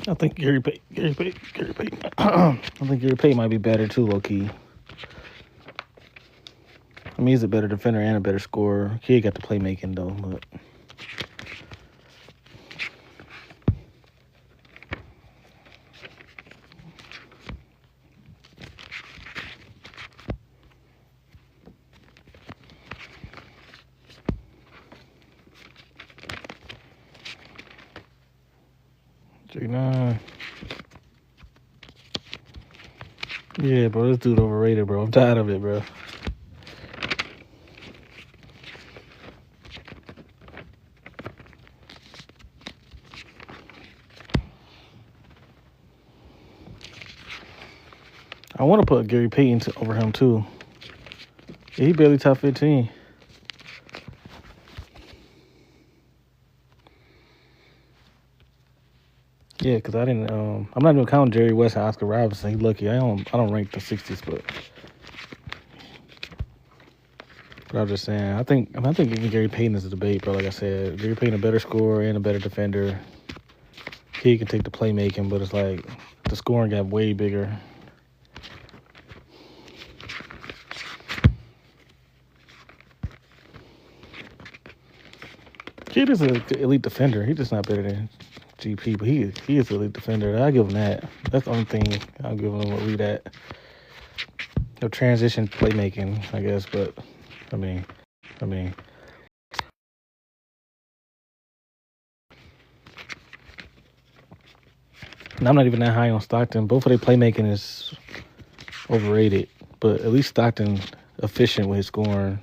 I think Gary Payton. I think Gary Payton might be better too, low key. I mean, he's a better defender and a better scorer. He got the playmaking though, but. Nah. Yeah, bro, this dude overrated, bro. I'm tired of it, bro. I want to put Gary Payton over him too. Yeah, he barely top 15. Yeah, because I didn't. I'm not even counting Jerry West and Oscar Robertson. He lucky. I don't rank the 60s, but I'm just saying. I think even Gary Payton is a debate, bro. Like I said, Gary Payton a better scorer and a better defender. He can take the playmaking, but it's like the scoring got way bigger. Kid is an elite defender. He's just not better than GP, but he is an elite defender. I give him that. That's the only thing I'll give him. Read that. No transition playmaking, I guess, but I mean. And I'm not even that high on Stockton. Both of their playmaking is overrated, but at least Stockton efficient with his scoring.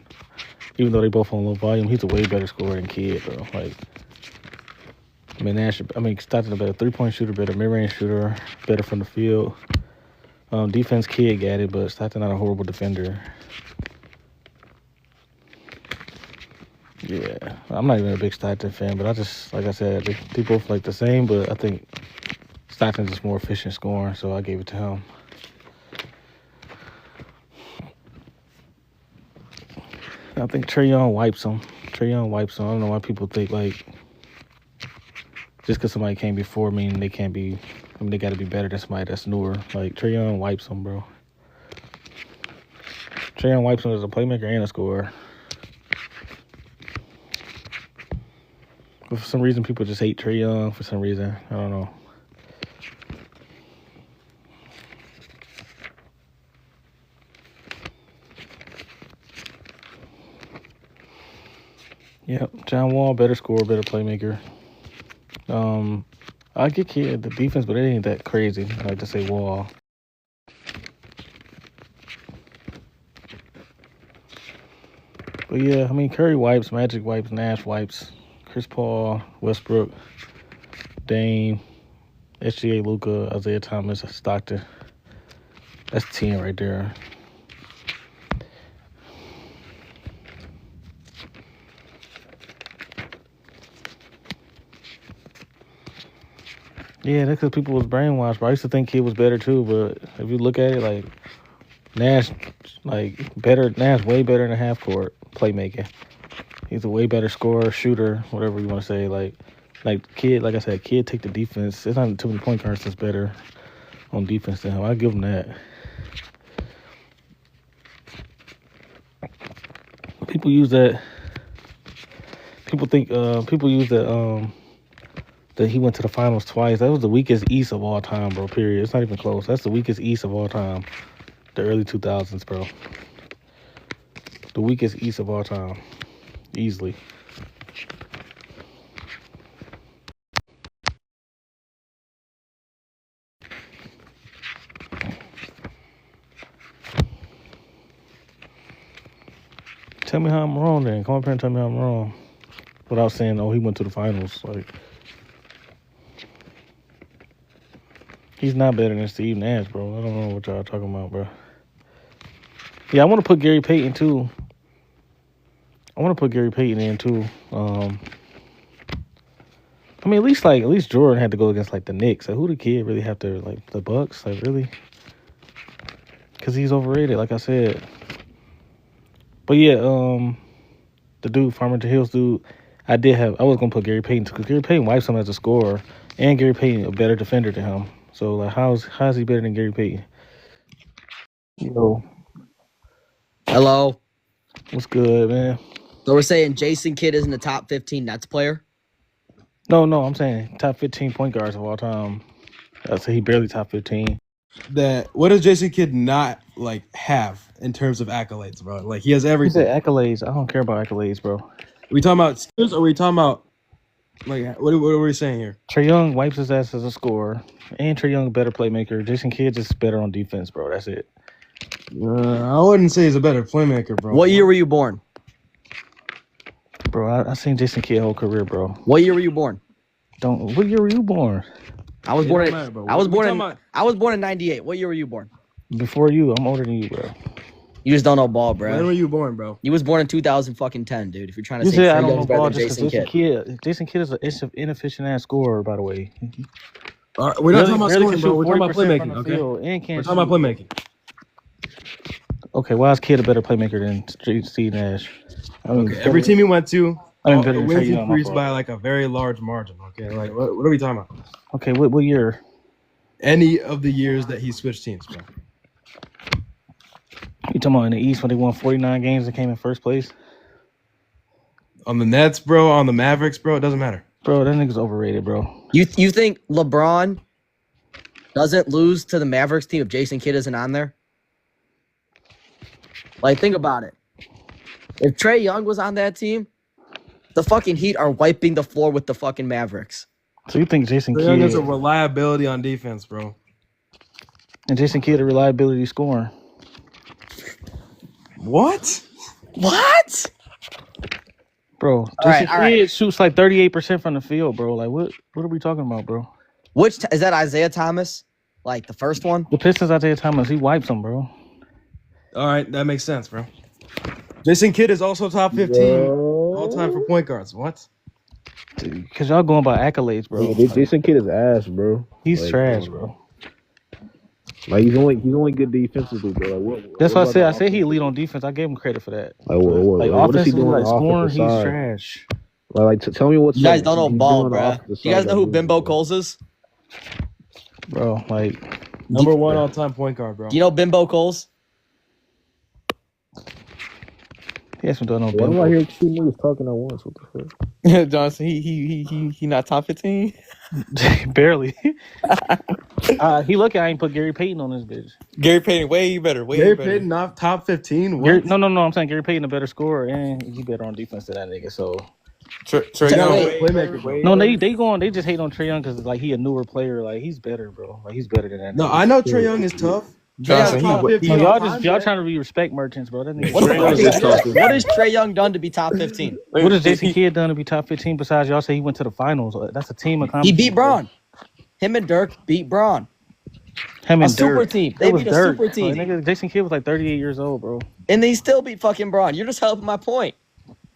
Even though they both on low volume, he's a way better scorer than Kidd, bro. Like, Stockton a better three-point shooter, better mid-range shooter, better from the field. Defense, Kidd got it, but Stockton not a horrible defender. Yeah, I'm not even a big Stockton fan, but I just, like I said, they both like the same, but I think Stockton's just more efficient scoring, so I gave it to him. I think Trae Young wipes him. I don't know why people think, like, just because somebody came before me, they can't be, they got to be better than somebody that's newer. Like, Trae Young wipes him, bro. Trae Young wipes him as a playmaker and a scorer. But for some reason, people just hate Trae Young for some reason. I don't know. Yep, John Wall, better scorer, better playmaker. I get Kidd the defense, but it ain't that crazy. I like to say Wall. But yeah, I mean, Curry wipes, Magic wipes, Nash wipes, Chris Paul, Westbrook, Dame, SGA, Luka, Isaiah Thomas, Stockton. That's 10 right there. Yeah, that's because people was brainwashed. But I used to think Kidd was better too, but if you look at it, like Nash, Nash way better than half court playmaking. He's a way better scorer, shooter, whatever you want to say. Like Kidd, like I said, Kidd take the defense. It's not too many point guards that's better on defense than him. I give him that. People use that. People think. People use that. That he went to the finals twice. That was the weakest East of all time, bro. Period. It's not even close. That's the weakest East of all time. The early 2000s, bro. The weakest East of all time. Easily. Tell me how I'm wrong then. Come up here and tell me how I'm wrong. Without saying, oh, he went to the finals. Like, he's not better than Steve Nash, bro. I don't know what y'all talking about, bro. Yeah, I want to put Gary Payton too. I want to put Gary Payton in too. I mean, at least Jordan had to go against like the Knicks. Like, who the Kid really have to, like, the Bucks? Like, really? Because he's overrated, like I said. But yeah, the dude, Farmer to Hills dude, I was gonna put Gary Payton because Gary Payton wipes him as a scorer. And Gary Payton a better defender than him. So like, how's he better than Gary Payton? Yo, Hello. what's good, man? So we're saying Jason Kidd isn't a top 15 Nets player? No, I'm saying top 15 point guards of all time. I'd say he barely top 15. What does Jason Kidd not like have in terms of accolades, bro? Like he has He everything. said accolades. I don't care about accolades, bro. Are we talking about skills or are we talking about like what are we saying here? Trae Young wipes his ass as a scorer, and Trae Young a better playmaker. Jason Kidd just better on defense, bro. That's it. I wouldn't say he's a better playmaker, bro. What year were you born? Bro, I seen Jason Kidd whole career, bro. What year were you born? What year were you born? I was born in matter, I was born in 98. What year were you born? Before you. I'm older than you, bro. You just don't know ball, bro. When were you born, bro? You was born in 2010, dude. If you're trying to You say said I Trae don't Young's know better ball than just Jason because Kidd. Jason Kidd is an inefficient ass scorer, by the way. We're not talking about Really scoring, bro. We're talking about 40% from playmaking, the okay? field and can't We're talking about playmaking. Okay, why is Kidd a better playmaker than Steve Nash? Okay, every team he went to, better the than wins Trae Young, my increased fault. by like a very large margin. Okay, like what are we talking about? Okay, what year? Any of the years that he switched teams, bro. You talking about in the East when they won 49 games and came in first place? On the Nets, bro, on the Mavericks, bro, it doesn't matter. Bro, that nigga's overrated, bro. You think LeBron doesn't lose to the Mavericks team if Jason Kidd isn't on there? Like, think about it. If Trae Young was on that team, the fucking Heat are wiping the floor with the fucking Mavericks. So you think Jason Trae Young Kidd is a reliability on defense, bro. and Jason Kidd a reliability scoring? What? What? Bro, Jason Kidd shoots like 38% from the field, bro. Like, what are we talking about, bro? Is that Isaiah Thomas? Like, the first one? The Pistons, Isaiah Thomas, he wipes them, bro. All right, that makes sense, bro. Jason Kidd is also top 15 all time for point guards. What? Because y'all going by accolades, bro. Yeah, Jason Kidd is ass, bro. He's trash, bro. Like he's only good defensively, bro. Like, That's what I said. I said he lead on defense. I gave him credit for that. Like what is he offensively, doing? Like on the scoring, offensive he's side? trash. Tell me what's You guys don't know ball, bro. You guys know who Bimbo Coles is? Bro, like Number one all time point guard, bro. Do you know Bimbo Coles? he hasn't done no Why do I hear two niggas talking at once? What the fuck? Johnson, he not top 15. barely. He lucky I ain't put Gary Payton on this bitch. Gary Payton way better. Gary Payton not top 15. What? No. I'm saying Gary Payton a better scorer and he better on defense than that nigga. So Trae Young, Playmaker, bro. no, they just hate on Trae Young because like he a newer player. Like he's better, bro. Like he's better than that. No, nigga. I know Trae Young is tough. Johnson, top 15 y'all all time, y'all bro. trying to be respect merchants, bro. That nigga. What has Trae Young done to be top 15? What has Jason Kidd done to be top 15 besides y'all say he went to the finals? That's a team accomplishment. He beat Braun. Him and Dirk beat Braun. Him and A super Dirk. team. It They was beat a Dirk. super team. Like, nigga, Jason Kidd was like 38 years old, bro. And they still beat fucking Braun. You're just helping my point.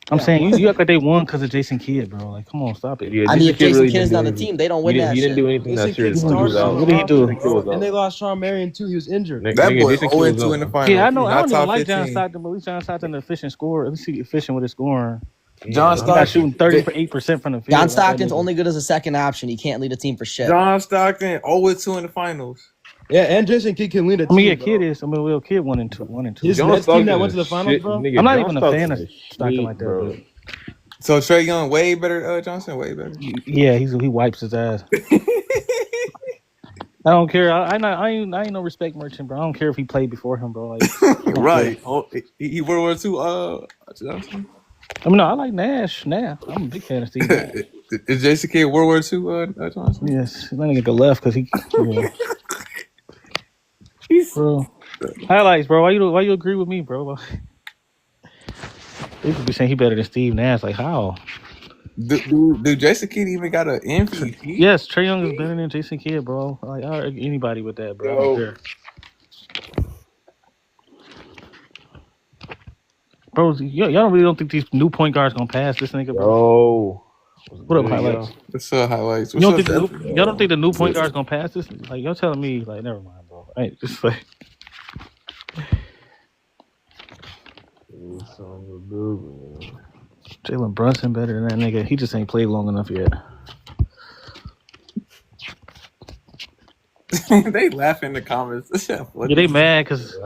I'm saying you act like they won because of Jason Kidd, bro. Like, come on, stop it. Yeah, I mean, if Jason really Kidd is didn't on do the anything. team, they don't win He that didn't shit. do anything Jason that serious. Kidd started What off did he do? hot, and they lost Sean Marion too. He was injured. that boy 0-2 in the finals. Yeah, I know. He's I not don't even top like John 15. Stockton, but at least John Stockton an efficient scorer. At least he's efficient with his scoring. John He's not Stockton shooting 38% from the field. John Stockton's only good as a second option. He can't lead a team for shit. John Stockton 0-2 in the finals. Yeah, and Jason Kidd can lead a I team. mean, yeah, bro. Kid is. I mean, Will Kid 1-2. His John Nets team that Stockton went to the is finals, shit, bro. nigga. I'm not John even a fan of is Stockton shit, like that, bro. but So Trae Young way better. Johnson way better. yeah, he wipes his ass. I don't care. I ain't no respect merchant, bro. I don't care if he played before him, bro. Like, Right. Oh, he World War II. Johnson. I mean, no, I like Nash. Nah, I'm a big fan of Steve Nash. Is Jason Kidd World War II? Johnson. Yes, that nigga go left because he. Yeah. Bro, highlights, bro. Why you agree with me, bro? They could be saying he better than Steve Nash. Like how? Do Jason Kidd even got an MVP? Yes, Trae Young is better than Jason Kidd, bro. Like I argue anybody with that, bro. I don't care. Bro, y'all really don't think these new point guards gonna pass this nigga, bro? Bro. What up, highlights? What's highlights? Y'all don't think the new point guard's gonna pass this? Like y'all telling me, like never mind, bro. I ain't just like. Jalen Brunson better than that nigga. He just ain't played long enough yet. They laugh in the comments. Yeah, they mad because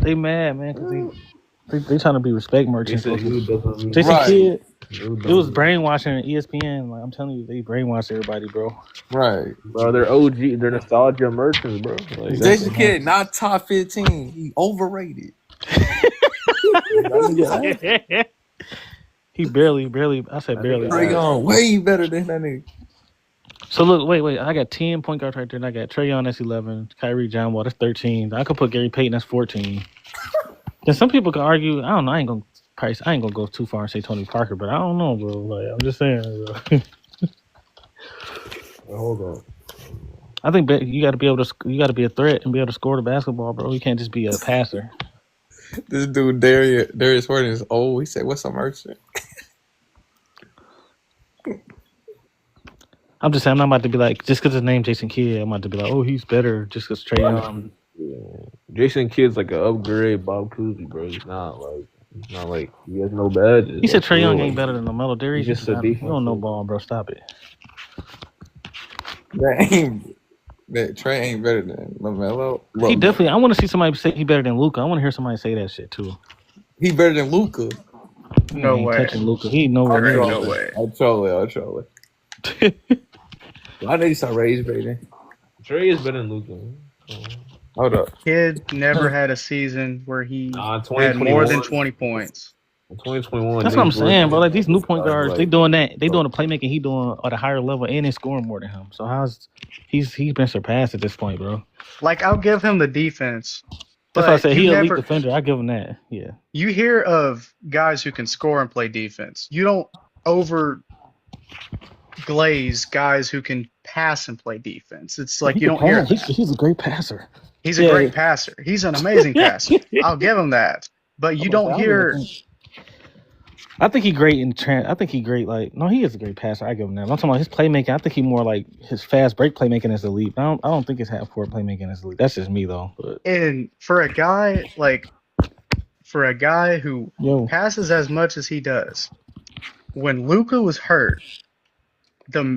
they mad, man, because they trying to be respect They merchants. said you doesn't Jason Right. Kidd, you it was doesn't- brainwashing ESPN. Like I'm telling you, they brainwashed everybody, bro. Right. Bro, they're OG. They're nostalgia merchants, bro. Like, Exactly. Jason Kidd, not top 15. He overrated. He barely. I said barely. Trae Young, way better than that nigga. So look, wait. I got 10 point guards right there, and I got Trae Young, that's 11. Kyrie, John Wall, that's 13. I could put Gary Payton, that's 14. Then some people can argue. I don't know. I ain't gonna go too far and say Tony Parker, but I don't know, bro. Like I'm just saying, bro. hold on. I think you got to be able to. You got to be a threat and be able to score the basketball, bro. You can't just be a passer. This dude, Darius Horton, is old. He said, what's a merchant? I'm just saying, I'm not about to be like, just because his name Jason Kidd, I'm about to be like, oh, he's better just because Trae Young. Jason Kidd's like an upgrade Bob Cousy, bro. It's not like he has no badges. He said Trae Young ain't better than LaMelo. Darius He's just a you defensive. don't know ball, bro. Stop it. That Trae ain't better than LaMelo. He definitely. I want to see somebody say he better than Luka. I want to hear somebody say that shit too. He better than Luka. No way. Touching Luka. He nowhere There near. ain't no way. I'll troll it. I know you saw Rage Baiting. Trae is better than Luka. Hold up. Kid never had a season where he had 2021. more than 20 points. In 2021. That's what I'm saying, bro. Like these new point guards, Like- they doing that. They doing the playmaking. He doing at a higher level, and they scoring more than him. So he's been surpassed at this point, bro. Like, I'll give him the defense. That's why I But said you he elite never, defender. I give him that. Yeah. you hear of guys who can score and play defense. You don't over glaze guys who can pass and play defense. It's like you don't hear. He's a great passer. He's a great passer. He's an amazing passer. I'll give him that. But you don't hear. I think he great in I think he great. Like no, he is a great passer. I give him that. I'm talking about his playmaking. I think he more like his fast break playmaking is elite. I don't think his half court playmaking is elite. That's just me though. But And for a guy who passes as much as he does, when Luka was hurt,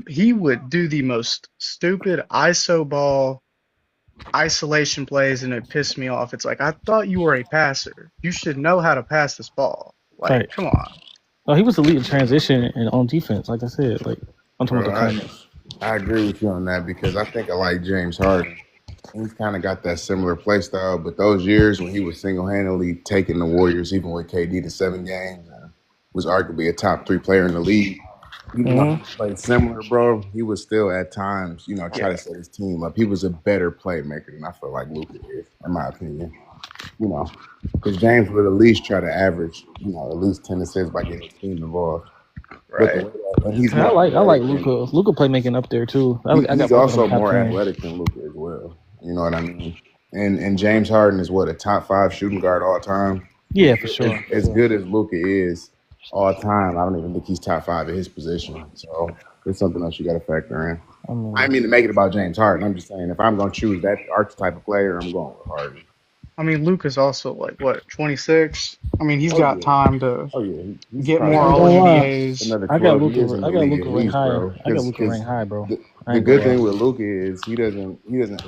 he would do the most stupid ISO ball isolation plays, and it pissed me off. It's like, I thought you were a passer. You should know how to pass this ball. Like, Right. come on. oh, he was elite in transition and on defense. Like I said, like I'm talking about the comments. I agree with you on that because I think I like James Harden. He's kind of got that similar play style, but those years when he was single-handedly taking the Warriors, even with KD to 7 games, was arguably a top 3 player in the league. Even though he played similar, bro, he was still at times, try to set his team up. He was a better playmaker than I feel like Luka is, in my opinion. Because James would at least try to average, at least 10 assists by getting his team involved. Right. But he's I like Luka. Luka playmaking up there too. He's also more athletic than Luka as well. You know what I mean? And James Harden is a top 5 shooting guard all time. Yeah, for sure. As good as Luka is all time, I don't even think he's top 5 at his position. So it's something else you got to factor in. I mean to make it about James Harden. I'm just saying if I'm going to choose that archetype of player, I'm going with Harden. I mean, Luka's also 26? I mean, he's got time to get more All-NBAs. I got Luka ranked high. I got Luka ranked high, bro. The good thing with Luka is his game doesn't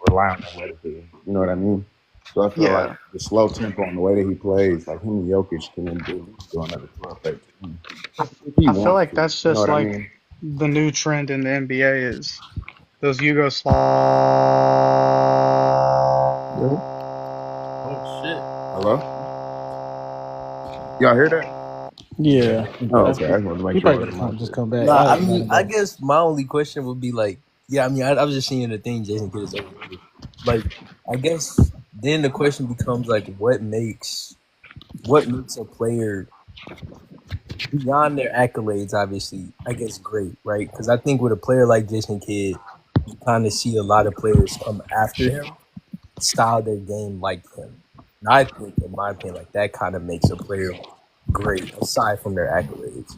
rely on athleticism. You know what I mean? So I feel like the slow tempo and the way that he plays, like him and Jokic can do another 12 13. I feel like that's just the new trend in the NBA is those Yugoslavs. Oh, shit. Hello? Y'all hear that? Yeah. Oh, okay. I just wanted to make He sure. probably gonna just come back. Nah, I mean, I guess my only question would be like, I was just seeing the thing Jason Kidd is overrated. Like, I guess then the question becomes like, what makes a player beyond their accolades, obviously, I guess great, right? Because I think with a player like Jason Kidd, you kind of see a lot of players come after him, style their game like him. And I think, in my opinion, like that kind of makes a player great, aside from their accolades.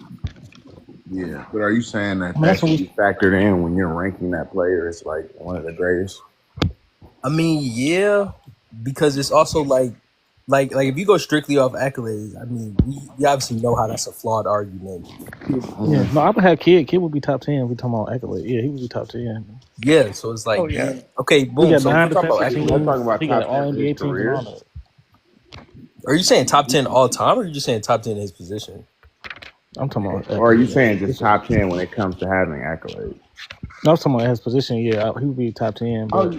Yeah, but are you saying that should be factored in when you're ranking that player as like one of the greatest? I mean, yeah, because it's also like if you go strictly off accolades, I mean, we obviously know how that's a flawed argument. Yeah, no, I would have Kid. Kid would be top 10. We talking about accolade. Yeah, he would be top 10. Yeah, so it's like, Oh yeah. okay, He boom. got So we're 9 talking about defensive We're not accolades. talking teams. about He got top all 10 for his NBA teams and all career. that. Are you saying top 10 all time, or are you just saying top 10 in his position? I'm talking about. Or are you saying just top 10 when it comes to having accolades? No, I'm talking about his position. Yeah, he would be top 10, Oh, but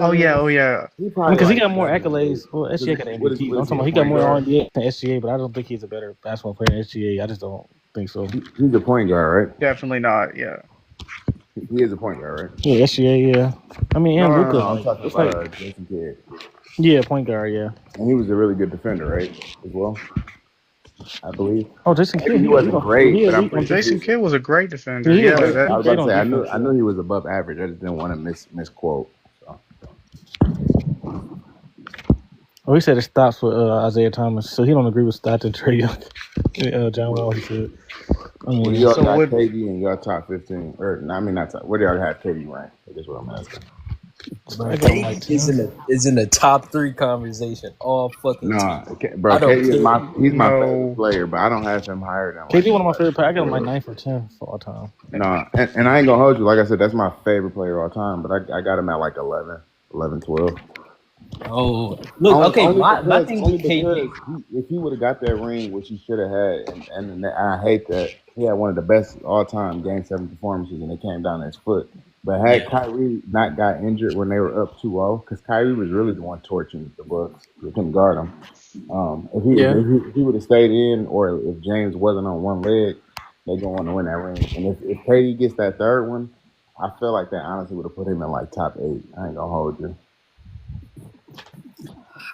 Oh yeah. Oh yeah. he I mean, probably because he like got more 7 or 8. accolades. Well, SGA got What is, MVP. what I'm is talking he, a about he got point more guard? NBA than SGA, but I don't think he's a better basketball player than SGA. I just don't think so. He's a point guard, right? Definitely not. Yeah. He is a point guard, right? Yeah, SGA. Yeah, I mean, No, and no, Luca. no, No, I'm no. Like talking it's like about Jason Kidd. yeah, point guard. Yeah. And he was a really good defender, right? As well, I believe. Oh, Jason Maybe Kidd. he He wasn't great, he but I'm elite Well, on pretty sure Jason defense. Kidd was a great Yeah, defender. he Yeah. great. That. I He was about great to on say defense. I knew he was above average. I just didn't want to misquote. So. Oh, he said it stops for Isaiah Thomas, so he don't agree with Stockton, Trey Young, John Wall. He said. I Well, mean, y'all So got would KD in your top 15, or I mean not top. Where do y'all have KD ranked? That's what I'm asking. I got him like KD is 10. in the top 3 conversation all fucking time. No, bro, I don't KD is care. he's my favorite no. player, but I don't have him higher than KD like one of my favorite players. I got him like 12. 9 for 10 for all time. No, and I ain't gonna hold you. Like I said, that's my favorite player of all time, but I got him at like 11, 12. Oh, look, okay. My thing Only with KD. because if he would have got that ring, which he should have had, and I hate that he had one of the best all time Game 7 performances, and it came down to his foot. But had Yeah, Kyrie not got injured when they were up 2-0, because Kyrie was really the one torching the Bucks, they couldn't guard him. If he Yeah. if he would have stayed in, or if James wasn't on one leg, they gonna want to win that ring. And if KD gets that third one, I feel like that honestly would have put him in like top 8. I ain't gonna hold you.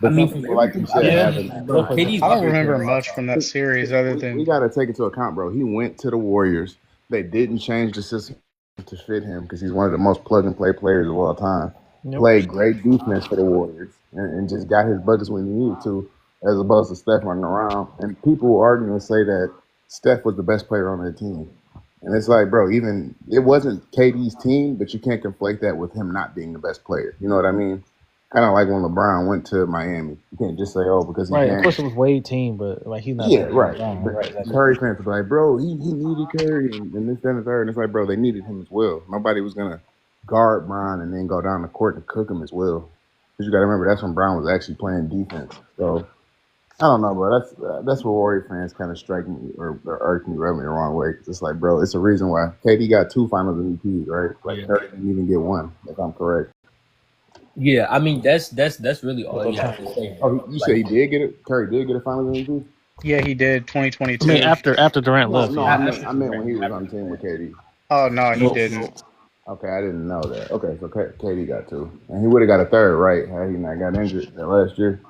I But mean, some from people, like you everything said, I've Yeah. have been him. seeing, bro, Definitely. KD's I my don't favorite player remember of all much time. from that series other We than got to take into account, bro. He went to the Warriors. They didn't change the system to fit him because he's one of the most plug and play players of all time. Yep. Played great defense for the Warriors and just got his buckets when he needed to, as opposed to Steph running around. And people were arguing and say that Steph was the best player on their team. And it's like, bro, even it wasn't KD's team, but you can't conflate that with him not being the best player. You know what I mean? Kind of like when LeBron went to Miami. You can't just say, oh, because he Right. Of came. course, it was Wade team, but like he's not Yeah, better than right. LeBron. But Right. Exactly. Curry fans would be like, bro, he needed Curry and this, that, and the third. And it's like, bro, they needed him as well. Nobody was going to guard Brown and then go down the court and cook him as well. Because you got to remember, that's when Brown was actually playing defense. So, I don't know, bro. That's what Warrior fans kind of strike me or irk me, rub me the wrong way. 'Cause it's like, bro, it's a reason why KD got 2 Finals MVPs, right? Like, Yeah, Curry didn't even get 1, if I'm correct. yeah. I mean, that's really all you have to say, Oh, bro. you say Like, he did get it? Curry did get a Finals MVP? yeah, he did I mean, 2022. after Durant No, left, no, yeah. I meant when he was on the team with KD. Oh no, he Nope. didn't. Okay, I didn't know that. Okay, so KD got 2, and he would have got a third, right? Had he not got injured that last year.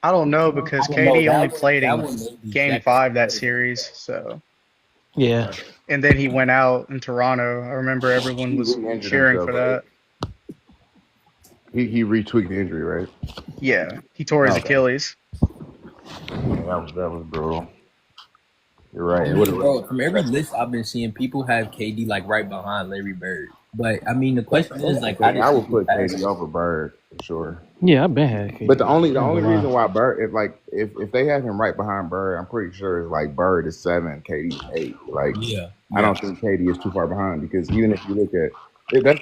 I don't know because I don't know. KD only played That in one may be Game Jack 5 that Harden. series. So, Yeah. and then he went out in Toronto. I remember everyone He was re-injured cheering himself, for right? that. He retweaked the injury, right? Yeah, he tore his Okay, Achilles. yeah, that was brutal. You're right. I It mean, would have. bro, from every list I've been seeing, people have KD like right behind Larry Bird. But I mean, the question is like, how Okay, did I he would put get KD past? over Bird for sure. Yeah, I've been had KD. But the only I ain't gonna reason lie. why Bird, if they have him right behind Bird, I'm pretty sure it's like Bird is 7, KD 8. Like Yeah, I yeah, don't think KD is too far behind because even if you look at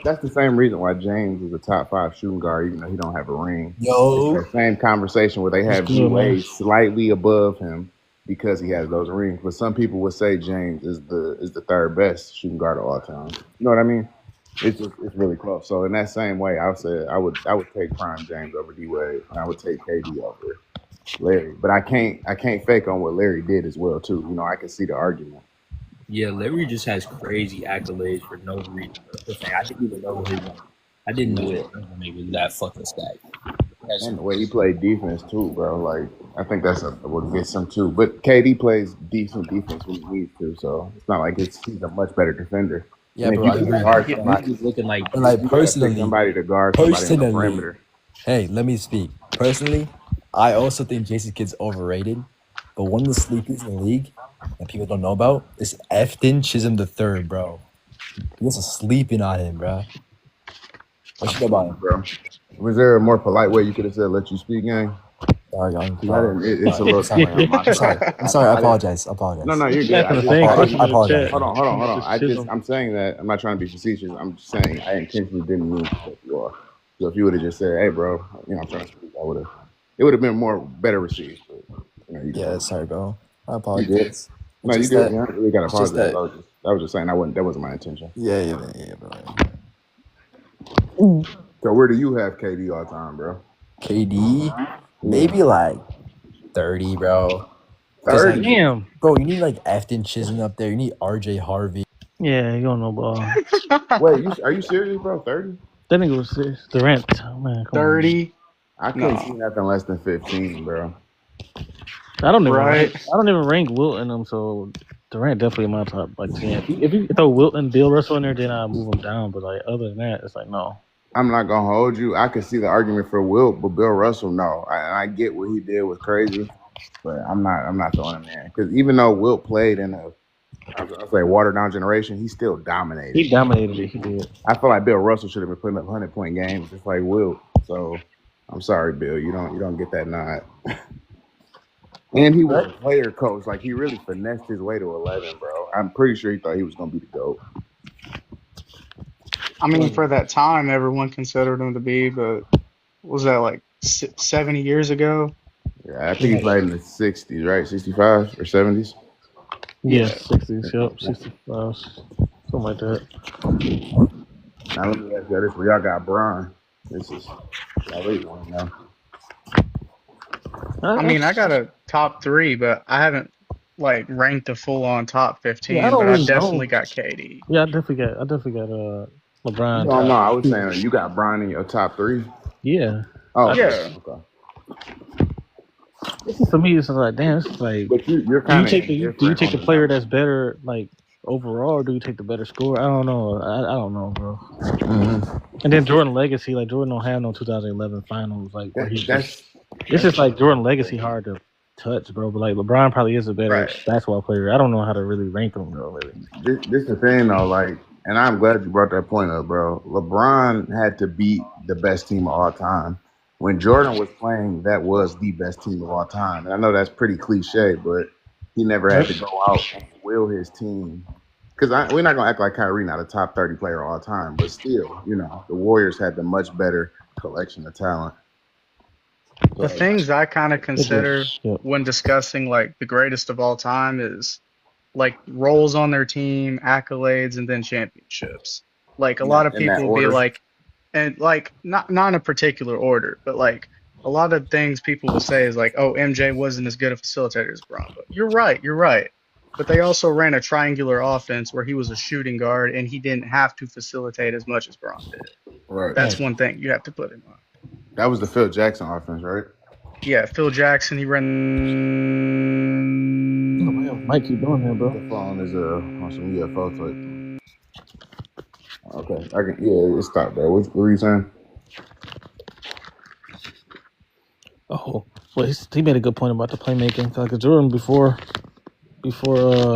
that's the same reason why James is a top 5 shooting guard, even though he don't have a ring. It's yo, that same conversation where they That's have good, man. D-Wade slightly above him because he has those rings. But some people would say James is the third best shooting guard of all time. You know what I mean? It's really close. So in that same way, I would say I would take Prime James over D-Wade, and I would take KD over Larry. But I can't fake on what Larry did as well too. You know, I can see the argument. yeah. Larry just has crazy accolades for no reason. I didn't even know his. I didn't know his resume was that fucking stacked. That's And the way he played defense too, bro. Like I think that's what gets him too. But KD plays decent defense when he needs to, so it's not like he's a much better defender. Yeah, And if bro. you I can agree. guard he somebody, was looking like But like you gotta pick personally, somebody to guard somebody on the perimeter. hey, let me speak. Personally, I also think Jason Kidd's overrated. But one of the sleepers in the league that people don't know about is Efton Chisholm III, bro. You guys are sleeping on him, bro. What you know about him? Bro. Was there a more polite way you could have said "let you speak"? Gang? Sorry, young. It's a little Sorry. on my I'm sorry. part. I'm sorry. I apologize. I apologize. No, you're good. That's the same I question in the apologize. chat. Hold on. Chisholm. I'm saying that I'm not trying to be facetious. I'm just saying I intentionally didn't mean to cut you off. So if you would have just said, "Hey, bro," I'm trying to speak, it would have been better received. But, Yeah, sorry, bro. I you apologize. good. No, you good. You don't really gotta just apologize. that- I was just saying that wasn't my intention. Yeah, bro. So where do you have KD all time, bro? KD, maybe like 30, bro. 30. Damn. Bro, you need like Afton Chisholm up there. You need RJ Harvey. Yeah, you don't know ball. Wait, are you serious, bro? 30? That nigga was Durant. Oh, man, come 30. I couldn't see nothing less than 15, bro. on. I don't Right. even rank Wilt in them, so Durant definitely in my top like 10. If you throw Wilt and Bill Russell in there, then I move him down. But like other than that, it's like no. I'm not gonna hold you. I could see the argument for Wilt, but Bill Russell, no. I get what he did was crazy, but I'm not throwing him there because even though Wilt played in I'll say watered down generation, he still dominated. He dominated it. He did. I feel like Bill Russell should have been putting up 100-point games just like Wilt. So I'm sorry, Bill. You don't get that nod. And he was a player coach. Like he really finessed his way to 11, bro. I'm pretty sure he thought he was gonna be the GOAT. I mean, for that time, everyone considered him to be, but what was that like 70 years ago? Yeah, I think he played in the 60s, right? 65 or 70s. Yeah, 60s. Yep, 65, something like that. Now let me ask you this: we all got Bron. This is I really want to know. I mean, I got a top 3, but I haven't like ranked a full-on top 15. Yeah, I don't but I really definitely know. got KD. Yeah, I definitely got LeBron. No, I was saying you got Bron in your top 3. Yeah. Oh, yeah. Okay. This is, for me, it's like damn. It's like But you're do you kind take of do you take the player that's better like overall, or do you take the better score? I don't know. I don't know, bro. Mm-hmm. And then Jordan legacy, like Jordan don't have no 2011 finals, like where he's that's it's just like Jordan legacy hard to touch, bro. But like LeBron probably is a better basketball player. I don't know how to really rank him though. Really. this the thing though, like, and I'm glad you brought that point up, bro. LeBron had to beat the best team of all time. When Jordan was playing, that was the best team of all time. And I know that's pretty cliche, but he never had to go out and will his team. Because we're not going to act like Kyrie not a top 30 player all time, but still, the Warriors had the much better collection of talent. The things I kind of consider when discussing like the greatest of all time is like roles on their team, accolades, and then championships. Like a lot of people will be like, and like not in a particular order, but like a lot of things people will say is like, oh, MJ wasn't as good a facilitator as Bron. But you're right. But they also ran a triangular offense where he was a shooting guard and he didn't have to facilitate as much as Bron did. Right. That's one thing you have to put in mind. That was the Phil Jackson offense, right? Yeah, Phil Jackson. He ran. Mike, keep doing that, bro. The phone is on some UFO type. Okay, it stopped there. What were you saying? Oh, well, he made a good point about the playmaking. Like Jordan before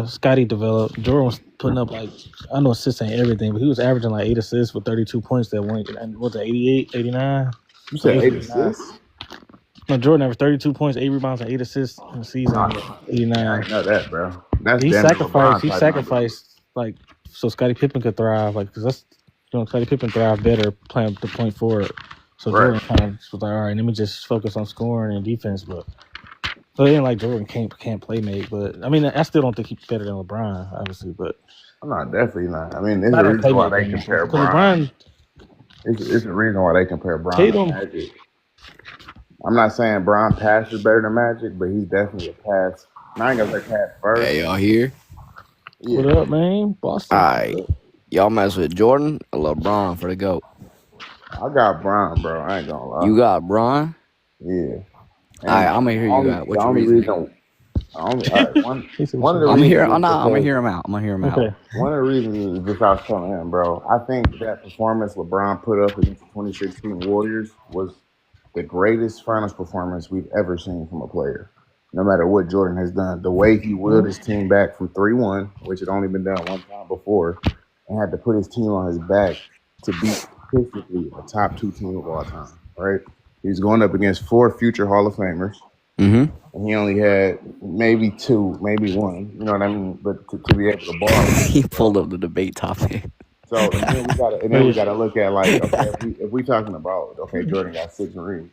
Scotty developed, Jordan was putting up like, I know assists ain't everything, but he was averaging like 8 assists with 32 points that one. And was it 88, 89? You said 8 assists? No, Jordan averaged 32 points, 8 rebounds, and 8 assists in the season. 89. I know that, bro. He sacrificed like so Scottie Pippen could thrive, like because that's Scottie Pippen thrived better playing the point forward. So Jordan kind of was like, all right, let me just focus on scoring and defense. But so it ain't like Jordan can't play make. But I mean, I still don't think he's better than LeBron, obviously. But I'm not, definitely not. I mean, there's a reason why they compare Bron. It's a reason why they compare Bron to Magic. I'm not saying Bron pass is better than Magic, but he's definitely a pass. I ain't gonna say pass first. Hey, y'all here? Yeah. What up, man? Boston. All right. Y'all mess with Jordan or LeBron for the GOAT? I got Bron, bro. I ain't gonna lie. You got Bron? Yeah. All right, I'm gonna hear you got. What's your reason? I'm gonna hear him out. Okay. One of the reasons is just I was telling him, bro. I think that performance LeBron put up against the 2016 Warriors was the greatest finals performance we've ever seen from a player. No matter what Jordan has done, the way he willed his team back from 3-1, which had only been done one time before, and had to put his team on his back to beat statistically a top 2 team of all time, right? He's going up against 4 future Hall of Famers. Mm-hmm. And he only had maybe 2, maybe 1. You know what I mean? But to be able to ball like He that, pulled bro. up the debate topic. So and then we Please. gotta look at like, okay, if we talking about, okay, Jordan got 6 rings.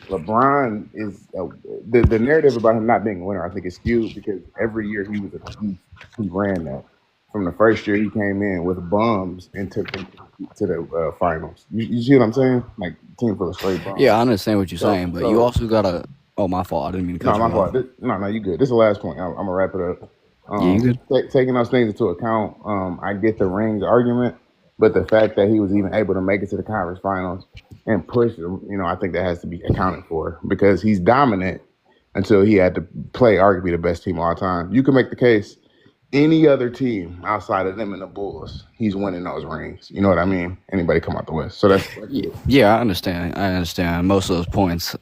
LeBron is the narrative about him not being a winner. I think is skewed because every year he was at the East, he ran that. From the first year he came in with bums and took them to the finals. You see what I'm saying? Like team full of straight bums. Yeah, I understand what you're saying, but you So also gotta. Oh, my fault. I didn't mean to cut no, you my off. fault. No, you good. This is the last point. I'm gonna wrap it up. Yeah, you good? Taking those things into account, I get the rings argument, but the fact that he was even able to make it to the conference finals and push them, I think that has to be accounted for because he's dominant until he had to play arguably the best team of all time. You can make the case any other team outside of them and the Bulls, he's winning those rings. You know what I mean? Anybody come out the West, so that's it. Yeah, I understand. I understand most of those points.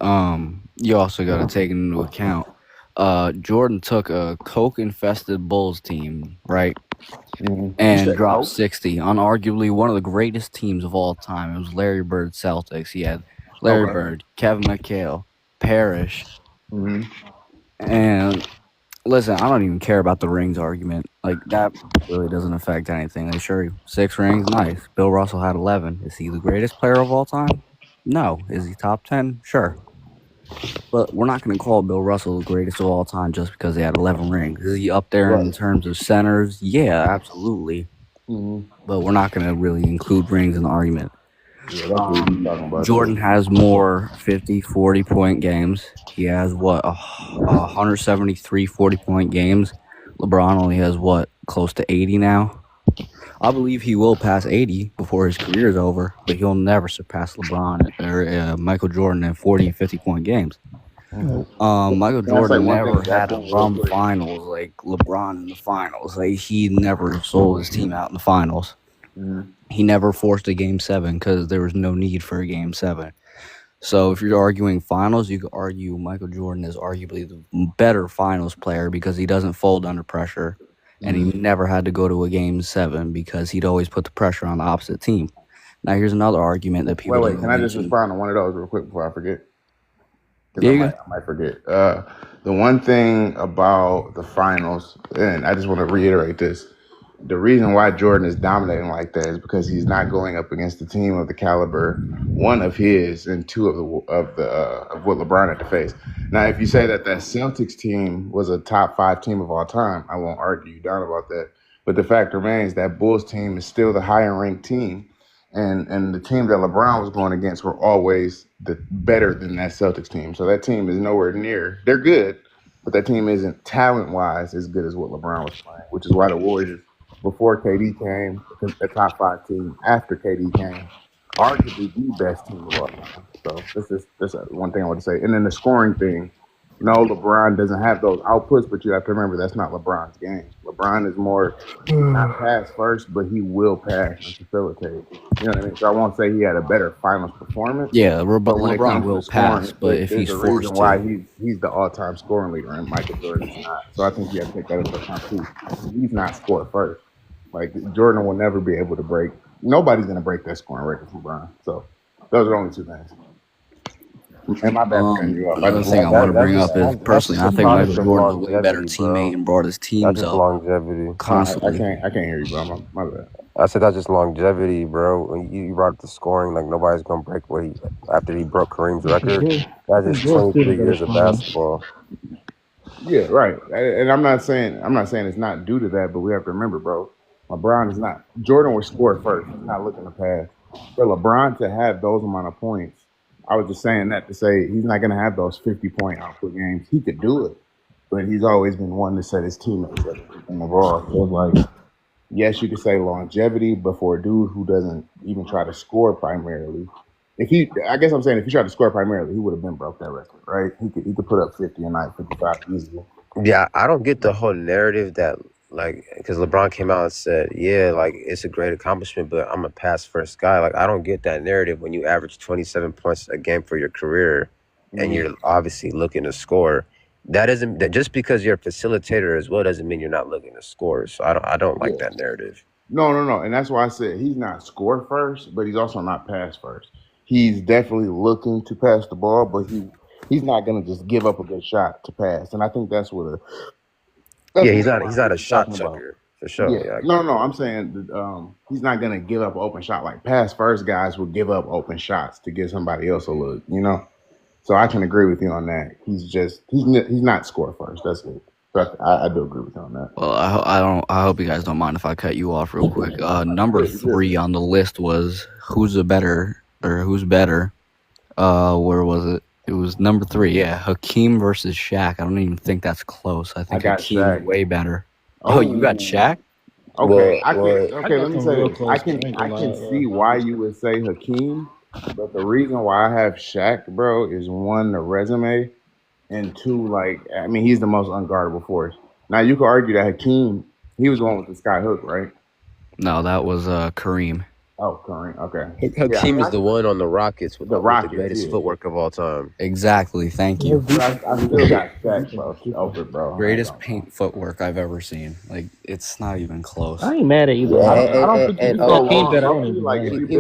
You also got to take into account. Jordan took a coke-infested Bulls team, right, You and said dropped Coke? 60 on arguably one of the greatest teams of all time. It was Larry Bird Celtics. He had Larry Okay. Bird, Kevin McHale, Parrish, hmm and listen, I don't even care about the rings argument. Like that really doesn't affect anything. They sure 6 rings, nice. Bill Russell had 11. Is he the greatest player of all time? No. Is he top 10? Sure. But we're not going to call Bill Russell the greatest of all time just because he had 11 rings. Is he up there in Right. terms of centers? Yeah, absolutely. hmm But we're not going to really include rings in the argument. Yeah, that's what we're talking about Jordan too. has more 50, 40-point games. He has, 173 40-point games. LeBron only has, close to 80 now? I believe he will pass 80 before his career is over, but he'll never surpass LeBron or Michael Jordan in 40 and 50-point games. Michael Can I say Jordan one thing never to that had a point real bum quick? finals like LeBron in the finals. Like he never sold his team out in the finals. Mhm. He never forced a game 7 because there was no need for a game 7. So if you're arguing finals, you could argue Michael Jordan is arguably the better finals player because he doesn't fold under pressure, and he never had to go to a game 7 because he'd always put the pressure on the opposite team. Now here's another argument that people Wait. don't Can I just mention. respond to one of those real quick before I forget? Because Yeah, I you might, good? I might forget. The one thing about the finals, and I just want to reiterate this: the reason why Jordan is dominating like that is because he's not going up against a team of the caliber, one of his and two of what LeBron had to face. Now, if you say that Celtics team was a top 5 team of all time, I won't argue you down about that. But the fact remains that Bulls team is still the higher ranked team, and the team that LeBron was going against were always better than that Celtics team. So that team is nowhere near. They're good, but that team isn't talent wise as good as what LeBron was playing, which is why the Warriors before KD came, a top 5 team. After KD came, arguably the best team of all time. So that's one thing I want to say. And then the scoring thing. No, LeBron doesn't have those outputs, but you have to remember that's not LeBron's game. LeBron is more not pass first, but he will pass and facilitate. You know what I mean? So I won't say he had a better finals performance, Yeah, but but when it LeBron comes to will the pass, scoring, but if there's he's a reason forced why to. he's the all-time scoring leader and Michael Jordan is not. So I think you have to take that into account too. He's not score first. Like Jordan will never be able to break. Nobody's gonna break that scoring record from LeBron. So those are the only 2 things. And my bad for cutting you off. I Another just thing I wanted want to to That's bring just up is that's personally, just I a think product Michael of Jordan's a way better longevity, teammate bro. and brought his That's teams just up longevity. No, constantly. I can't hear you, bro. My bad. I said that's just longevity, bro. When you brought up the scoring, like nobody's gonna break what he after he broke Kareem's record. That's just 23 years of basketball. Yeah, right. And I'm not saying it's not due to that, but we have to remember, bro. LeBron is not. Jordan was scored first. He's not looking to pass. For LeBron to have those amount of points, I was just saying that to say he's not going to have those 50-point output games. He could do it, but he's always been one to set his teammates up in the ball. So it's like, yes, you could say longevity, but for a dude who doesn't even try to score primarily, I guess I'm saying if he tried to score primarily, he would have been broke that record, right? He could put up 50 a night, 55 easily. Yeah, I don't get the whole narrative that like because LeBron came out and said, "Yeah, like it's a great accomplishment, but I'm a pass first guy." Like I don't get that narrative when you average 27 points a game for your career, and Mhm. you're obviously looking to score. That isn't that just because you're a facilitator as well doesn't mean you're not looking to score. So I don't like Yeah. that narrative. No, and that's why I said he's not score first, but he's also not pass first. he's definitely looking to pass the ball, but he's not gonna just give up a good shot to pass. And I think that's what Yeah, what he's not a LeBron shot talking about. chucker for sure. Yeah, Yeah, no, I'm saying that, he's not gonna give up an open shot. Like pass first guys will give up open shots to give somebody else a look, you know. So I can agree with you on that. He's not score first. That's it. But I do agree with you on that. Well, I hope you guys don't mind if I cut you off real quick. Number 3 on the list was who's better. Where was it? It was number 3. Yeah, Hakeem versus Shaq. I don't even think that's close. I think got Hakeem's Shaq. way better. Oh, you got Shaq? Okay, Well, let me say this. I can see why you would say Hakeem, but the reason why I have Shaq, bro, is one, the resume, and two, like, I mean, he's the most unguardable force. Now you could argue that Hakeem, he was the one with the sky hook, right? No, that was Kareem. Oh, Kareem. Okay. Hakeem is the one on the Rockets with the Rockets, greatest footwork of all time. Exactly. Thank you. I still got Shaq, bro. Over, bro. Greatest paint footwork I've ever seen. Like, it's not even close. I ain't mad at either. I don't think Hakeem better. I don't even like he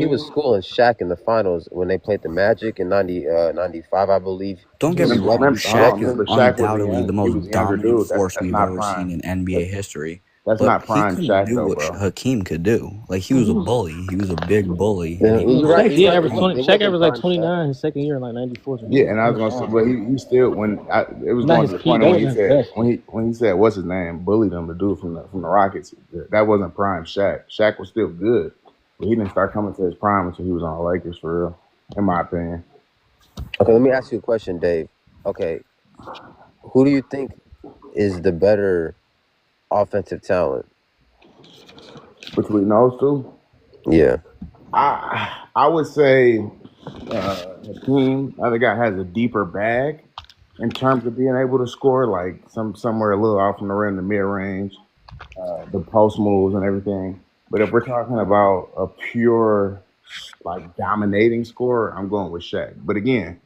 was schooling Shaq in the finals when they played the Magic in 95, I believe. Don't get me wrong. Shaq is undoubtedly the most dominant force we've ever seen in NBA history. That's not prime Shaq, do though, what bro. Hakeem could do. Like, he was a bully. He was a big bully. Shaq averaged like 29 his second year in like 94. Yeah, and I was gonna say, but he still it was going to the point when he said when he said what's his name, bullied him, the dude from the Rockets. That wasn't prime Shaq. Shaq was still good, but he didn't start coming to his prime until he was on the Lakers for real, in my opinion. Okay, let me ask you a question, Dave. Okay, who do you think is the better offensive talent between those two? Yeah, I would say Hakeem. Other guy has a deeper bag in terms of being able to score, like somewhere a little off from the rim, the mid range, the post moves and everything. But if we're talking about a pure like dominating scorer, I'm going with Shaq. But again,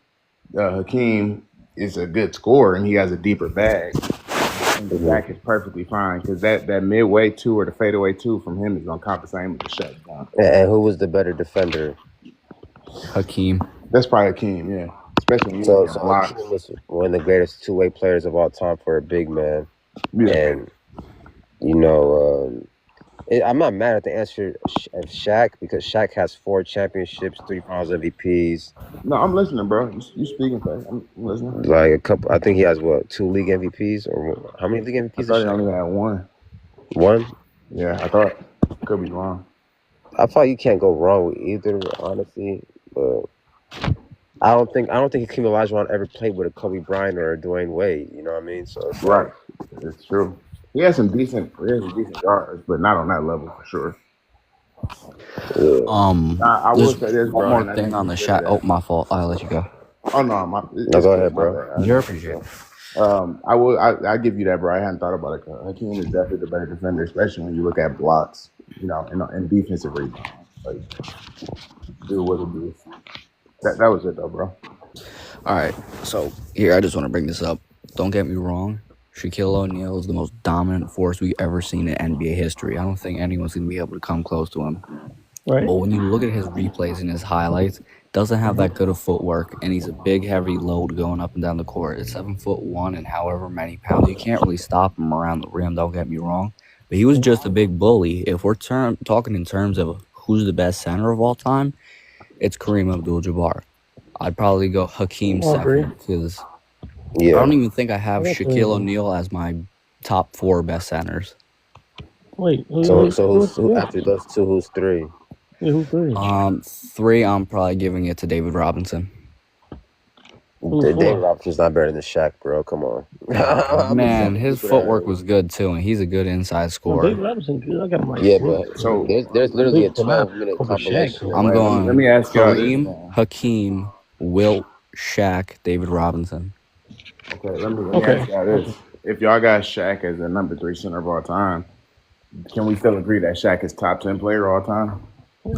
Hakeem is a good scorer and he has a deeper bag. And the Shaq is perfectly fine because that midway 2 or the fadeaway 2 from him is gonna count the same with the Shaq. And who was the better defender? Hakeem. That's probably Hakeem, yeah. Especially when so Hakeem was one of the greatest two-way players of all time for a big man. Yeah. And I'm not mad at the answer of Shaq because Shaq has 4 championships, 3 Finals MVPs. No, I'm listening, bro. You speaking, fast. I'm listening. Like a couple. I think he has 2 league MVPs or how many league MVPs? I thought he only had 1. 1? Yeah, I thought. Could be wrong. I thought you can't go wrong with either, honestly. But I don't think Hakeem Olajuwon ever played with a Kobe Bryant or a Dwayne Wade. You know what I mean? So it's right. It's true. He has some decent guards, but not on that level for sure. Yeah. I will say this, one more thing on the shot. Oh, my fault. I'll let you go. Oh no, go ahead, bro. You're appreciated. I give you that, bro. I hadn't thought about it. Hakeem is definitely the better defender, especially when you look at blocks, and defensive rebounds. Like, do what it is. That was it, though, bro. All right. So here, I just want to bring this up. Don't get me wrong. Shaquille O'Neal is the most dominant force we've ever seen in NBA history. I don't think anyone's going to be able to come close to him. Right. But when you look at his replays and his highlights, doesn't have that good of footwork, and he's a big, heavy load going up and down the court. At 7'1" and however many pounds, you can't really stop him around the rim. Don't get me wrong, but he was just a big bully. If we're talking in terms of who's the best center of all time, it's Kareem Abdul-Jabbar. I'd probably go Hakeem second because I don't even think I have Shaquille O'Neal as my top 4 best centers. Wait, so who after those 2? Who's 3? Yeah, who's 3? 3, I'm probably giving it to David Robinson. David Robinson's not better than Shaq, bro. Come on. Man, his footwork was good too, and he's a good inside scorer. David Robinson, good. I got him but so there's literally a 12-minute compilation. I'm going. Let me ask you Kareem, Hakeem, Wilt, Shaq, David Robinson. Okay, let me ask y'all this: if y'all got Shaq as the number 3 center of all time, can we still agree that Shaq is top 10 player all time?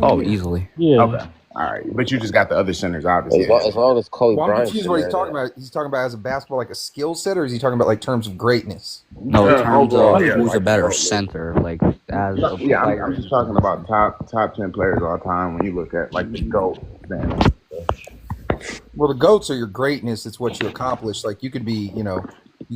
Oh, easily. Yeah. Okay. All right, but you just got the other centers, obviously. As long as Kobe Well, I'm Bryant's confused in what he's there, talking about. He's talking about as a basketball, like a skill set, or is he talking about like terms of greatness? No, in terms Overall, of yeah, who's a like better overall. center, like as a Yeah, player. I'm just talking about top 10 players all time. When you look at like the GOAT standing. Well, the GOATs are your greatness. It's what you accomplish. Like you could be, you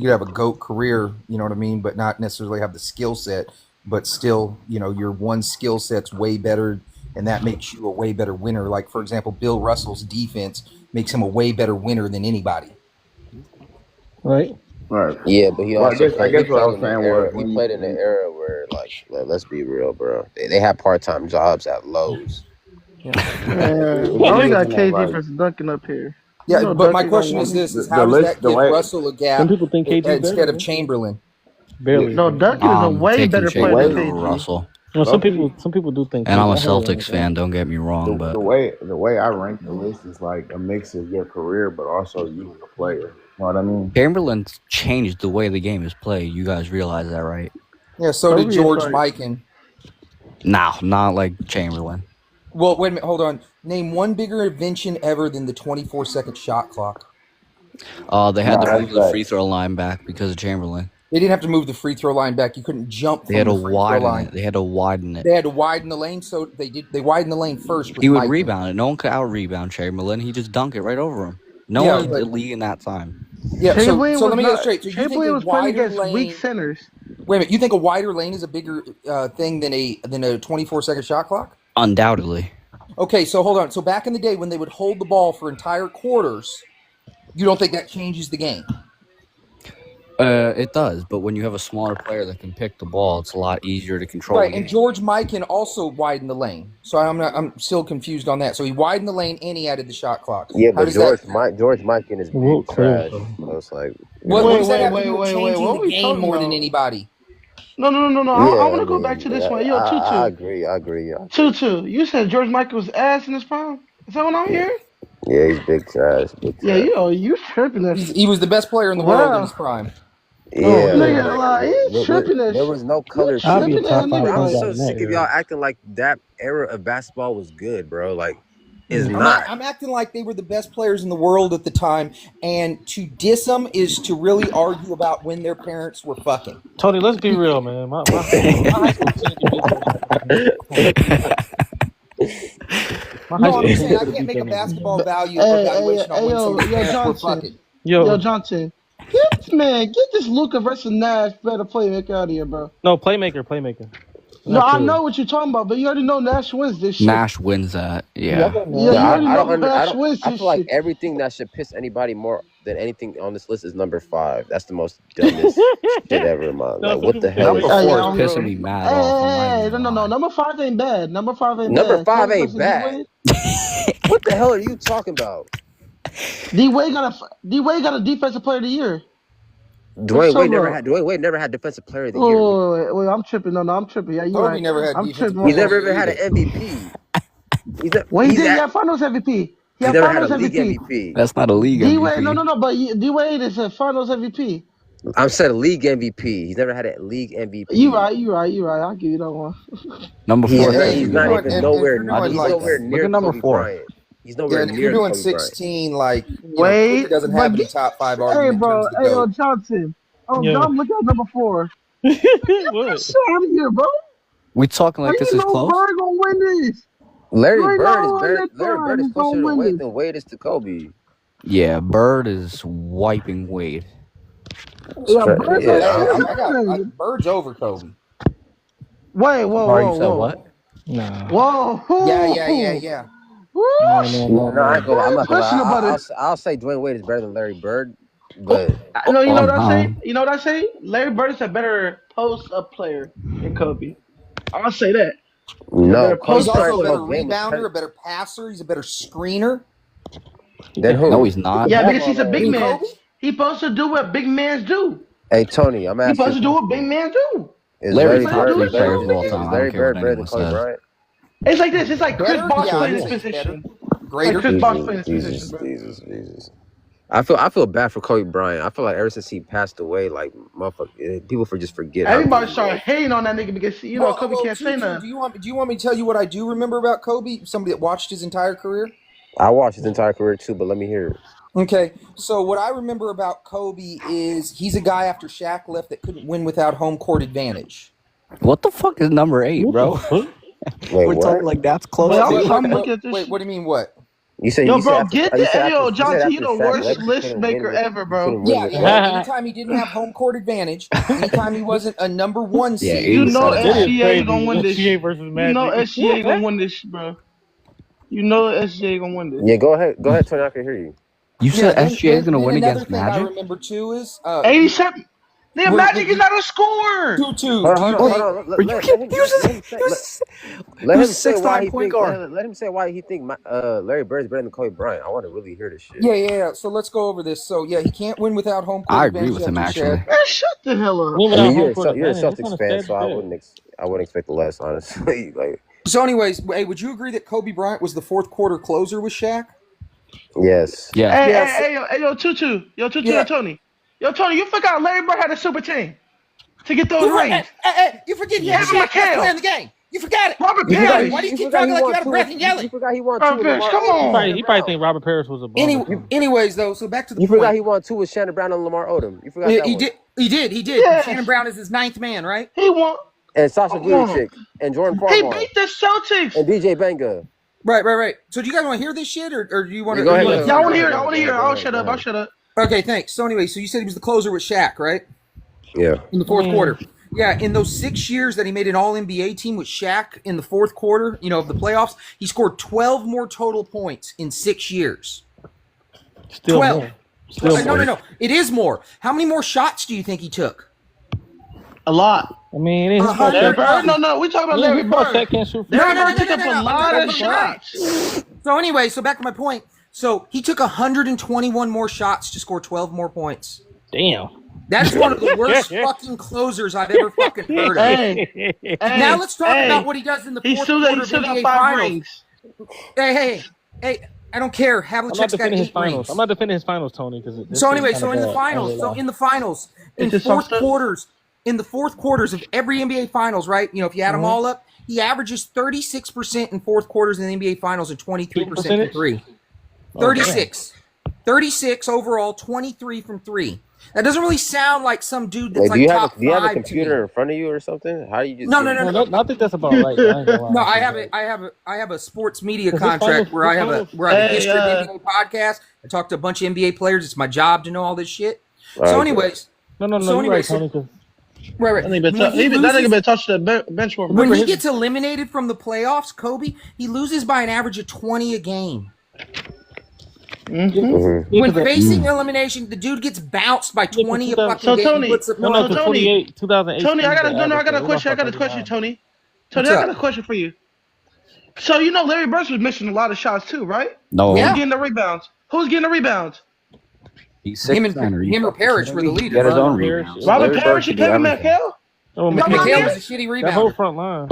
could have a GOAT career, you know what I mean, but not necessarily have the skill set, but still, your one skill set's way better, and that makes you a way better winner. Like, for example, Bill Russell's defense makes him a way better winner than anybody. Right. Right. yeah, but he Well, also I played. He guess what I played was in the saying was era. He played in the era where, like, let's be real, bro. They had part-time jobs at Lowe's. Man, when bro, you're we got looking at KD like versus Duncan up here. You Yeah, know but my Duncan gonna question is win. this: is the how does list, that the give way, Russell a Some gap people think KG's instead better. of Chamberlain? Barely. No, Duncan is a way Taking better the player Chamberlain than way, over KG. Russell, No, some okay, people do think and KG. I'm a I heard it Celtics fan. Don't get me wrong, but the way I rank the list is like a mix of your career, but also you as a player. You know what I mean? Chamberlain's changed the way the game is played. You guys realize that, right? Yeah, so did Kobe is George like, Mikan. No, not like Chamberlain. Well, wait a minute, hold on. Name one bigger invention ever than the 24-second shot clock. They had No, to that's move the free facts. throw line back because of Chamberlain. They didn't have to move the free throw line back. You couldn't jump They had from to the free throw widen line. it. They had to widen it. They had to widen the lane, so they did. They widened the lane first. With He would Mikan. rebound it. No one could out rebound Chamberlain. He just dunk it right over him. No Yeah, one in but the league in that time. yeah. Chamberlain So was let me get it not. straight. So you think Chamberlain a was playing wider against weak lane? centers. Wait a minute. You think a wider lane is a bigger thing than a 24-second shot clock? Undoubtedly. Okay, so hold on. So back in the day when they would hold the ball for entire quarters, you don't think that changes the game? It does, but when you have a smaller player that can pick the ball, it's a lot easier to control Right, the and game. George Mikan also widened the lane. So I'm still confused on that. So he widened the lane and he added the shot clock. Yeah, How but does George that? Mikan is Well, big clear, trash. though. So it's like, What Wait, does that wait, have to wait, do with wait, wait. changing What the are we game talking more than about? anybody? No. I yeah, want I to go back to mean, this one. Yo, I Tutu. agree. I agree. Tutu, you said George Michael was ass in his prime? Is that what I'm hearing? Yeah, he's big trash. Big Yeah, trash. you tripping this. He was the best player in the world in Wow. his prime. Oh Yeah, hell Nigga, no. like, you tripping this. there was no You color I'll be a TV. tripping that top Bro, five nigga, I'm point like. guard so in that sick of era. y'all acting like that era of basketball was good, bro. Like, it's Mm. not. I'm acting like they were the best players in the world at the time, and to diss them is to really argue about when their parents were fucking. Tony, let's be real, man. My high school team could beat them. My high No, I'm school just team saying I could have can't beat make a them niggas. basketball value Hey, evaluation on when yo, somebody's parents were Johnson. fucking. Yo, Johnson. Get this Luka versus Nash better playmaker out of here, bro. No, playmaker. No, Not I killer. know what you're talking about, but you already know Nash wins this shit. Nash wins that. Yeah, I Yeah. got Yeah, Nash. you Yeah, already I know don't. Nash wins I this feel like shit. everything that should piss anybody more than anything on this list is number 5. That's the most dumbest shit ever, man. No, Like, some what the people hell think is Number Hey, four yeah, is I'm Pissing going. me mad Hey, off. I'm not even no. lying. Number 5 ain't bad. Number 5 ain't number bad. 5 Kobe ain't versus bad? D-Wade. What the hell are you talking about? D-Wade got a defensive player of the year. What you Dwayne Wade talking never about? had. Dwayne Wade never had defensive player of the year. Wait, I'm tripping. No, I'm tripping. Yeah, you're Kobe right. never had I'm defensive tripping. He's player of never the even year had an either. MVP. Well, he He's did. He at. had Finals MVP. He He's had never had a Finals league MVP. MVP. That's not a league D-Wade, MVP. no. But D-Wade is a Finals MVP. I'm saying a league MVP. He's never had a league MVP. You right. I'll give you that one. Number He's 4 not. has And to He's if be you're not doing, even Michael. nowhere. if you're I'll doing He's just like, take nowhere that. Look near at number Kobe 4. Bryant. He's yeah, nowhere and if you're near doing Kobe Bryant. 16, like, Wade, Luka doesn't but have any get, top 5 hey, argument in bro, terms of the hey, yo, GOAT. Johnson. Oh, Yo. God, look at number 4. Get What? this shit out of here, bro. We talking How like this you is know close? Bird gonna win this? Larry You ain't Bird is know in that Larry Bird time is he's gonna closer to win Wade this. than Wade is to Kobe. Yeah, Bird is wiping Wade. Yeah, Bird's Hey, Yeah, Bird's over Kobe. Wait, Sorry, you said what? Nah. Whoa. Yeah. Woo, no, I ain't gonna. I'm very not gonna questionable. lie. I'll say Dwayne Wade is better than Larry Bird, but No, you know Oh, what I say? no. You know what I say? Larry Bird is a better post-up player than Kobe. I'll say that. He's a better no, Kobe He's post-up also a Bryant's better player. post game was rebounder, a better passer. He's a better screener. Then No, who? he's not. Yeah, because he's a big Than man. Kobe? He supposed to do what big men do. Hey Tony, I'm He asking you supposed a to do what big question. men do. Is He Larry's Larry supposed to top Bird do 3 the is better? shit players what of big all Is men time. do. I don't Larry care what Bird better than anyone Kobe says. Bryant? It's like this. It's like Chris Better? Bosh Yeah, playing I'd this say position. better. Like Greater? Chris Bosh playing this position, Jesus, bro. Jesus, Jesus. I feel bad for Kobe Bryant. I feel like ever since he passed away, like motherfucker, people just forget how good Everybody he started was. hating on that nigga because Kobe can't say Tutu, nothing. do you want me to tell you what I do remember about Kobe? Somebody that watched his entire career. I watched his entire career too, but let me hear it. Okay, so what I remember about Kobe is he's a guy after Shaq left that couldn't win without home court advantage. What the fuck is number 8, bro? Wait, We're what? talking like that's close. But to I'm looking at this. Wait, what do you mean? What? You said Yo, you said bro, after, get you the said after, Ayo, you said Johnson. after You the Shaq worst left, you list couldn't maker win with, ever, you bro. couldn't win Yeah, with yeah. Anytime he didn't have home court advantage, anytime he wasn't a number 1 Yeah, seed. You know 87. SGA gonna win this. SGA versus You Magic. know SGA gonna win this, bro. You know SGA gonna win this. Yeah, go ahead, Tony. I can hear you. You said then- SGA is then- gonna then win another against thing I Magic? remember too is 87. Nigga, Magic is not a scorer. Tutu. Hold on. Let him say why he think. Let him say why he think Larry Bird's better than Kobe Bryant. I want to really hear this shit. Yeah. So let's go over this. So yeah, he can't win without home court I advantage. agree with him, after Shaq. actually. Man, shut the hell up. I mean, you're a Celtics fan, so I wouldn't expect less, honestly. Like, So, anyways, hey, would you agree that Kobe Bryant was the fourth quarter closer with Shaq? yes. Yeah. Hey, yo, Tutu. Yo, Yeah. Tony. Yo, Tony, you forgot Larry Bird had a super team to get those rings. Hey, you forget he had Shaq Shaq best player in the game. You forgot it. Robert You forgot- Parrish. Why do you keep talking like you out of breath and You yelling? forgot he won Robert two with Parrish, Lamar come Odom. on. He probably think Robert Parrish was a bum. Anyways, though, so back to the You point. forgot he won two with Shannon Brown and Lamar Odom. You forgot that He one. did. Yes. Shannon Brown is his 9th man, right? He won. And Sasha Vujacic and Jordan He Farmar beat the Celtics. and DJ Benga. Right. So do you guys want to hear this shit, or do you want to? Go ahead. Yeah, I want to hear it. I want to hear it. I'll shut up. Okay, thanks. So anyway, so you said he was the closer with Shaq, right? Yeah. In the fourth quarter. Yeah, in those 6 years that he made an All-NBA team with Shaq in the fourth quarter, of the playoffs, he scored 12 more total points in 6 years. Still 12. more. Still more. No. It is more. How many more shots do you think he took? A lot. I mean, it's Larry Bird? No. We talking about Larry Bird. Can't shoot. Larry Bird took up a lot of shots. So anyway, so back to my point. So he took 121 more shots to score 12 more points. Damn. That's one of the worst fucking closers I've ever fucking heard of. Hey, Now let's talk about what he does in the fourth quarter of still got NBA 5 Finals. rings. Hey, I don't care. I'm not Havlicek's got defending his 8 finals. rings. I'm not defending his finals, Tony. Because So anyway, in the finals, in the fourth quarters of every NBA Finals, right? If you add them all up, he averages 36% in fourth quarters in the NBA Finals and 23% from 3. 36. 36 overall, 23 from 3. That doesn't really sound like some dude that's Wait, do top 5 you have a to me. computer in front of you or something? How do you just No. I think that's about right. I ain't gonna lie. No, I have a sports media His contract finals- where I have a Hey, history of NBA podcast. I talk to a bunch of NBA players. It's my job to know all this shit. All So, right, anyways, No. So You're anyway, right, Tony. 'Cause right. That nigga better touch the bench for him. When he gets eliminated from the playoffs, Kobe, he loses by an average of 20 a game. When facing elimination, the dude gets bounced by 20 a fucking So, game. Tony, He puts up no, no, no, Tony. 2008. I got a question. Tony. I got a question for you. So Larry Bird was missing a lot of shots too, right? No. Yeah. Who's getting the rebounds? He's him 6'10". or Parrish were the He leaders. got his own Parrish. rebounds. Robert Larry Parrish Bird and can do Kevin everything. McHale? McHale was a shitty That whole rebounder. front line.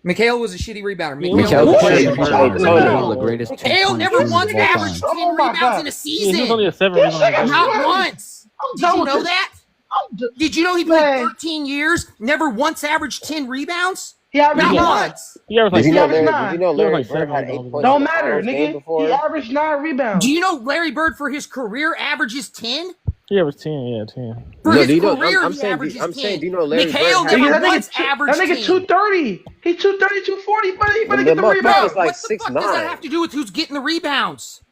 McHale was a shitty rebounder. Mikhail Who Parrish is is he one of talking the greatest. McHale never once averaged 10 Oh my rebounds God. in a Yeah, season. he was only a 7 Yes, rebound guy. Not once. I'm Did done you with know this. that? I'm d- Did you know he played Man. 13 years, never once averaged 10 rebounds? He averaged Not 9. once. He averaged like Did you know averaged Larry, 9. did you know Larry like Bird 7 had 8 rebounds. points Don't in the matter, finals game nigga. before? He averaged 9 rebounds. Do you know Larry Bird for his career averages 10? He averaged 10. Yeah, 10. For No, his do you know- career, I'm he saying, averages I'm 10. saying, do you know Larry McHale Bird had- never Nigga, once that averaged nigga 10. 230. He's 230, 240. But he better The get the motherfucker's rebound. like What the fuck does 6'9". that have to do with who's getting the rebounds?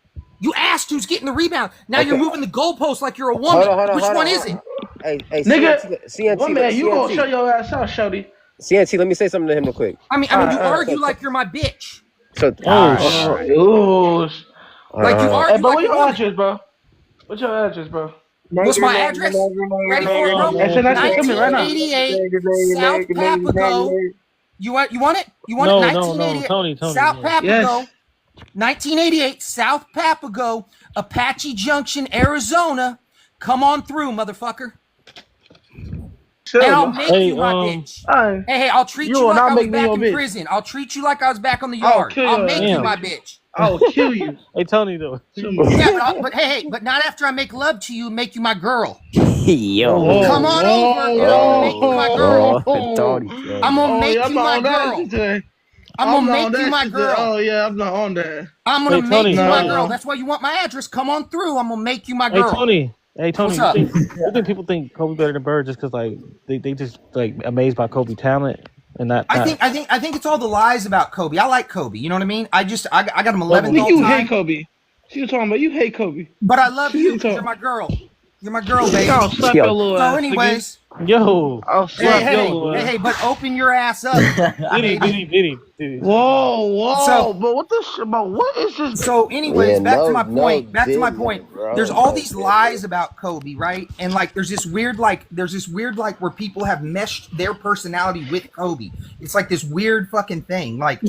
You asked who's getting the rebound. Now Okay. you're moving the goalpost like you're a woman. Which one is it? Hey, Nigga, CNT, one man, you gonna show your ass out, Shody. CNT, let me say something to him real quick. I mean, you argue like you're my bitch. So, Ooh. Like you argue Hey, bro, like what's a your woman. address, bro? What's your address, bro? What's my address? Ready for it, bro? Hey, so that's it. Come here right now. 1988 South Papago. You want it? You want it? No, 1988 Tony. South yeah. Papago. Yes. 1988 South Papago, Apache Junction, Arizona. Come on through, motherfucker. Chill, And I'll bro. make Hey, you my bitch. Hey, Hey, I'll treat You you will like not I was make me back your in bitch. prison. I'll treat you like I was back on the I'll yard. kill I'll your make ass. you Damn. my bitch. I will kill you. Hey Tony though. Yeah, but not after I make love to you and make you my girl. Yo. Come on over and I'm gonna make you my girl. Tony. I'm gonna make yeah, I'm you not my on that girl. shit today. I'm not gonna on make you that my shit today. girl. Oh yeah, I'm not on that. I'm gonna Hey, make Tony, you my no. girl. That's why you want my address. Come on through. I'm gonna make you my Hey girl. Tony. Hey Tony. What's up? You think people think Kobe better than Bird just because like they just like amazed by Kobe talent and not? I think it's all the lies about Kobe. I like Kobe. You know what I mean? I got him 11th I think all you time. hate Kobe. She was talking about you hate Kobe. But I love you She because you're my girl. You're my girl, baby. I'll slap your little So, ass. anyways, Yo. I'll slap your little ass. hey, but open your ass up. Diddy. Whoa. So- but what this shit about? What is this? So, anyways, Yeah, back to my no point. diddling, bro. There's all No these diddling. lies about Kobe, right? And like, there's this weird where people have meshed their personality with Kobe. It's like this weird fucking thing. Like,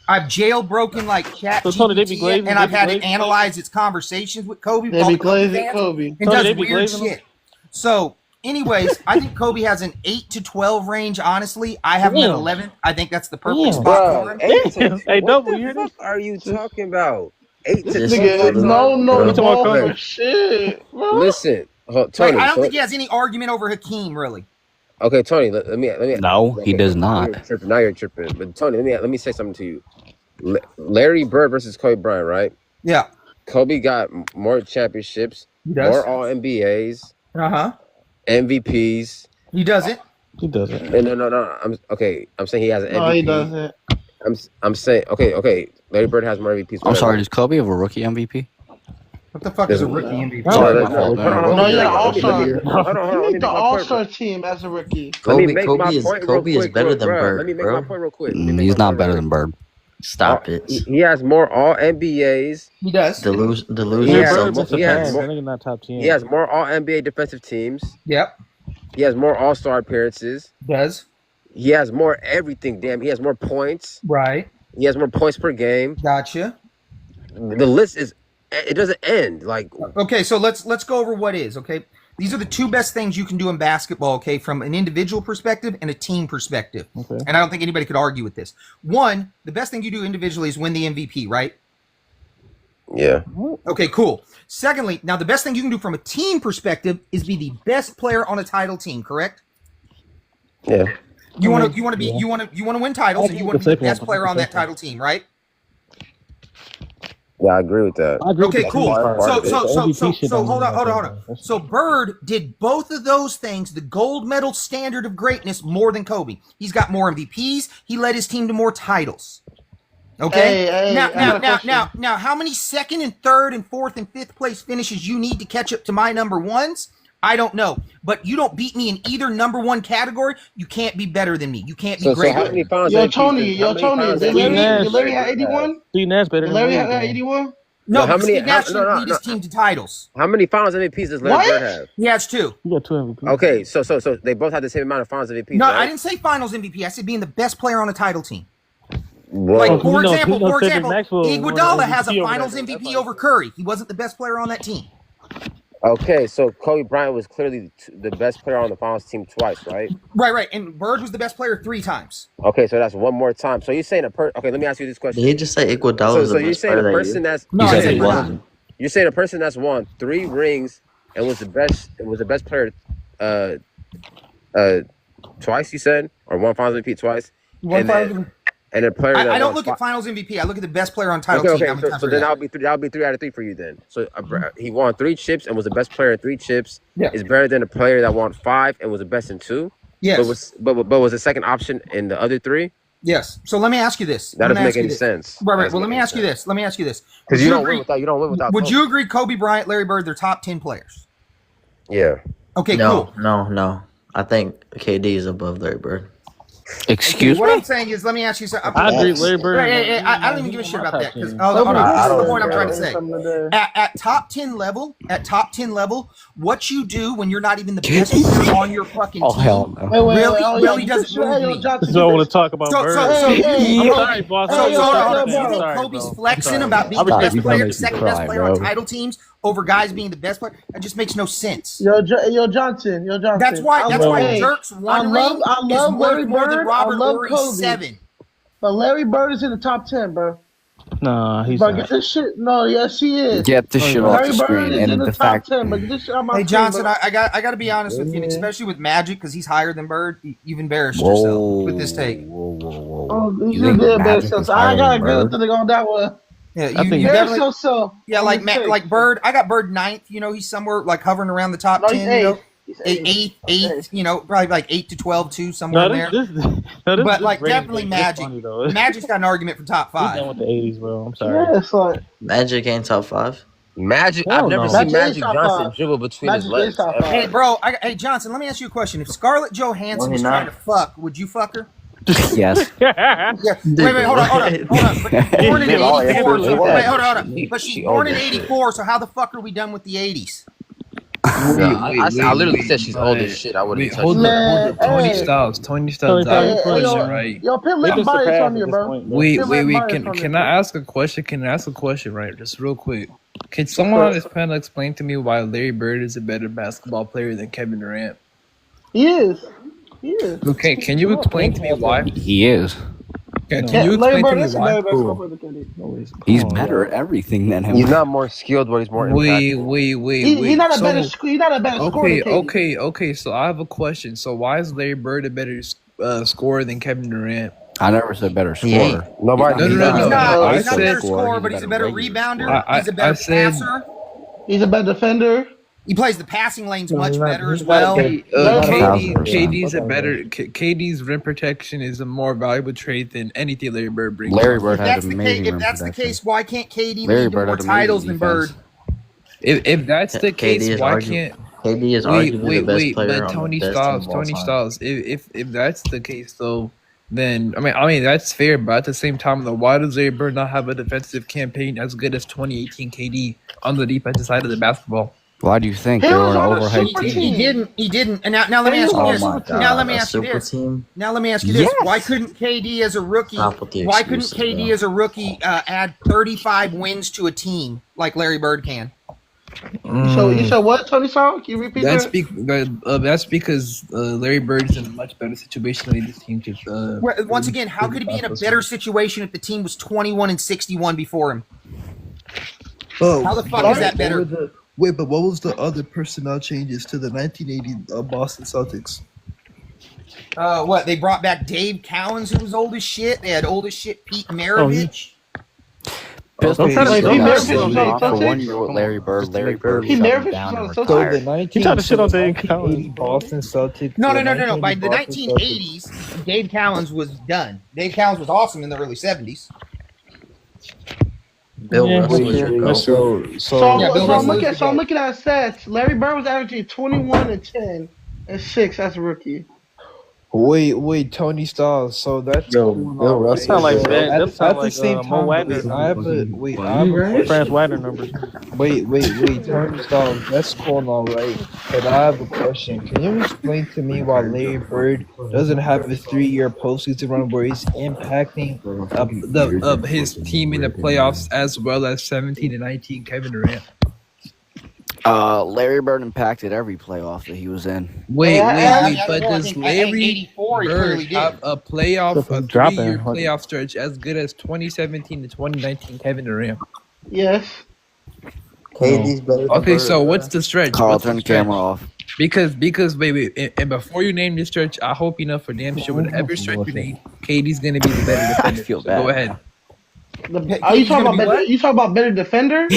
I've jailbroken like So, Tony, they be ChatGPT, glazing- and they I've be had to glazing analyze its conversations with Kobe. They all be the Kobe glazing fans, Kobe. and Tony, does they be weird glazing them? shit. So, anyways, I think Kobe has an 8 to 12 range. Honestly, I have him at Damn. 11. I think that's the perfect Damn. spot for Bro, him. 8 to Hey, what Double, the you hear fuck this? are you talking about? 8 to This 12 Nigga, all little time? no You talking about ball Kobe? for shit, bro. Listen, Like, Tony. I don't so- think he has any argument over Hakeem, really. Okay, Tony. Let me. No, he does not. Now you're tripping. But Tony, let me say something to you. Larry Bird versus Kobe Bryant, right? Yeah. Kobe got more championships, He does. more All NBAs, Uh-huh. MVPs. He does it. He doesn't. No. I'm saying he has an No, MVP. he doesn't. I'm saying okay. Larry Bird has more MVPs. I'm sorry, whatever. does Kobe have a rookie MVP? What the fuck is a rookie MVP? Sorry, No, my fault, man. Hold on, No, let me you're make- an all-star. let me- hold on, You let me make make the my point, all-star team as a rookie. Let me Kobe, make Kobe my is point real Kobe is quick, better bro, than bro. Bird, Let me make bro. my point real quick. Let me make He's my not point better real than quick. Bird. Stop it. He has more All NBAs. He does. Delusion Yeah, Bird so missed a he has pass. more- That nigga not top 10. He has more All NBA defensive teams. Yep. He has more All-Star appearances. Does. He has more everything. Damn, he has more points. Right. He has more points per game. Gotcha. The list it doesn't end. Like, Okay, so let's go over what is, okay? These are the two best things you can do in basketball, okay, from an individual perspective and a team perspective. Okay. And I don't think anybody could argue with this. One, the best thing you do individually is win the MVP, right? yeah. Okay, cool. Secondly, now the best thing you can do from a team perspective is be the best player on a title team, correct? Yeah. You want to win titles, and you want to be the best player on that Second one. title team, right? Yeah, I agree with that. I agree with Okay, the cool. team part. So- The MVP shit So don't hold mean on. nothing. So Bird did both of those things, the gold medal standard of greatness, more than Kobe. He's got more MVPs. He led his team to more titles. Okay. Hey, I have a question. Now, how many second and third and fourth and fifth place finishes you need to catch up to my number ones? I don't know, but you don't beat me in either number one category. You can't be better than me. You can't be So greater. how many finals? Yo, MVPs Tony, how many finals did Steve Larry, Nash. did Larry have 81? Steve Nash better Did than Larry Wade, have man. 81? No, how because many- Steve Nash how- didn't no, lead his team to titles. How many finals MVPs does Larry What? Bird have? He has two. You got 2 MVP. Okay, so they both have the same amount of finals MVPs. No, right? I didn't say Finals MVP. I said being the best player on a title team. Whoa. Like, Oh, for we know example, Cedric Maxwell won an Iguodala has a MVP over Finals that. MVP over Curry. He wasn't the best player on that team. Okay, so Kobe Bryant was clearly the best player on the finals team twice, right? Right. And Bird was the best player 3 times. Okay, so that's one more time. So you're saying okay, let me ask you this question. Did he just say Iguodala So was the you're best saying player a that person year? that's No, He I said said he Bird. wasn't. you're saying a person that's won 3 rings and was the best player twice, you said? Or won finals MVP twice? And a player that I don't won look fi- at Finals MVP. I look at the best player on title Okay, team. How many so times then are that'll be 3 out of 3 for you then. So he won 3 chips and was the best player in 3 chips. Yeah. Is better than a player that won 5 and was the best in 2. Yes. But was the second option in the other 3? Yes. So let me ask you this. That doesn't make any sense. Right. Well, let me ask you this. Because you don't win without. Would Kobe. you agree Kobe Bryant, Larry Bird, they're top 10 players? Yeah. Okay, No, cool. no. I think KD is above Larry Bird. Excuse What me? I'm saying is, let me ask you something. I agree. Larry Bird. Hey, I don't even give a shit about that because Top hold on, this is the don't point I'm care. trying to say. At top 10 level, what you do when you're not even the best player on your fucking Oh, team hell no. really doesn't move me. So I want to talk about So, Bird. so, I'm sorry, boss. So, I'm sorry. do you I'm think sorry, Kobe's bro. flexing I'm sorry. about being I the respect best you. player, Make the you second cry, best player bro. on title teams over guys being the best player? That just makes no sense. Yo, Johnson. That's why Dirk's one ring is worth Larry more than Bird. Robert I love Horry's Kobe. 7. But Larry Bird is in the top 10, bro. Nah, he's But get not. this shit. No, yes, he is. Get this No, he's shit not. off the Larry Bird screen. is in And the the top fact, 10, but get this shit out my Hey team, Johnson, bro. I got to be honest with you, and especially with Magic because he's higher than Bird. You've embarrassed yourself with this take. Whoa. Oh, You you think did better Magic yourself. is So I higher gotta than agree with Bird? the nigga on that one. Yeah, I think you Embarrass definitely. yourself. Yeah, on like this take. like Bird. I got Bird ninth. You know, he's somewhere like hovering around the top No, he's 10. You know, eighth. He's eighth. eighth. You know, probably like 8 to 12 too, somewhere No, in there. this But like rating definitely thing, Magic. funny, though. Magic's got an argument for top He's done 5. with the 80s, bro. I'm sorry. Yeah, it's like Magic ain't top 5. Magic. Hell I've never no. seen Magic is Magic top Johnson 5. dribble between his Magic is legs. top Ever. 5. Hey, bro. Hey, Johnson. Let me ask you a question. If Scarlett Johansson No, was he trying not. to fuck, would you fuck her? Yes. Yeah. Wait, hold on. But she's born in Did all 84. answers So, like wait, that. hold on. She- But she's she born old in as shit. 84. So how the fuck are we done with the 80s? I literally said she's old as shit. I wouldn't touch Hold her. up. Tony Hey. Styles. Tony Tony Styles, Styles, Hey, question, yo, right? yo, Pit they Lamb can bias surpass on at you, this bro. point, bro. Wait. Pit Lamb bias Can on you, can bro. I ask a question? Can I ask a question, right? Just real quick. Can someone on this panel explain to me why Larry Bird is a better basketball player than Kevin Durant? He is. He is. Okay, can you explain to me why? He is. Can Yeah, you Larry explain Bird to me is a why? better basketball player than KD. No, He's come on, better bro. at everything than him. He's not more skilled, but he's more impactful. He's not a better. So He's not a better scorer than KD. okay. So I have a question. So why is Larry Bird a better scorer than Kevin Durant? I never said better He ain't. scorer. Nobody. No. He's I not a said better scorer, he's but he's a better regular rebounder. scorer. He's a better I said- passer. He's a better defender. He plays the passing lanes much he's not- better he's as not a well. better- Larry Bird- KD's a better. KD's rim protection is a more valuable trait than anything Larry Bird brings. Larry If Bird had that's the amazing case, if rim that's the protection. case, why can't KD Larry lead to Bird more had titles amazing than Bird? defense. If that's the KD case, is why argu- can't? KD is arguably the best player But on Tony the best team of all time. Styles. If that's the case, though, then I mean that's fair. But at the same time, though, why does Larry Bird not have a defensive campaign as good as 2018 KD on the defensive side of the basketball? Why do you think He they were was an on a overhyped super team? team. He didn't. And now let me ask you Oh this. my God, Now let me a ask you super this. team? Now let me ask you this. Yes. Why couldn't KD as a rookie? Stop with the Why couldn't excuses, KD bro. as a rookie add 35 wins to a team like Larry Bird can? So you said what, Tony Stark? Can you repeat That's that? that's because Larry Bird is in a much better situation than this team. Once again, how could he be in a better situation if the team was 21-61 before him? Oh, How the fuck is that better? Wait, but what was the other personnel changes to the 1980 Boston Celtics? What, they brought back Dave Cowens, who was old as shit. They had old as shit Pete Maravich. Pistons try to just say go he back never to was on the for Celtics? 1 year with Larry Bird. Larry Bird He was never up and down and was on the retired. He tried to shit on Dave 1980 Cowens. Boston Celtics. No. By the 1980s, Dave Cowens was done. Dave Cowens was awesome in the early 70s. Bill Yeah, Russell wait, is your yeah, GOAT. So, Yeah, Bill Russell is I'm looking at stats. Larry Bird was averaging 21 and 10 and 6 as a rookie. Wait, Tony Styles. So that's Yo, cool and Bill all, right? Russell Sound like So Ben. at That sound the like same Mo time, Wagner. I have a question. France Wagner numbers. Wait, Tony Styles. That's cool and all right. But I have a question. Can you explain to me why Larry Bird doesn't have a 3-year postseason run where he's impacting his team in the playoffs as well as 17 and 19 Kevin Durant? Larry Bird impacted every playoff that he was in. Wait, I but think does Larry 84 he Bird clearly did. have a 3-year Dropping. playoff stretch as good as 2017 to 2019 Kevin Durant? Yes. KD's better than Okay, Bird, so bro. what's the stretch? Carl, What's turn the the camera stretch? off. Because wait, and before you name the stretch, I hope you know for damn sure whatever stretch you name, KD's gonna be the better defender. I feel So bad. go ahead. Are you talking gonna about be better? what? You talking about better defender?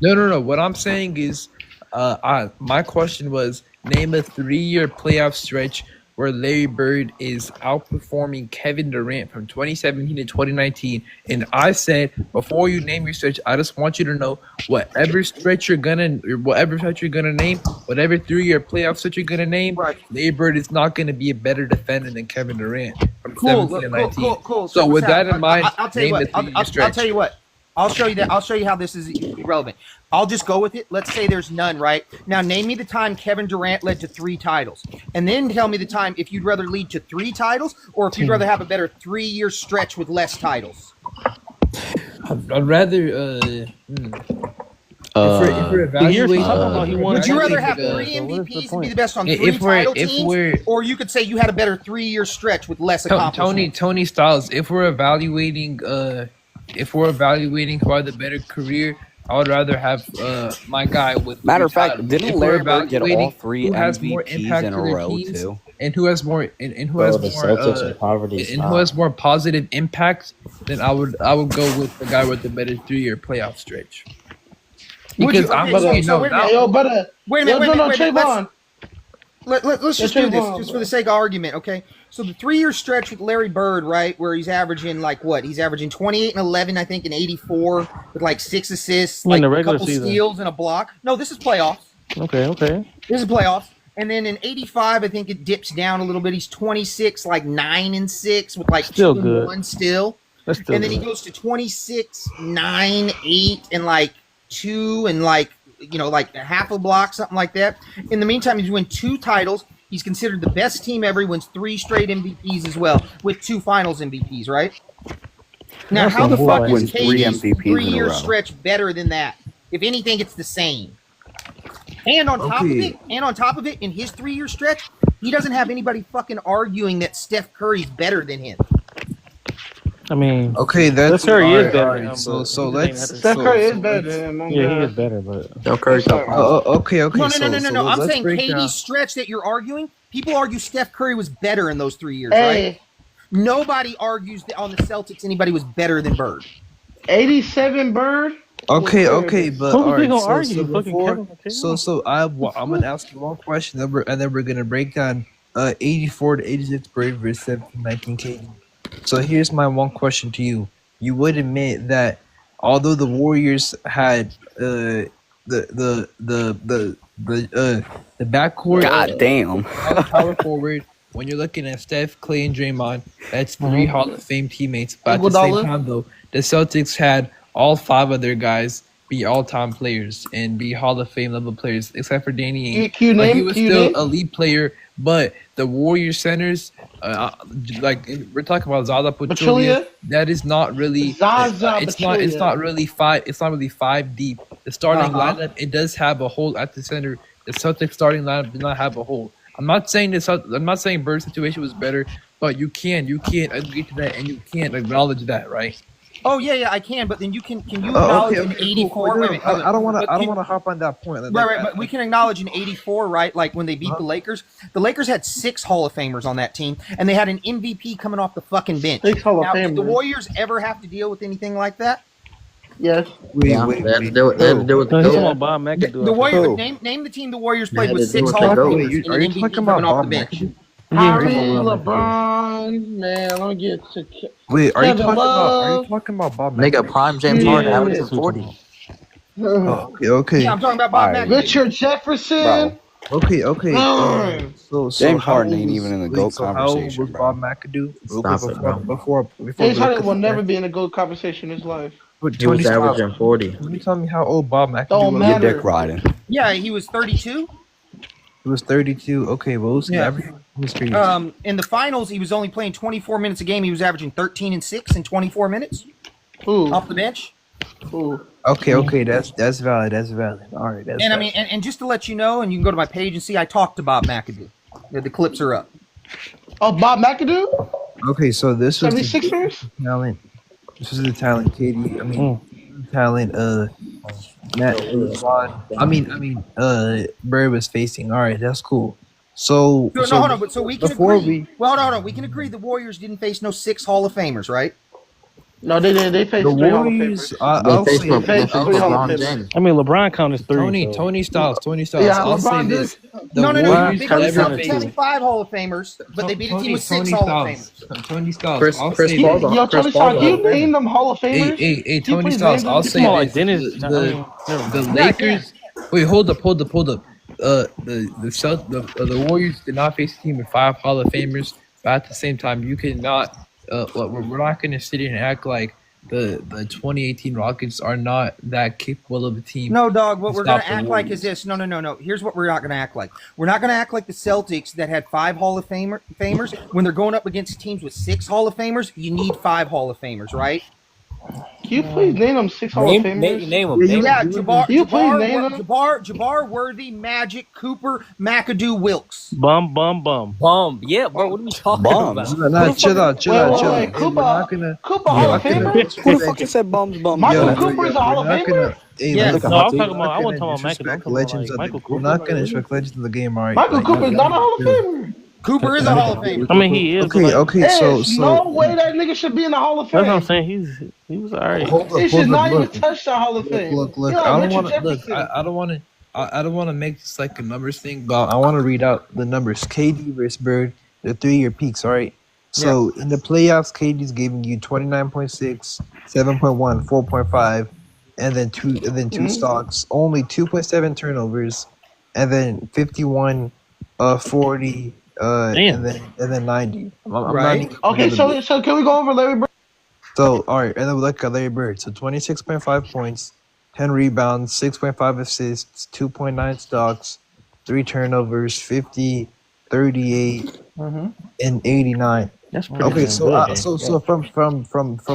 No. What I'm saying is, my question was name a 3-year playoff stretch where Larry Bird is outperforming Kevin Durant from 2017 to 2019. And I said, before you name your stretch, I just want you to know whatever stretch you're gonna name, whatever 3-year playoff stretch you're gonna name, Right. Larry Bird is not gonna be a better defender than Kevin Durant from Cool, 17 to 19. cool. So with Sam, that in mind, I'll tell you name what. the 3-year I'll stretch. tell you what. I'll show you that. I'll show you how this is irrelevant. I'll just go with it. Let's say there's none, right? Now name me the time Kevin Durant led to 3 titles. And then tell me the time if you'd rather lead to 3 titles or if you'd rather have a better 3-year stretch with less titles. I'd rather if we're The years evaluating, he's talking about, he won. Would you rather have So 3 what is the MVPs and point? be the best on 3 If we're- title if teams? we're- Or you could say you had a better 3-year stretch with less accomplishments. Tony Styles, if we're evaluating if we're evaluating who had the better career, I would rather have my guy with Matter three of fact, titles. didn't If we're Larry Bird get all evaluating 3 who has more MVPs impact in to a their row teams too? and who has more and who Bro, has the more Celtics are poverty. and who has more positive impact, then I would go with the guy with the better 3-year playoff stretch. Because I'm But okay, no, wait a now, minute, yo, but Wait a minute, wait a minute, wait a minute. Trayvon. Let's just Yeah, do this, Trayvon, just for bro. the sake of argument, okay? So the 3-year stretch with Larry Bird, right, where he's averaging like what? He's averaging 28 and 11, I think, in 84 with like 6 assists, In like the a regular couple season. steals and a block. No, this is playoffs. Okay. This is playoffs. And then in 85, I think it dips down a little bit. He's 26, like 9 and 6 with like Still 2 good. and 1 still. That's still And then good. he goes to 26, 9, 8, and like 2 and like, like a half a block, something like that. In the meantime, he's won 2 titles. He's considered the best team ever. He wins 3 straight MVPs as well, with 2 finals MVPs, right? Now, That's how a the boy. fuck is Wins 3 KD's MVPs in a 3-year row. stretch better than that? If anything, it's the same. And on top of it, in his 3-year stretch, he doesn't have anybody fucking arguing that Steph Curry's better than him. I mean, okay, that's Steph Curry is alright, better. alright. than him, So but so he just ain't let's have to- Steph Curry is so better let's- than him. Oh, Yeah, he God. is better, but Steph Curry's top 5. okay. No. So I'm let's saying break KD's down. stretch that you're arguing. People argue Steph Curry was better in those 3 years, right? Hey, Nobody argues that on the Celtics anybody was better than Bird. 87 Bird. Okay, Who but who's all right. gonna So, argue? so Fucking before, Kevin McHale? so I'm gonna ask you one question, and then we're gonna break down 84 to 86 Bird versus 17-19 KD. So here's my one question to you: you would admit that although the Warriors had the backcourt, God damn. power forward. When you're looking at Steph, Clay, and Draymond, that's 3 Hall of Fame teammates. But at the same Iguodala. time, though, the Celtics had all 5 of their guys be all-time players and be Hall of Fame level players, except for Danny Ainge. Q Like, he name. was Q still name. a lead player, but the Warrior centers, like we're talking about Zaza Pachulia, Pachulia. that is not really. Zaza It's Pachulia. not really 5. It's not really 5 deep. The starting Uh-huh. lineup, it does have a hole at the center. The Celtics starting lineup did not have a hole. I'm not saying Bird's situation was better, but you can't agree to that, and you can't acknowledge that, right? Oh yeah, I can. But then you can you Oh, acknowledge okay, in okay, cool, 84? cool. Wait a minute, I don't want but you- to hop on that point. Right. But we can acknowledge in 84, right? Like when they beat the Lakers had 6 Hall of Famers on that team, and they had an MVP coming off the fucking bench. 6 Hall of Now, did the Famers. Warriors ever have to deal with anything like that? Yes. They had to do it. They had to do it. No, he's talking Go. about Bob McAdoo. The Warriors Who? name the team the Warriors They played had with to do 6 it. Hall of Go. Famers and an MVP coming off the bench. Kyrie, LeBron, man, let me get to Wait, are Kevin you Love. talking about Bob Nigga, prime James Yeah. Harden averaging 40. Okay. Yeah, I'm talking about Bob Alright. McAdoo. Richard Jefferson. Okay. Mm. So James how Harden old ain't was- even in the wait, GOAT so how old conversation, was bro. Bob McAdoo? Stop it, bro. Before James the Harden will Lakers- never be in a good conversation in his life. But He was Tony Styles, averaging 40. can you tell me how old Bob McAdoo Don't was? matter. You're dick riding. Yeah, he was 32. He was 32. Okay, well, was Yeah. everything was crazy. In the finals, he was only playing 24 minutes a game. He was averaging 13 and 6 in 24 minutes Who? off the bench. Who? Okay, that's valid. That's valid. All right, that's And I valid. mean, and just to let you know, and you can go to my page and see, I talked to Bob McAdoo. The clips are up. Oh, Bob McAdoo? Okay, so this was the 76ers? talent. This is the talent, KD. I mean, talent. Matt. Bird was facing. All right, that's cool. So, No, hold on. But so we can before agree. Well, hold on. We can agree the Warriors didn't face no 6 Hall of Famers, right? No, they didn't. They faced the 3 Hall of Warriors. Famers. I'll They faced say Le- they they faced faced three Hall of LeBron Famers. James. I mean, LeBron counted 3. Tony Styles. Yeah, I'll say LeBron this. did. The No. Warriors Because the never Celtics faced- having 5 Hall of Famers, but they beat a team with 6 Hall of Famers. Tony Styles. Chris- I'll Chris say Paul's this. a- Yo, Chris Tony Paul's Stark, a- you name them Hall of Famers? Hey, Can you Tony please Styles. name I'll them? say Come on, like this. Dennis. The Lakers. Wait, hold up. The Warriors did not face a team with 5 Hall of Famers, but at the same time, you cannot. We're not going to sit here and act like the 2018 Rockets are not that capable of a team. No, dog. What to we're going to stop the act like Warriors. is this. No. Here's what we're not going to act like. We're not going to act like the Celtics that had 5 Hall of Famers. When they're going up against teams with 6 Hall of Famers, you need 5 Hall of Famers, right? Can you please name them 6 Hall of Name Famers? them. Yeah, Jabbar, Can you please name them? Jabbar, Worthy, Magic, Cooper, McAdoo, Wilkes. Bum. Yeah, bro. What are we talking Bums. about? Nah, chill out. Wait. Hey, we're not Cooper we're Hall not of gonna. Famer? Who the fuck said bums? Michael Yo, Cooper is a we're Hall of not Famer? gonna. Hey, Yes. look, No, I was we're talking not about. I wasn't gonna talking about McAdoo. I'm disrespect talking about legends like of the. Michael We're Cooper. not Like, gonna what is disrespect legends of the game, alright? Michael Like, Cooper is not a Hall of Famer. Cooper is a Hall of Famer. I mean, he is. But like, Okay. There's no way that nigga should be in the Hall of that's what I'm Fame. saying. He was alright. He should not even touch the Hall of Fame. Look. He like I don't Richard want to look. Jefferson. I don't want to. I don't want to make this like a numbers thing, but I want to read out the numbers. KD versus Bird, the 3-year peaks. All right. So in the playoffs, KD's giving you 29.6, 7.1, 4.5, and then two stocks, only 2.7 turnovers, and then 51, 40, and then 90. I'm not even Okay, so can we go over Larry Bird? So all right, and then we look at Larry Bird. So 26.5 points, 10 rebounds, 6.5 assists, 2.9 stocks, 3 turnovers, 50, 38, and 89. That's pretty Okay, good. so from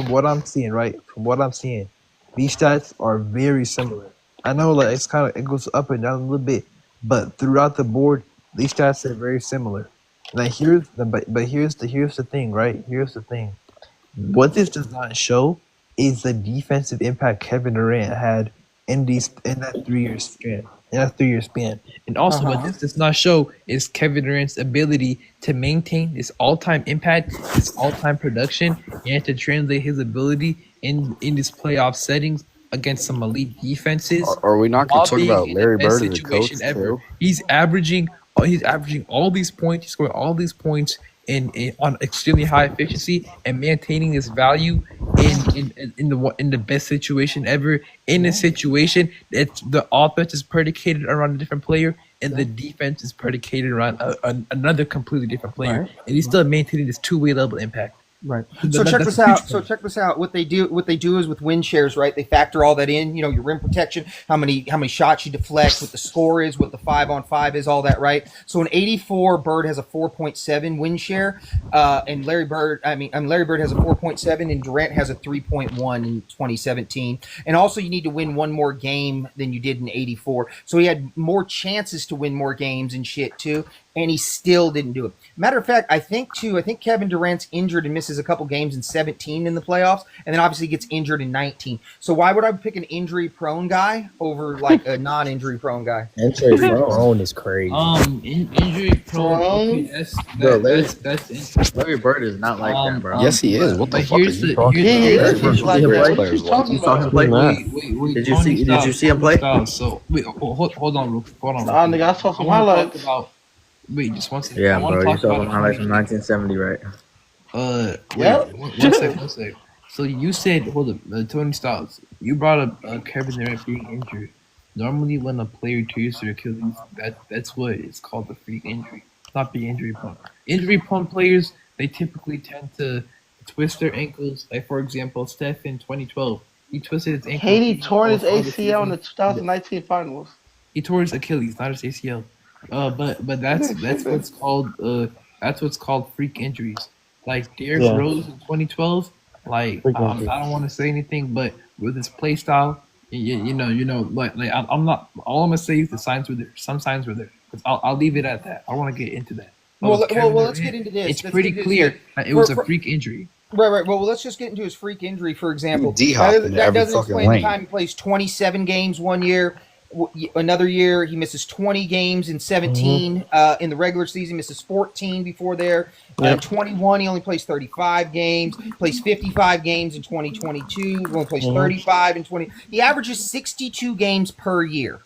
what I'm seeing, right? From what I'm seeing, these stats are very similar. I know like it goes up and down a little bit, but throughout the board, these stats are very similar. Now here's the thing, right? Here's the thing. What this does not show is the defensive impact Kevin Durant had in that 3-year span. And also what this does not show is Kevin Durant's ability to maintain this all-time impact, this all-time production, and to translate his ability in this playoff settings against some elite defenses. Are we not going to talk being about in the Larry best Bird as a coach situation too? He's averaging all these points. He's scoring all these points in on extremely high efficiency and maintaining his value in the best situation ever. In a situation that the offense is predicated around a different player and the defense is predicated around another completely different player, and he's still maintaining this two-way level impact. Right. So check this out. What they do is with win shares, right? They factor all that in. You know, your rim protection, how many shots you deflect, what the score is, what the 5-on-5 is, all that, right? So in 84, Bird has a 4.7 win share, and Larry Bird has a 4.7, and Durant has a 3.1 in 2017. And also, you need to win one more game than you did in 84. So he had more chances to win more games and shit too, and he still didn't do it. Matter of fact, I think Kevin Durant's injured and misses a couple games in 17 in the playoffs, and then obviously gets injured in 19. So why would I pick an injury-prone guy over like a non-injury-prone guy? Injury-prone is crazy. Injury-prone. Okay, that's Larry Bird is not like that, bro. Yes, he is. What the but fuck are here's you the- talking here's about? the- Like, Players. He's talking You saw him about. play? Wait, Did you see him play? So wait, hold on, real quick. Nah, nigga, I saw some highlights. Just one second. Yeah, I wanna bro. You talk saw about some highlights from 1970, right? Wait, one sec. So you said, hold up, Tony Styles. You brought up Kevin Durant being injured. Normally, when a player tears their Achilles, that's what it's called a freak injury. It's not being injury prone. Injury prone players, they typically tend to twist their ankles. Like for example, Steph in 2012, he twisted his ankle. Katie tore his ACL in the 2019 finals. He tore his Achilles, not his ACL. But that's what's called freak injuries. Like Derrick Rose in 2012. Like I don't want to say anything, but with his play style, you know, like I'm not. All I'm gonna say is the signs were there. Some signs were there. I'll leave it at that. I want to get into that. Well, let's get into this. It's pretty clear that it was a freak injury. Right. Well, let's just get into his freak injury, for example. That doesn't explain the time he plays 27 games one year. Another year, he misses 20 games in 17. In the regular season, he misses 14 before there. 21, he only plays 35 games. Plays 55 games in 2022. He only plays 35 in 20. He averages 62 games per year.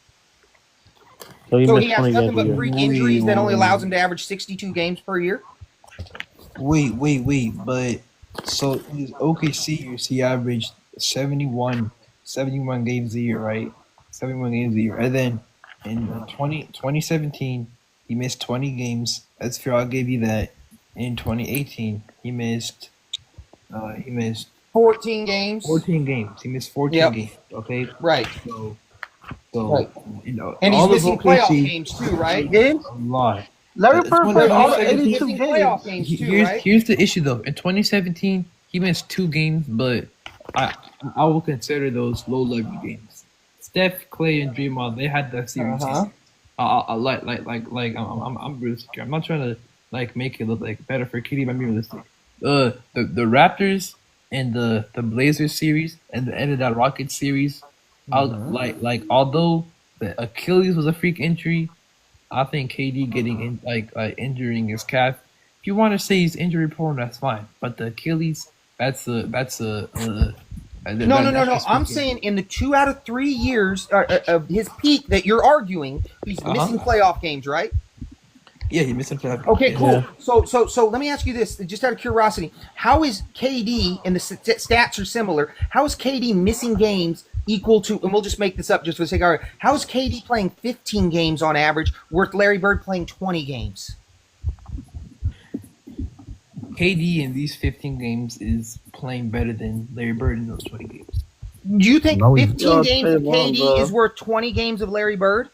So he has nothing but freak injuries that only allows him to average 62 games per year? Wait. But so in his OKC years, he averaged 71 games a year, right? 71 games a year. And then in 2017, he missed 20 games. That's fair. I'll give you that. In 2018, he missed 14 games. 14 games. He missed 14 games. Okay. Right. So right. You know, and he's all missing of playoff OKC, games too, right? Games? a lot. Larry Bird played all the He's 82 missing playoff games. games too, right? Here's the issue though. In 2017, he missed 2 games, but I will consider those low leverage games. Steph, Clay, and Draymond, they had that series. I'm realistic. I'm not trying to like make it look like better for KD, but I'm realistic. The Raptors and the Blazers series and the end of that Rockets series, although the Achilles was a freak injury, I think KD getting injuring his calf. If you want to say he's injury prone, that's fine. But the Achilles, that's a No. I'm saying in the 2 out of 3 years of his peak that you're arguing, he's missing playoff games, right? Yeah, he missed playoff. Okay, cool. So let me ask you this, just out of curiosity: how is KD, and the stats are similar? How is KD missing games equal to? And we'll just make this up just for the sake of argument. How is KD playing 15 games on average, worth Larry Bird playing 20 games? KD in these 15 games is playing better than Larry Bird in those 20 games. Do you think 15 games of KD is worth 20 games of Larry Bird?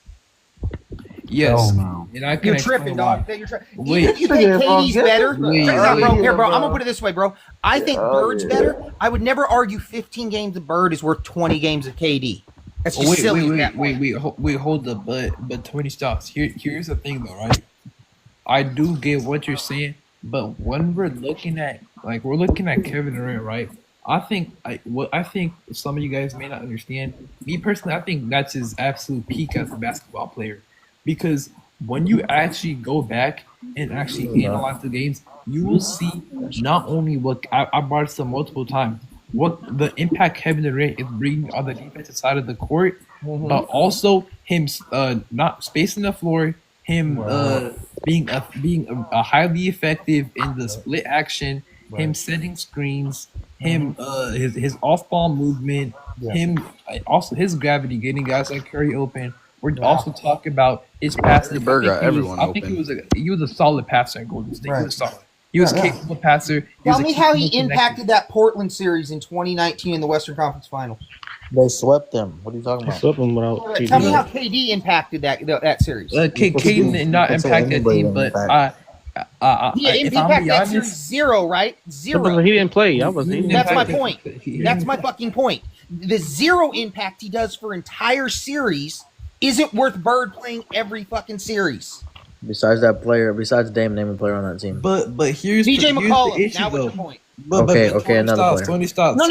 Yes. And you're tripping, dog. You think KD's better? Bro, I'm gonna put it this way, bro. I think Bird's better. I would never argue 15 games of Bird is worth 20 games of KD. That's just silly. Wait, hold up. But 20 stops. Here's the thing, though, right? I do get what you're saying, but when we're looking at Kevin Durant, right? I think some of you guys may not understand. Me personally, I think that's his absolute peak as a basketball player. Because when you actually go back and actually analyze the games, you will see not only what I brought this up multiple times, what the impact Kevin Durant is bringing on the defensive side of the court, but also him not spacing the floor, him being a highly effective in the split action, him setting screens, him his off ball movement, him also his gravity, getting guys like Curry open. We're also talking about his passing. I think he was a solid passer in Golden State. He was solid. He was a capable passer. Tell me how he impacted that Portland series in 2019 in the Western Conference Finals. They swept them. What are you talking about? Swept them without Tell me how KD impacted that series. KD did not impact that team, but he impacted that series 0, right? 0. He didn't play. That's my point. That's my fucking point. The 0 impact he does for entire series isn't worth Bird playing every fucking series. Besides Dame, name a player on that team. But here's DJ McCollum. The issue, now though. what's your point? Okay, another player. 20 stops. No.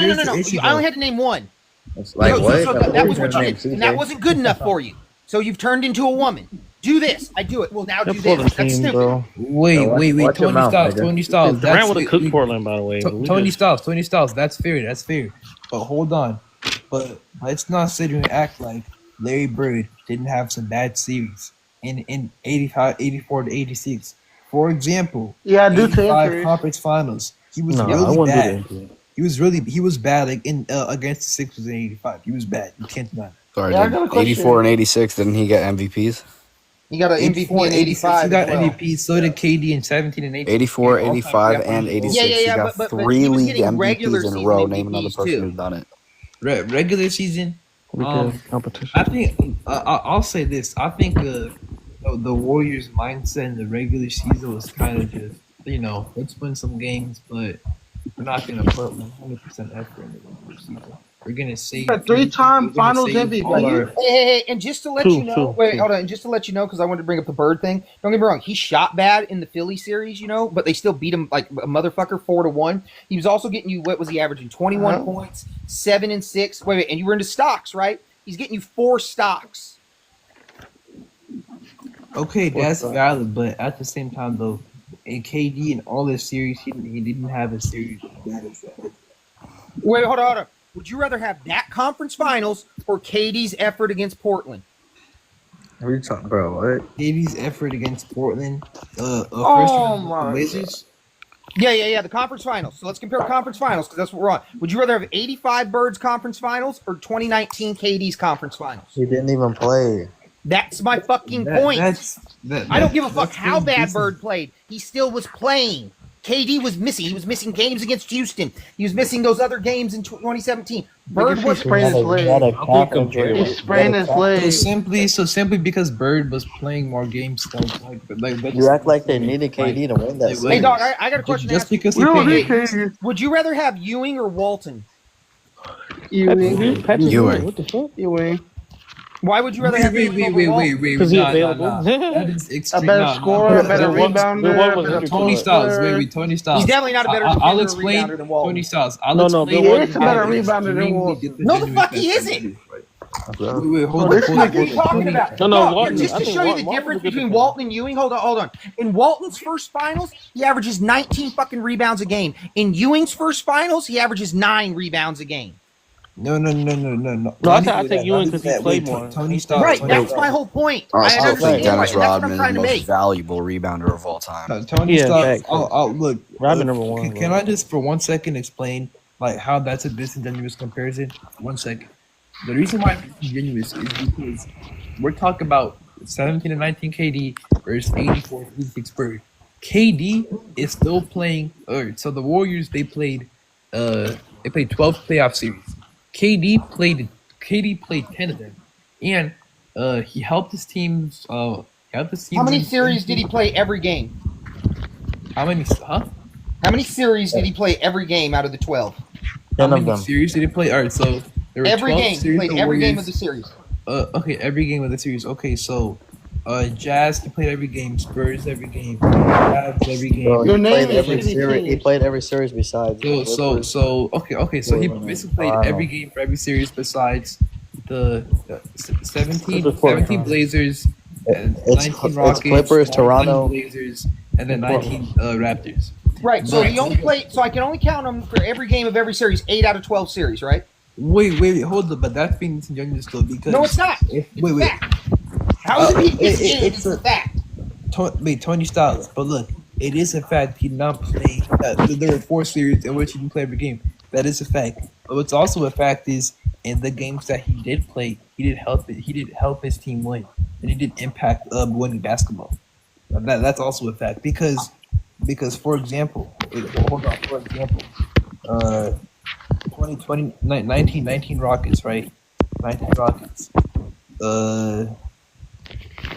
I only had to name one. It's like what? That was what you did, and that wasn't good enough for you. So you've turned into a woman. Do this. I do it. Well, now do this. That's stupid. Bro. Wait. 20 stops. Durant would have cooked Portland, by the way. 20 stops. That's fair. But hold on. But let's not sit here and act like Larry Bird didn't have some bad series in 85, 84 to 86. For example, 85 conference finals. He was really bad. He was bad like in against the Sixers in 85. He was bad. You can't deny it. Sorry, 84 and 86, didn't he get MVPs? He got an MVP in 85. He got MVP. So did KD in 17 and 18. 84, 85, and 86. He got but 3 league regular MVPs in a row. season Name another MVPs person too. who's done it. Regular season. Competition. I think I'll say this. I think the Warriors' mindset in the regular season was kind of just, let's win some games, but we're not going to put 100% effort in the regular season. We're going to save. A 3-time Finals MVP. Hey, and just to let you know, hold on. And just to let you know, because I wanted to bring up the Bird thing. Don't get me wrong. He shot bad in the Philly series, but they still beat him like a motherfucker 4-1. He was also getting you, what was he averaging? 21 points, 7 and 6. Wait, and you were into stocks, right? He's getting you 4 stocks. Okay, that's valid, but at the same time, though, in KD in all this series, he didn't have a series that is that. Wait, hold on. Would you rather have that conference finals or KD's effort against Portland? What are you talking, bro? What? KD's effort against Portland. Blazers. Yeah. The conference finals. So let's compare conference finals because that's what we're on. Would you rather have 85 Birds conference finals or 2019 KD's conference finals? He didn't even play. That's my fucking point. I don't give a fuck how bad Bird played. He still was playing. KD was missing. He was missing games against Houston. He was missing those other games in 2017. Bird was sprained his leg. He sprained his leg. So simply because Bird was playing more games. You act like they needed KD to win that. Hey, dog, I got a question. Just because would you rather have Ewing or Walton? Ewing. Patrick Ewing. Ewing. What the fuck? Ewing. Why would you rather have Ewing over Walton? Because he available. That is A extreme. better scorer, a better Bill Walton rebounder, a was better injured Tony too. Styles. Wait, Tony Styles. He's definitely not a better I'll defender or explain. rebounder than Walton. Tony Styles. I'll No, explain. Bill He is a better how rebounder than extremely Walton. No, the disingenuous fuck that he statement isn't. is, right? Wait, hold This on. What are you talking about? No, Walton. Just I to think show you the Walton was difference a good between defender. Walton and Ewing, hold on. In Walton's first finals, he averages 19 fucking rebounds a game. In Ewing's first finals, he averages 9 rebounds a game. No. No, I take Ewing because he played more. Tony Styles. Right, Tony that's Styles. my whole point. I'll I still understand think why, Dennis and that's what I'm Rodman is trying the to most make. valuable rebounder of all time. Tony Yeah, Styles. facts. Look. Rodman number one. Can I just for 1 second explain like how that's a disingenuous comparison? 1 second. The reason why it's disingenuous is because we're talking about 17 and 19 KD versus 84 and 86 Bird. KD is still playing. So the Warriors they played 12 playoff series. KD played 10 of them, and he helped his teams. How many series did he play every game? How many? Huh? How many series did he play every game out of the 12? How many series did he play? All right, so there were Every 12 game. He series played of every game Warriors. of the series. Okay, every game of the series. Okay, so Jazz he played every game, Spurs every game, Cavs every game. Bro, Your he name played is every Easy series. He King. played every series besides. Okay. So he basically played every game for every series besides the 17 Blazers, and 19 Rockets, Clippers, 19 Toronto. Blazers, and then 19 Raptors. Right, so he only played. So I can only count him for every game of every series, 8 out of 12 series, right? Wait, hold up, but that's being disingenuous still because No, it's not. Wait. How is it being It's disingenuous? It's a fact. Tony Styles, but look, it is a fact he did not play. There were 4 series in which he didn't play every game. That is a fact. But what's also a fact is in the games that he did play, he did help his team win, and he did impact winning basketball. That's also a fact because for example, 19 Rockets, right? 19 Rockets.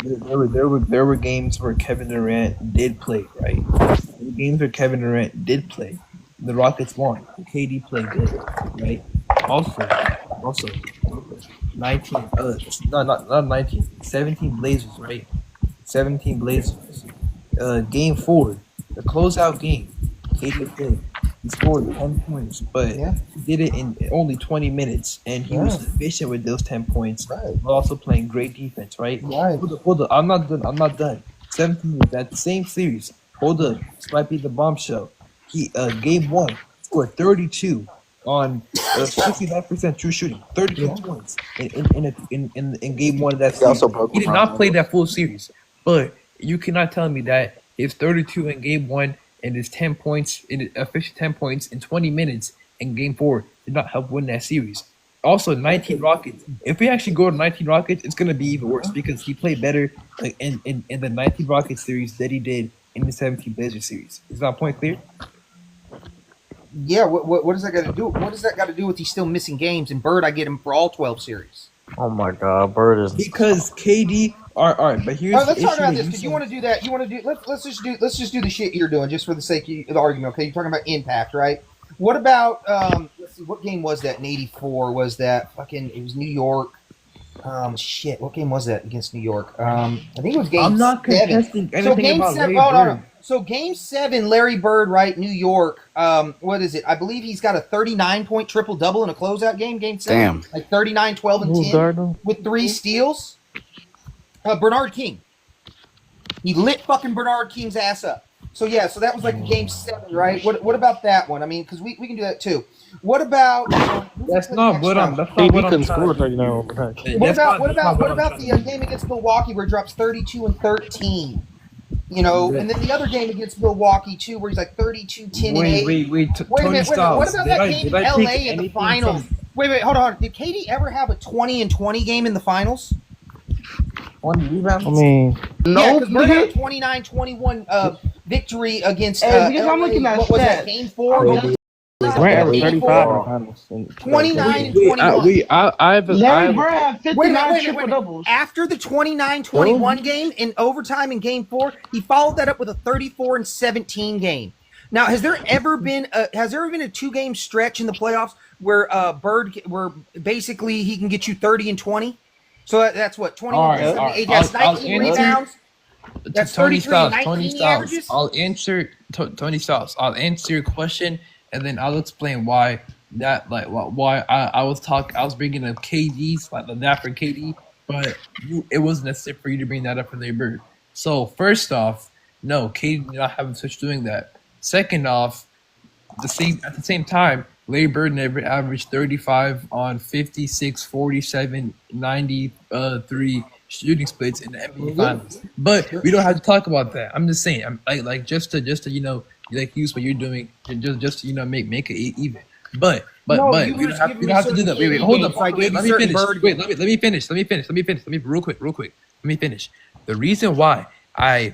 There were games where Kevin Durant did play, right? The games where Kevin Durant did play, the Rockets won. KD played good, right? Also, 19. Not 19. 17 Blazers, right? 17 Blazers. Game 4, the closeout game. KD played. He scored 10 points, but he did it in only 20 minutes, and he was efficient with those 10 points, while also playing great defense, right? Hold up. I'm not done. 17 was that same series. Hold up. This might be the bombshell. He game 1 scored 32 on 69% true shooting, 32 points in game 1 of that series. He did not play that full series, but you cannot tell me that his 32 in game 1 and his 10 points, in official 10 points in 20 minutes in game 4 did not help win that series. Also, 19 Rockets. If we actually go to 19 Rockets, it's going to be even worse because he played better in the 19 Rockets series than he did in the 17 Blazers series. Is that point clear? Yeah, what does that got to do? What does that got to do with he's still missing games? And Bird, I get him for all 12 series. Oh my God, Bird is because KD. All right, but here's let's talk about this because you want to do that. You want to do let's just do the shit you're doing just for the sake of the argument. Okay, you're talking about impact, right? What about let's see, what game was that in '84? Was that fucking? It was New York. Shit, what game was that against New York? I think it was game. I'm not contesting anything about Larry Bird. So game 7, Larry Bird, right? New York. What is it? I believe he's got a 39-point triple double in a closeout game. Game 7, Damn. like 39, 12, and 10 with 3 steals. Bernard King. He lit fucking Bernard King's ass up. So yeah, so that was like game 7, right? What about that one? I mean, because we can do that too. What about? That's not what I'm. That's not KD what I'm couldn't trying score to 39. What about the game against Milwaukee where he drops 32 and 13? You know, and then the other game against Milwaukee too, where he's like 32, 10, and 8. Wait. Wait a minute. What about that game in LA in the finals? Wait, hold on. Did KD ever have a 20 and 20 game in the finals? 20 rebounds? I mean, no, because Bird had a 29-21 victory against. Because I'm looking at what was that? Game 4. Durant averaged 35 in the finals. 29 and 21. Larry Bird had 59 triple doubles. doubles. After the 29-21 game in overtime in game 4, he followed that up with a 34 and 17 game. Now, has there ever been a 2-game stretch in the playoffs where where basically he can get you 30 and 20? So that's what 21 All right. He has 19 rebounds. That's Tony 33 and Styles. 19 averages. I'll answer Tony Styles. I'll answer your question, and then I'll explain why I was bringing up KD's like that for KD, but it wasn't necessary for you to bring that up for Larry Bird. So first off, no, KD did not have a switch doing that. Second off, at the same time, Larry Bird never averaged 35 on 56, 47, 93 shooting splits in the NBA Finals. But we don't have to talk about that. I'm just saying, I'm like just to use what you're doing, just to make it even. But we don't have to do that. Wait, hold up. Wait, let me finish. Let me finish. Let me real quick. Let me finish. The reason why I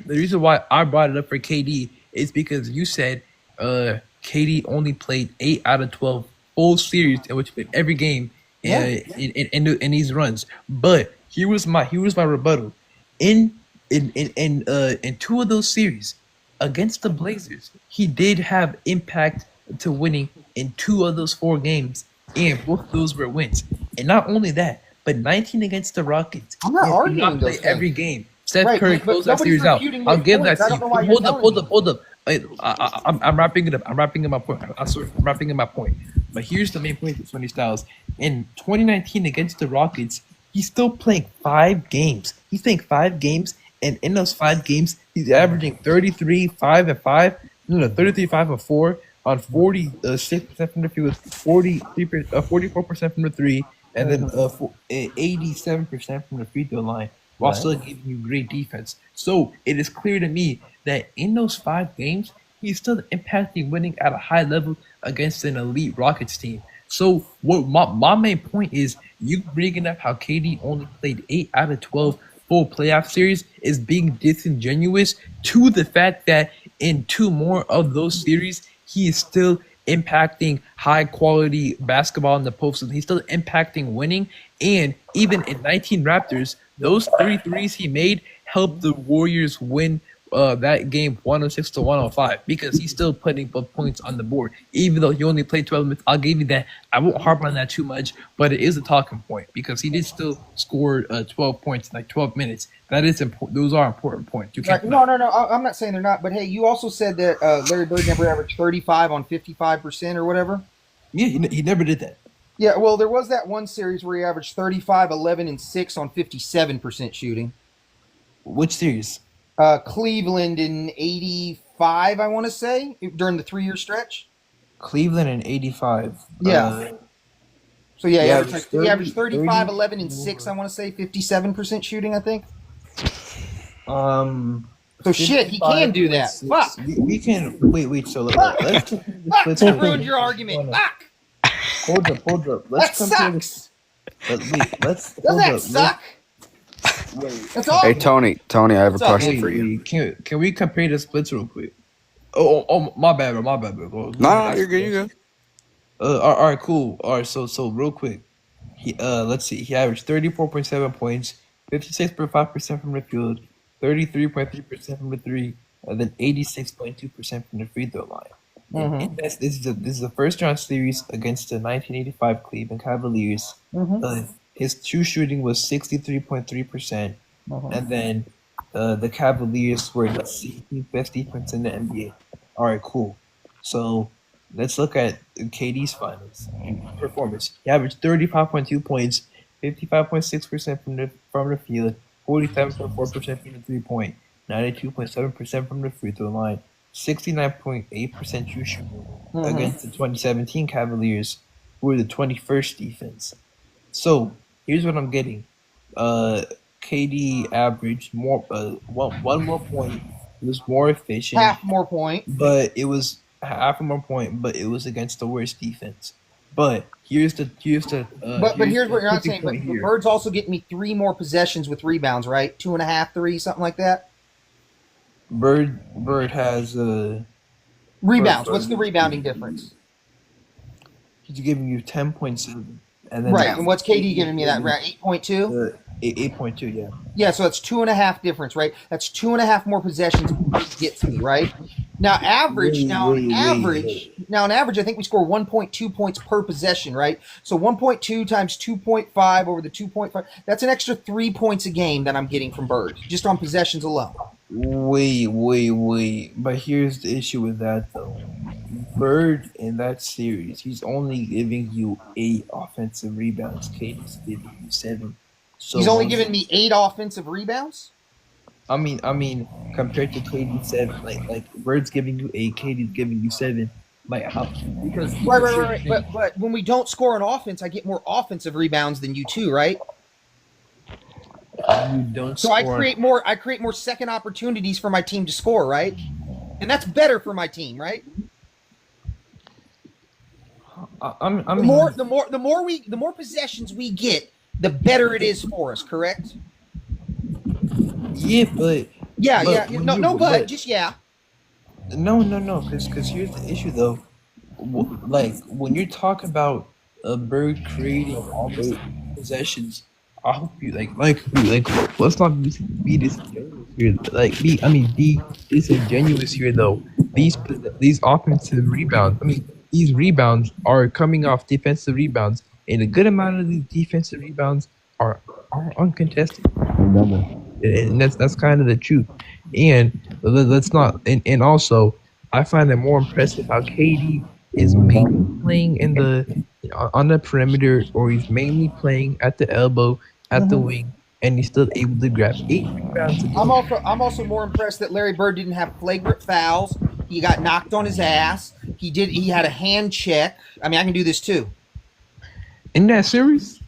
brought it up for KD is because you said KD only played 8 out of 12 full series in which he played every game in these runs. But here was my rebuttal. In 2 of those series against the Blazers, he did have impact to winning in 2 of those 4 games, and both of those were wins. And not only that, but 19 against the Rockets. I'm not arguing play those every game. Steph Curry closed that series out. refuting I'll those give that points. to you. Hold up. I'm wrapping it up. I'm wrapping up my point. I'm wrapping up my point. But here's the main point for Sonny Styles. In 2019 against the Rockets, he's still playing 5 games. He's playing 5 games, and in those 5 games, he's averaging 33, 5 and 5. 33, 5 and 4 on 46% from the field, 44% from the 3, and then 87% from the free throw line, while still giving you great defense. So it is clear to me that in those 5 games, he's still impacting winning at a high level against an elite Rockets team. So what my main point is, you bringing up how KD only played 8 out of 12 full playoff series is being disingenuous to the fact that in 2 more of those series, he is still impacting high quality basketball in the postseason. He's still impacting winning, and even in 19 Raptors, those 3 threes he made helped the Warriors win that game 106 to 105 because he's still putting both points on the board, even though he only played 12 minutes. I'll give you that. I won't harp on that too much, but it is a talking point because he did still score 12 points in like 12 minutes. That is important. Those are important points. You can't. No. I'm not saying they're not, but hey, you also said that Larry Bird never averaged 35 on 55% or whatever. Yeah, he never did that. Yeah, well, there was that one series where he averaged 35, 11, and 6 on 57% shooting. Which series? Cleveland in 85, I want to say, during the 3-year stretch. Cleveland in 85. Yeah. So, yeah, he averaged 35, 30, 11, and 6, I want to say, 57% shooting, I think. So, shit, he can do that. 6. Fuck. We can. Wait, so let's ruined your argument. Fuck. Hold up. That sucks. Doesn't that suck? That's all. Hey Tony, I have a question for you. Can we compare the splits real quick? Oh, my bad, bro. Nah, you're good. All right, cool. All right, so real quick, let's see. He averaged 34.7 points, 56.5% from the field, 33.3% from the 3, and then 86.2% from the free throw line. Mm-hmm. This is the first round series against the 1985 Cleveland Cavaliers. Mm-hmm. His true shooting was 63.3%, and then the Cavaliers were the 16th best defense in the NBA. All right, cool. So let's look at KD's finals performance. He averaged 35.2 points, 55.6% from the field, 47.4% from the 3-point, 92.7% from the free throw line, 69.8% true shooting against the 2017 Cavaliers, who were the 21st defense. So here's what I'm getting. KD averaged more one more point. It was more efficient. Half more point. But it was half a more point, but it was against the worst defense. But here's what you're not saying. But Bird's also getting me 3 more possessions with rebounds, right? 2.5, 3, something like that. Bird has rebounds. What's the rebounding difference? He's giving you 10.7. And then right, and what's KD giving me that? 8.2? 8.2, yeah. Yeah, so that's 2.5 difference, right? That's 2.5 more possessions gets me, right? Now, average. Wait. Now, on average, I think we score 1.2 points per possession, right? So 1.2 times 2.5 over the 2.5. That's an extra 3 points a game that I'm getting from Bird, just on possessions alone. Wait. But here's the issue with that, though. Bird in that series, he's only giving you 8 offensive rebounds. Katie's giving you 7. So He's only giving me 8 offensive rebounds. I mean, compared to KD's 7, like Bird's giving you 8, KD's giving you 7. Like how? Because Right. But when we don't score on offense, I get more offensive rebounds than you two, right? You don't. So I create more second opportunities for my team to score, right? And that's better for my team, right? The more possessions we get, the better it is for us. Correct? Yeah, but yeah. No, because here's the issue though. Like when you talk about a Bird creating all those possessions, I hope you like let's not be disingenuous here. Be disingenuous here though. These offensive rebounds, these rebounds are coming off defensive rebounds, and a good amount of these defensive rebounds are uncontested. And that's kind of the truth. And let's not. And also, I find it more impressive how KD is mainly playing on the perimeter, or he's mainly playing at the elbow, at the wing, and he's still able to grab 8 rebounds. I'm also more impressed that Larry Bird didn't have flagrant fouls. He got knocked on his ass. He had a hand check. I can do this too. In that series?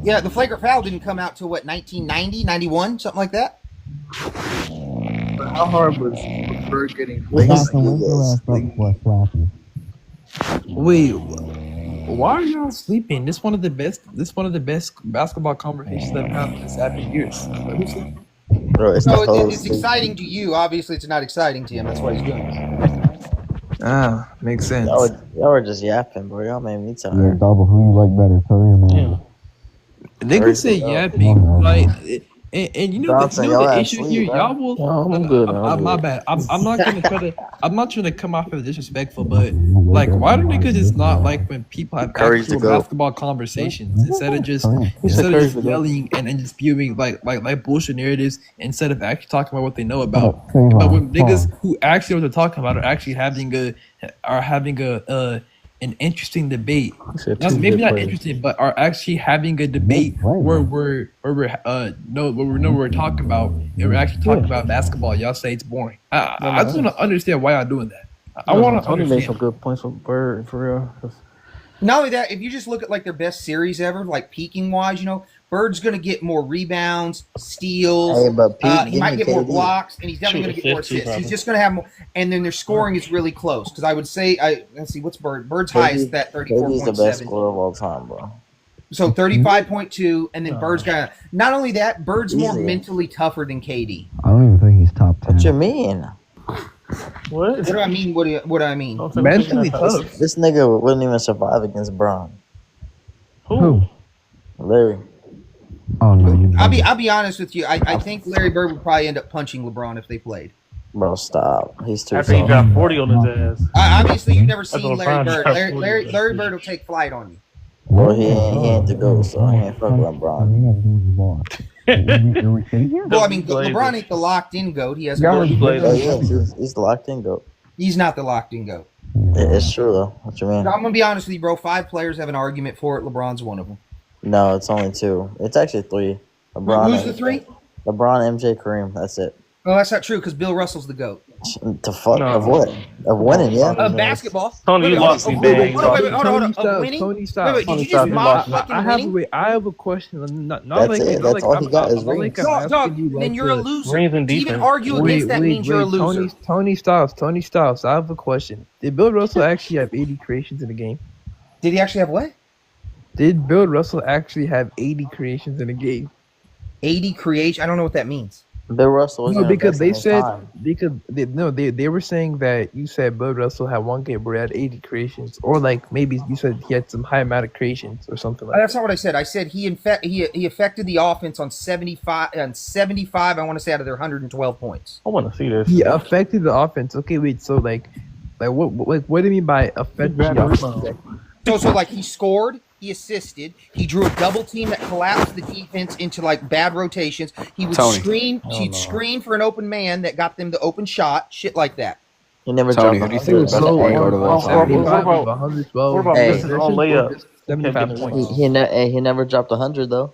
Yeah, the flagrant foul didn't come out till 1990, 91, something like that. But how hard was Bird getting Wait, why are y'all sleeping? This one of the best basketball conversations I've had in 7 years. Bro, it's exciting to you. Obviously, it's not exciting to him. That's why he's doing it. Makes sense. Y'all were just yapping, bro. Y'all made me tired. Yeah, double. Who you like better, Curry or man? They could say yapping, and you know the issue here, y'all will. I'm good. My bad. I'm not gonna I'm not trying to come off as disrespectful, but like, why do niggas just not like when people have actual basketball conversations instead of just yelling and just spewing like bullshit narratives instead of actually talking about what they know about. But when niggas who actually know what they're talking about are actually having an interesting debate. Maybe not interesting, but are actually having a debate where we're talking about and we're actually talking about basketball. Y'all say it's boring. I just want to understand why y'all doing that. I want to Tony understand. made some good points with Bird for real. Not only that, if you just look at like their best series ever, like peaking wise, Bird's going to get more rebounds, steals. Hey, but Pete, he might get more blocks, and he's definitely going to get more assists. He's just going to have more, and then their scoring is really close. Because I would say, let's see, what's Bird? Bird's high is that 34.7. He's the best scorer of all time, bro. So 35.2, and then Bird's got. Not only that, Bird's more mentally tougher than KD. I don't even think he's top 10. What you mean? What do I mean? What do I mean? Mentally tough. This nigga wouldn't even survive against Braun. Who? Larry. Oh no. I'll be honest with you. I think Larry Bird would probably end up punching LeBron if they played. Bro, stop. He's too After he dropped 40 on his ass. Obviously, you've never seen Larry Larry Bird. Larry Bird will take flight on you. Well, he ain't the GOAT, so he ain't fuck with LeBron. Well, LeBron ain't the locked-in GOAT. He has a GOAT. He's the locked-in GOAT. He's not the locked-in GOAT. It's true, though. What you mean? I'm going to be honest with you, bro. 5 players have an argument for it. LeBron's one of them. No, it's only 2. It's actually 3. LeBron. Who's the 3? LeBron, MJ, Kareem. That's it. Oh, that's not true because Bill Russell's the GOAT. To fuck of what? Of winning, yeah. Of basketball. Tony, you lost me, man. Hold on. Of winning? Tony, stop. Wait, did you just mock fucking winning? I have a question. That's all he got is rings. Dog, then you're a loser. To even argue against that means you're a loser. Tony stops. I have a question. Did Bill Russell actually have 80 creations in the game? Did he actually have what? Did Bill Russell actually have 80 creations in a game? 80 creations? I don't know what that means. Bill Russell wasn't No, even because best in they his said time. they were saying that you said Bill Russell had one game where he had 80 creations, or like maybe you said he had some high amount of creations or something like That's that. not what I said. I said he affected the offense on 75 I want to say out of their 112 points. I want to see this. He affected the offense. Okay, wait. So like what do you mean by affected the offense? So like he scored, he assisted, he drew a double team that collapsed the defense into like bad rotations. He would Tony. he'd screen for an open man that got them the open shot, shit like that. He never Tony, dropped who do you think is the best point guard of all time? 75 of 112. What about Hey. missing on layup? 75 points. He never dropped 100 though.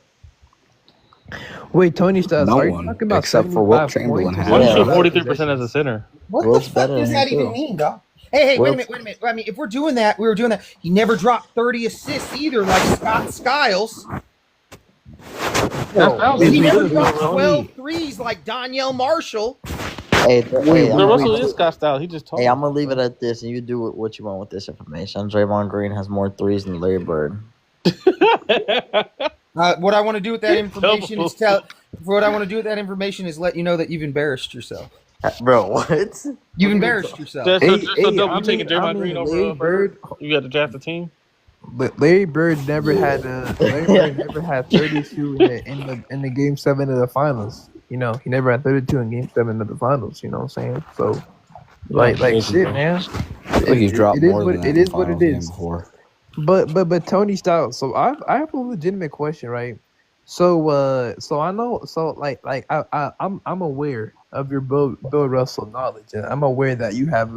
Wait, Tony Stats, No are you one, talking about except for Wilt 75 Chamberlain points? has. Why do you Yeah. shoot 43% as a center? What Wilt's the fuck better does than that him, even too. mean, dog? Hey, wait a Wilt's- minute. I mean, if we're doing that, he never dropped 30 assists either, like Scott Skiles. He never dropped 12 threes like Donyell Marshall. Hey, Bill Russell is Scott style. He just told. I'm gonna leave it at this, and you do what you want with this information. Draymond Green has more threes than Larry Bird. What I want to do with that information is let you know that you've embarrassed yourself. Bro, what? You've embarrassed yourself. So dope. You I taking mean, Draymond Green over Larry Bird. You got to draft the team. But Larry Bird never had 32 in the game 7 of the finals. You know, he never had 32 in game 7 of the finals. You know what I'm saying? So, like shit, man. I think he's dropped more than that. It is what it is. Before. But Tony Styles. So I have a legitimate question, right? So I know. So I'm aware of your Bill Russell knowledge, and I'm aware that you have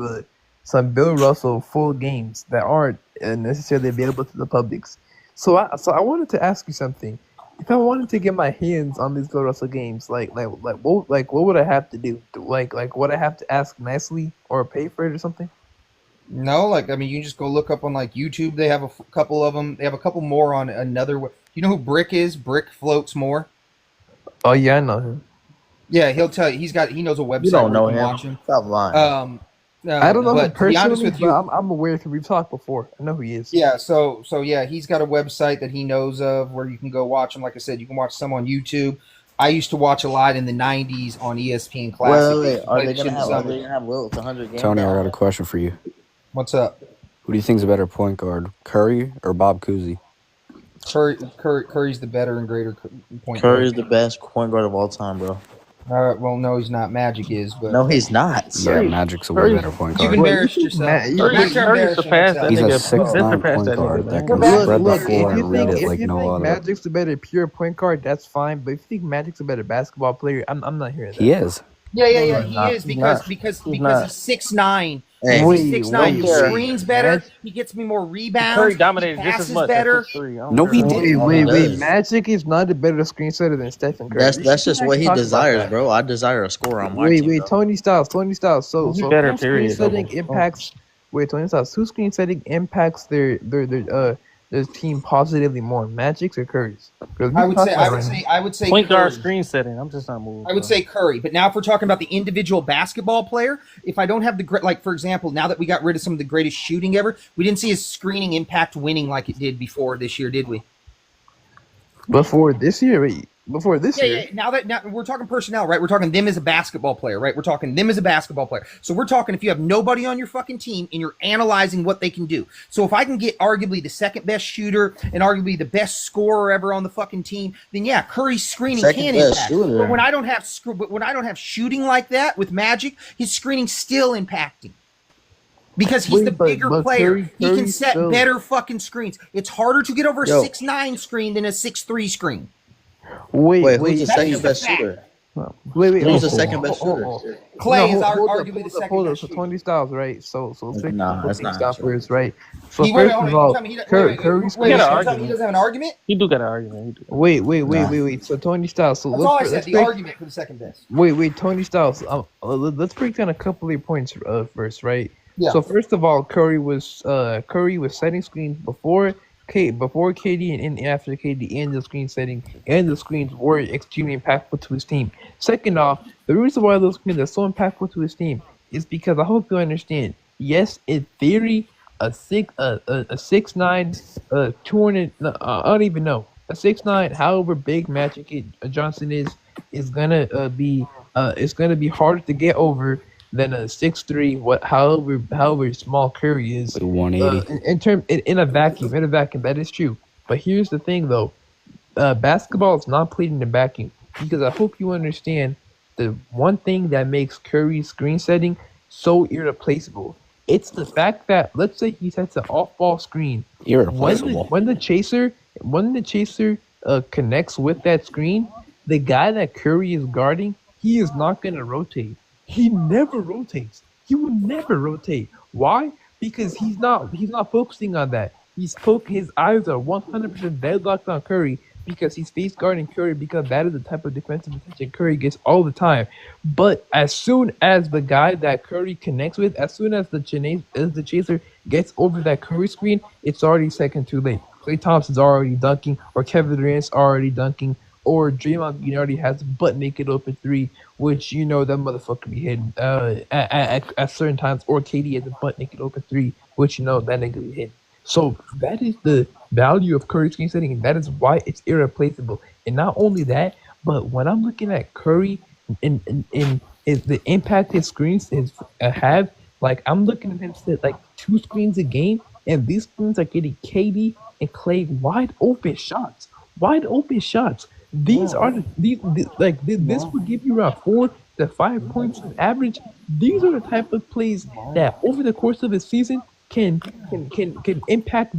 some Bill Russell full games that aren't necessarily available to the publics. So I wanted to ask you something. If I wanted to get my hands on these Bill Russell games, what would I have to do? Like would I have to ask nicely or pay for it or something? No, you can just go look up on like YouTube. They have a couple of them. They have a couple more on another. You know who Brick is? Brick Floats More. Oh yeah, I know him. Yeah, he'll tell you. He knows a website. You don't know where you can him. watch him. Stop lying. I don't know him but to be honest personally, with you, but I'm aware because we've talked before. I know who he is. yeah. So yeah, he's got a website that he knows of where you can go watch him. Like I said, you can watch some on YouTube. I used to watch a lot in the '90s on ESPN Classic. Wait. Are they gonna have Wilt 100 games? Tony, I got a question for you. What's up? Who do you think is a better point guard, Curry or Bob Cousy? Curry's the better and greater point guard. Curry's the best point guard of all time, bro. Well, no, he's not. Magic is, but No, he's not. Yeah, Magic's a way better point you've guard. embarrassed yourself. Curry surpassed that He's a nigga. 6'9" Surpassed point that guard nigga, that man. can spread the Look, floor if you and read think it like no other. Magic's a better pure point guard, that's fine. But if you think Magic's a better basketball player, I'm not hearing that. He is. Yeah. He is because he's 6'9". Hey, He's 6'9". He screens better. Magic- He gets me more rebounds. Curry dominated he just passes as much. better. No, he didn't. Wait. Magic is not a better screen setter than Stephen Curry. That's just what he Talk about desires, that. bro. I desire a score on my Wait, team. bro. Tony Styles. So better, whose screen period, setting double. impacts. Wait, Tony Styles. Whose screen setting impacts their team positively more, Magic's or Curry's? I would say Point guard Curry. screen setting. I'm just not moving. I would say Curry, but now if we're talking about the individual basketball player, if I don't have for example, now that we got rid of some of the greatest shooting ever, we didn't see his screening impact winning like it did before this year, did we? Before this year. Yeah. Now we're talking personnel, right? We're talking them as a basketball player, right? So we're talking if you have nobody on your fucking team and you're analyzing what they can do. So if I can get arguably the second best shooter and arguably the best scorer ever on the fucking team, then yeah, Curry's screening Second can best impact. shooter. But when I don't have shooting like that with Magic, his screening's still impacting. Because he's the bigger player. He can set better fucking screens. It's harder to get over a 6'9" screen than a 6'3" screen. Wait, who's the second best shooter? Who's the second best shooter? Clay is arguably the second best So shooter. Tony Styles, right? So Nah, that's not Styles true. first, right? So He first of all, Curry's he doesn't have an argument? He do got an argument. Wait. So Tony Styles. So That's all I said. The argument for the second best. Wait, Tony Styles. Let's break down a couple of your points first, right? Yeah. So first of all, Curry was setting screens before KD and after KD, and the screen setting and the screens were extremely impactful to his team. Second off, the reason why those screens are so impactful to his team is because I hope you understand. Yes, in theory, a 6'9", 200. I don't even know. A 6'9", however big Johnson is gonna be it's gonna be harder to get over than a 6'3", however small Curry is. Like 180. In a vacuum, that is true. But here's the thing, though. Basketball is not played in a vacuum because I hope you understand the one thing that makes Curry's screen setting so irreplaceable. It's the fact that let's say he sets an off-ball screen. Irreplaceable. When the chaser connects with that screen, the guy that Curry is guarding, he is not gonna rotate. He never rotates. He will never rotate. Why? Because he's not focusing on that. His eyes are 100% deadlocked on Curry because he's face guarding Curry because that is the type of defensive attention Curry gets all the time. But as soon as the guy that Curry connects with, as soon as the chaser gets over that Curry screen, it's already second too late. Klay Thompson's already dunking, or Kevin Durant's already dunking, or Draymond Green already has a butt naked open three, which you know that motherfucker be hitting at certain times, or KD has a butt naked open three, which you know that nigga be hitting. So that is the value of Curry screen setting, and that is why it's irreplaceable. And not only that, but when I'm looking at Curry in is the impact his screens have, like I'm looking at him set like 2 screens a game, and these screens are getting KD and Klay wide open shots. These are this would give you around 4 to 5 points on average. These are the type of plays that over the course of a season can impact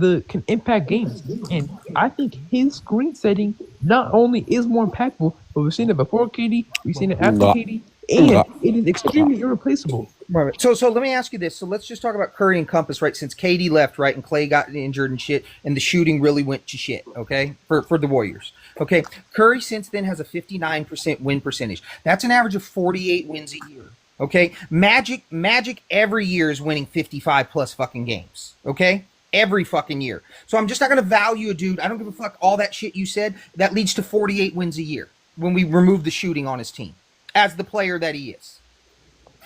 games. And I think his screen setting not only is more impactful, but we've seen it before KD, we've seen it after KD, and it is extremely irreplaceable. Right. So let me ask you this. So let's just talk about Curry and Compass, right? Since KD left, right, and Klay got injured and shit, and the shooting really went to shit, okay, for the Warriors. Okay, Curry since then has a 59% win percentage. That's an average of 48 wins a year. Okay, Magic every year is winning 55 plus fucking games. Okay, every fucking year. So I'm just not gonna value a dude. I don't give a fuck all that shit you said. That leads to 48 wins a year when we remove the shooting on his team, as the player that he is.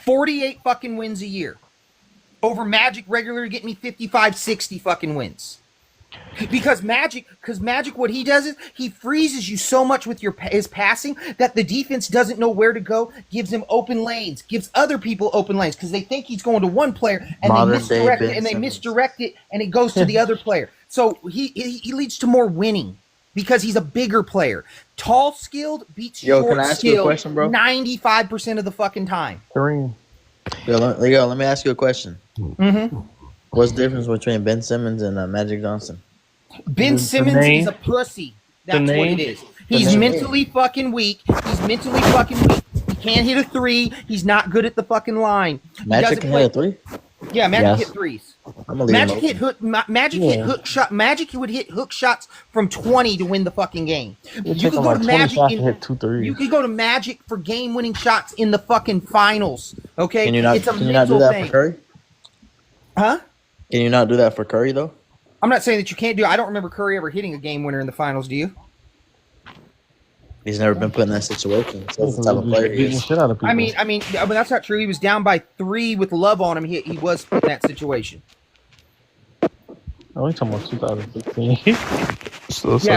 48 fucking wins a year. Over Magic regularly getting me 55, 60 fucking wins. Because Magic, what he does is he freezes you so much with his passing that the defense doesn't know where to go, gives him open lanes, gives other people open lanes because they think he's going to one player and they misdirect it and it goes to the other player. So he leads to more winning because he's a bigger player. Tall skilled beats short can I ask you a question, bro? 95% of the fucking time. Kareem. Let me ask you a question. Mm-hmm. What's the difference between Ben Simmons and Magic Johnson? Ben Simmons is a pussy. That's what it is. He's mentally fucking weak. He can't hit a three. He's not good at the fucking line. Magic can hit a three? Yeah, Magic hit threes. Magic would hit hook shots from 20 to win the fucking game. You could go to Magic hit 2 threes. You could go to Magic for game-winning shots in the fucking finals. Okay, can you not do that for Curry? Huh? Can you not do that for Curry though? I'm not saying that you can't do it. I don't remember Curry ever hitting a game winner in the finals. Do you? He's never been put in that situation. So that's the type of player he is. I mean, that's not true. He was down by 3 with Love on him. He was put in that situation. Oh, we're talking about 2016. So he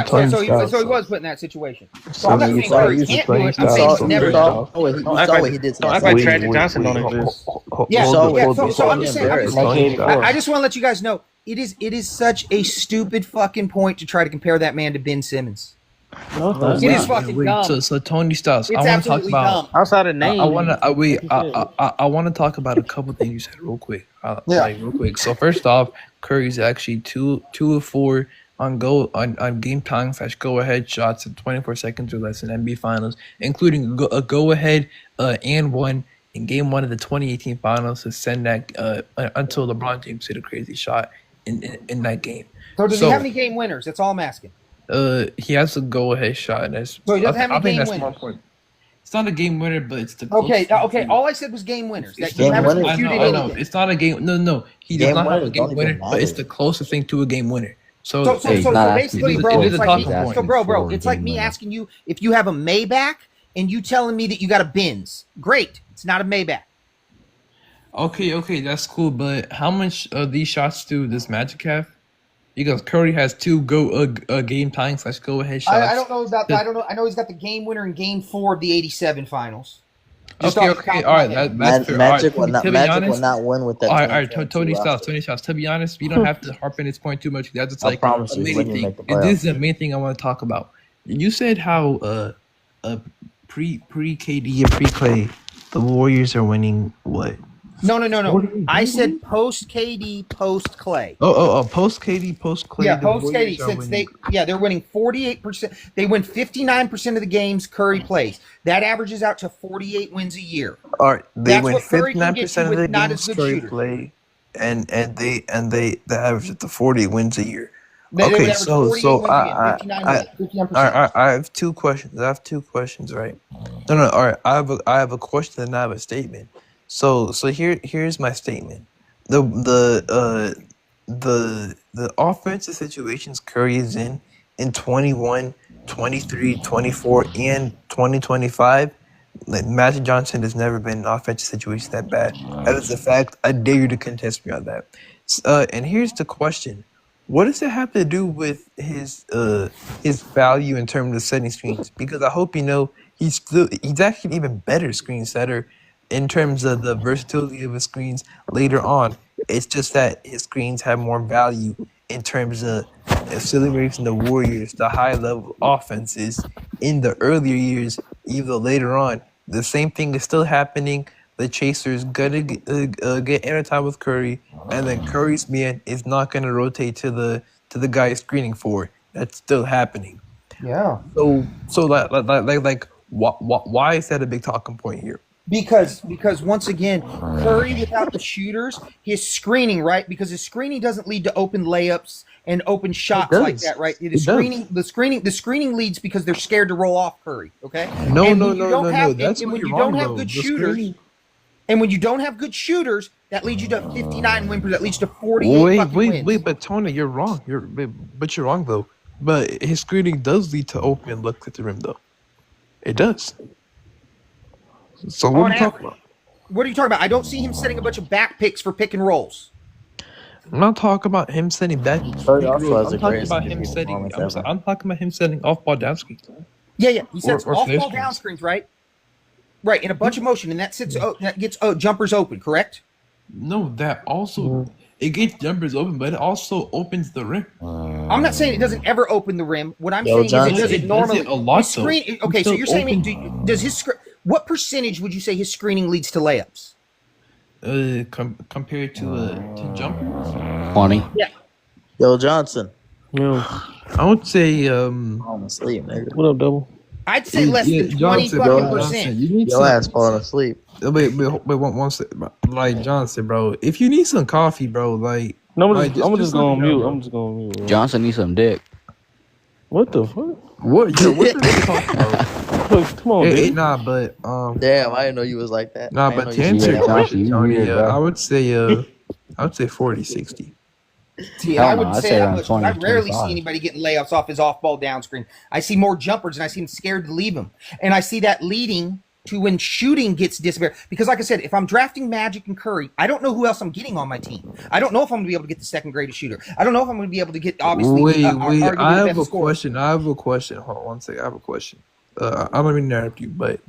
was put in that situation. So I'm not saying Curry can't do it. I'm saying he's never done it. You saw what he did. Don't act like Tragic Johnson don't exist. So I'm just saying. I just want to let you guys know. It is such a stupid fucking point to try to compare that man to Ben Simmons. It is fucking dumb. So Tony Styles, it's I want to talk about dumb. Outside of name. I want to talk about a couple things you said real quick. Real quick. So first off, Curry's actually 2 of 4 on game time / go ahead shots in 24 seconds or less in NBA Finals, including a go ahead and one in Game 1 of the 2018 Finals to send that until LeBron James hit a crazy shot in that game. So does he have any game winners? That's all I'm asking. He has a go-ahead shot. So he doesn't have any game winners. It's not a game winner, but it's the okay. All I said was game winners. I know. It's not a game. No. He does not have a game winner, but it's the closest thing to a game winner. So basically, bro, it's like me asking you if you have a Maybach and you telling me that you got a Benz. Great, it's not a Maybach. Okay, that's cool. But how much of these shots does Magic have? Because Curry has 2 game tying / go ahead shots. I don't know about that. I know he's got the game winner in Game 4 of the '87 Finals. Just Okay, off the top okay, of all my right, head. that's fair. Magic All will right, not. to be Magic will honest, not win with that all right, 2022 Tony Styles, roster. Tony Styles. To be honest, we don't have to harp on this point too much. That's just I like promise a you, he main wouldn't even thing, make the and this is playoffs. the main thing I want to talk about. You said how pre KD and pre Clay, the Warriors are winning what? No. I said post KD, post Clay. Post KD, post Clay, Yeah, the post Warriors KD. are Since winning. they're winning 48%. They win 59% of the games Curry plays. That averages out to 48 wins a year. All right, they That's win what Curry can get you 59% of the with not as games good Curry shooters. play, and they average up to 40 wins a year. They would Okay, average 48 wins a game, 59 wins, 59%. all right, I have two questions. Right? No. All right, I have a question and I have a statement. So here's my statement. The offensive situations Curry is in 21, 23, 24, and 2025. Like Magic Johnson has never been in an offensive situation that bad. That is a fact. I dare you to contest me on that. And here's the question: what does it have to do with his value in terms of setting screens? Because I hope you know he's actually an even better screen setter in terms of the versatility of his screens later on. It's just that his screens have more value in terms of accelerating the Warriors, the high level offenses in the earlier years, even though later on the same thing is still happening. The Chasers gonna get airtime with Curry, and then Curry's man is not gonna rotate to the guy screening for. That's still happening. Yeah. So why is that a big talking point here? Because once again, Curry without the shooters, his screening, right? Because his screening doesn't lead to open layups and open shots like that, right? The screening leads because they're scared to roll off Curry. Okay. No. That's when you don't have good shooters. And when you don't have good shooters, that leads you to 59 win percent. That leads to 48 wins. Wait, but Tony, you're wrong. You're wrong though. But his screening does lead to open looks at the rim, though. It does. So what are you talking about? What are you talking about? I don't see him setting a bunch of back picks for pick and rolls. I'm not talking about him setting back. I'm talking about him setting. I'm talking about him setting off ball down screens. Yeah. He sets off ball down screens, right? Right, in a bunch of motion, and that gets jumpers open, correct? No, that also it gets jumpers open, but it also opens the rim. I'm not saying it doesn't ever open the rim. What I'm saying is it does it normally. A lot, screen. Okay, so you're saying does his what percentage would you say his screening leads to layups? Compared to jumpers, 20. Yeah. Yo, Johnson. I would say I'm asleep, nigga. What up, double? I'd say less than 20%. You need your ass falling asleep. Wait, one second. Like Johnson, bro. If you need some coffee, bro, like no, I'm just going mute. I'm just going mute. Bro. Johnson needs some dick. What the fuck? What the talking about? Come on, dude. Nah, but damn, I didn't know you was like that. Nah, but to answer your question, Tony, I would say 40, 60. See, I wouldn't say that much. I rarely see anybody getting layups off his off-ball down screen. I see more jumpers, and I see him scared to leave them. And I see that leading to when shooting gets disappeared. Because like I said, if I'm drafting Magic and Curry, I don't know who else I'm getting on my team. I don't know if I'm going to be able to get the second greatest shooter. I don't know if I'm going to be able to get, obviously, Wait, arguably I the have best a question. I have a question. Hold on one second. I have a question. I'm going to interrupt you, but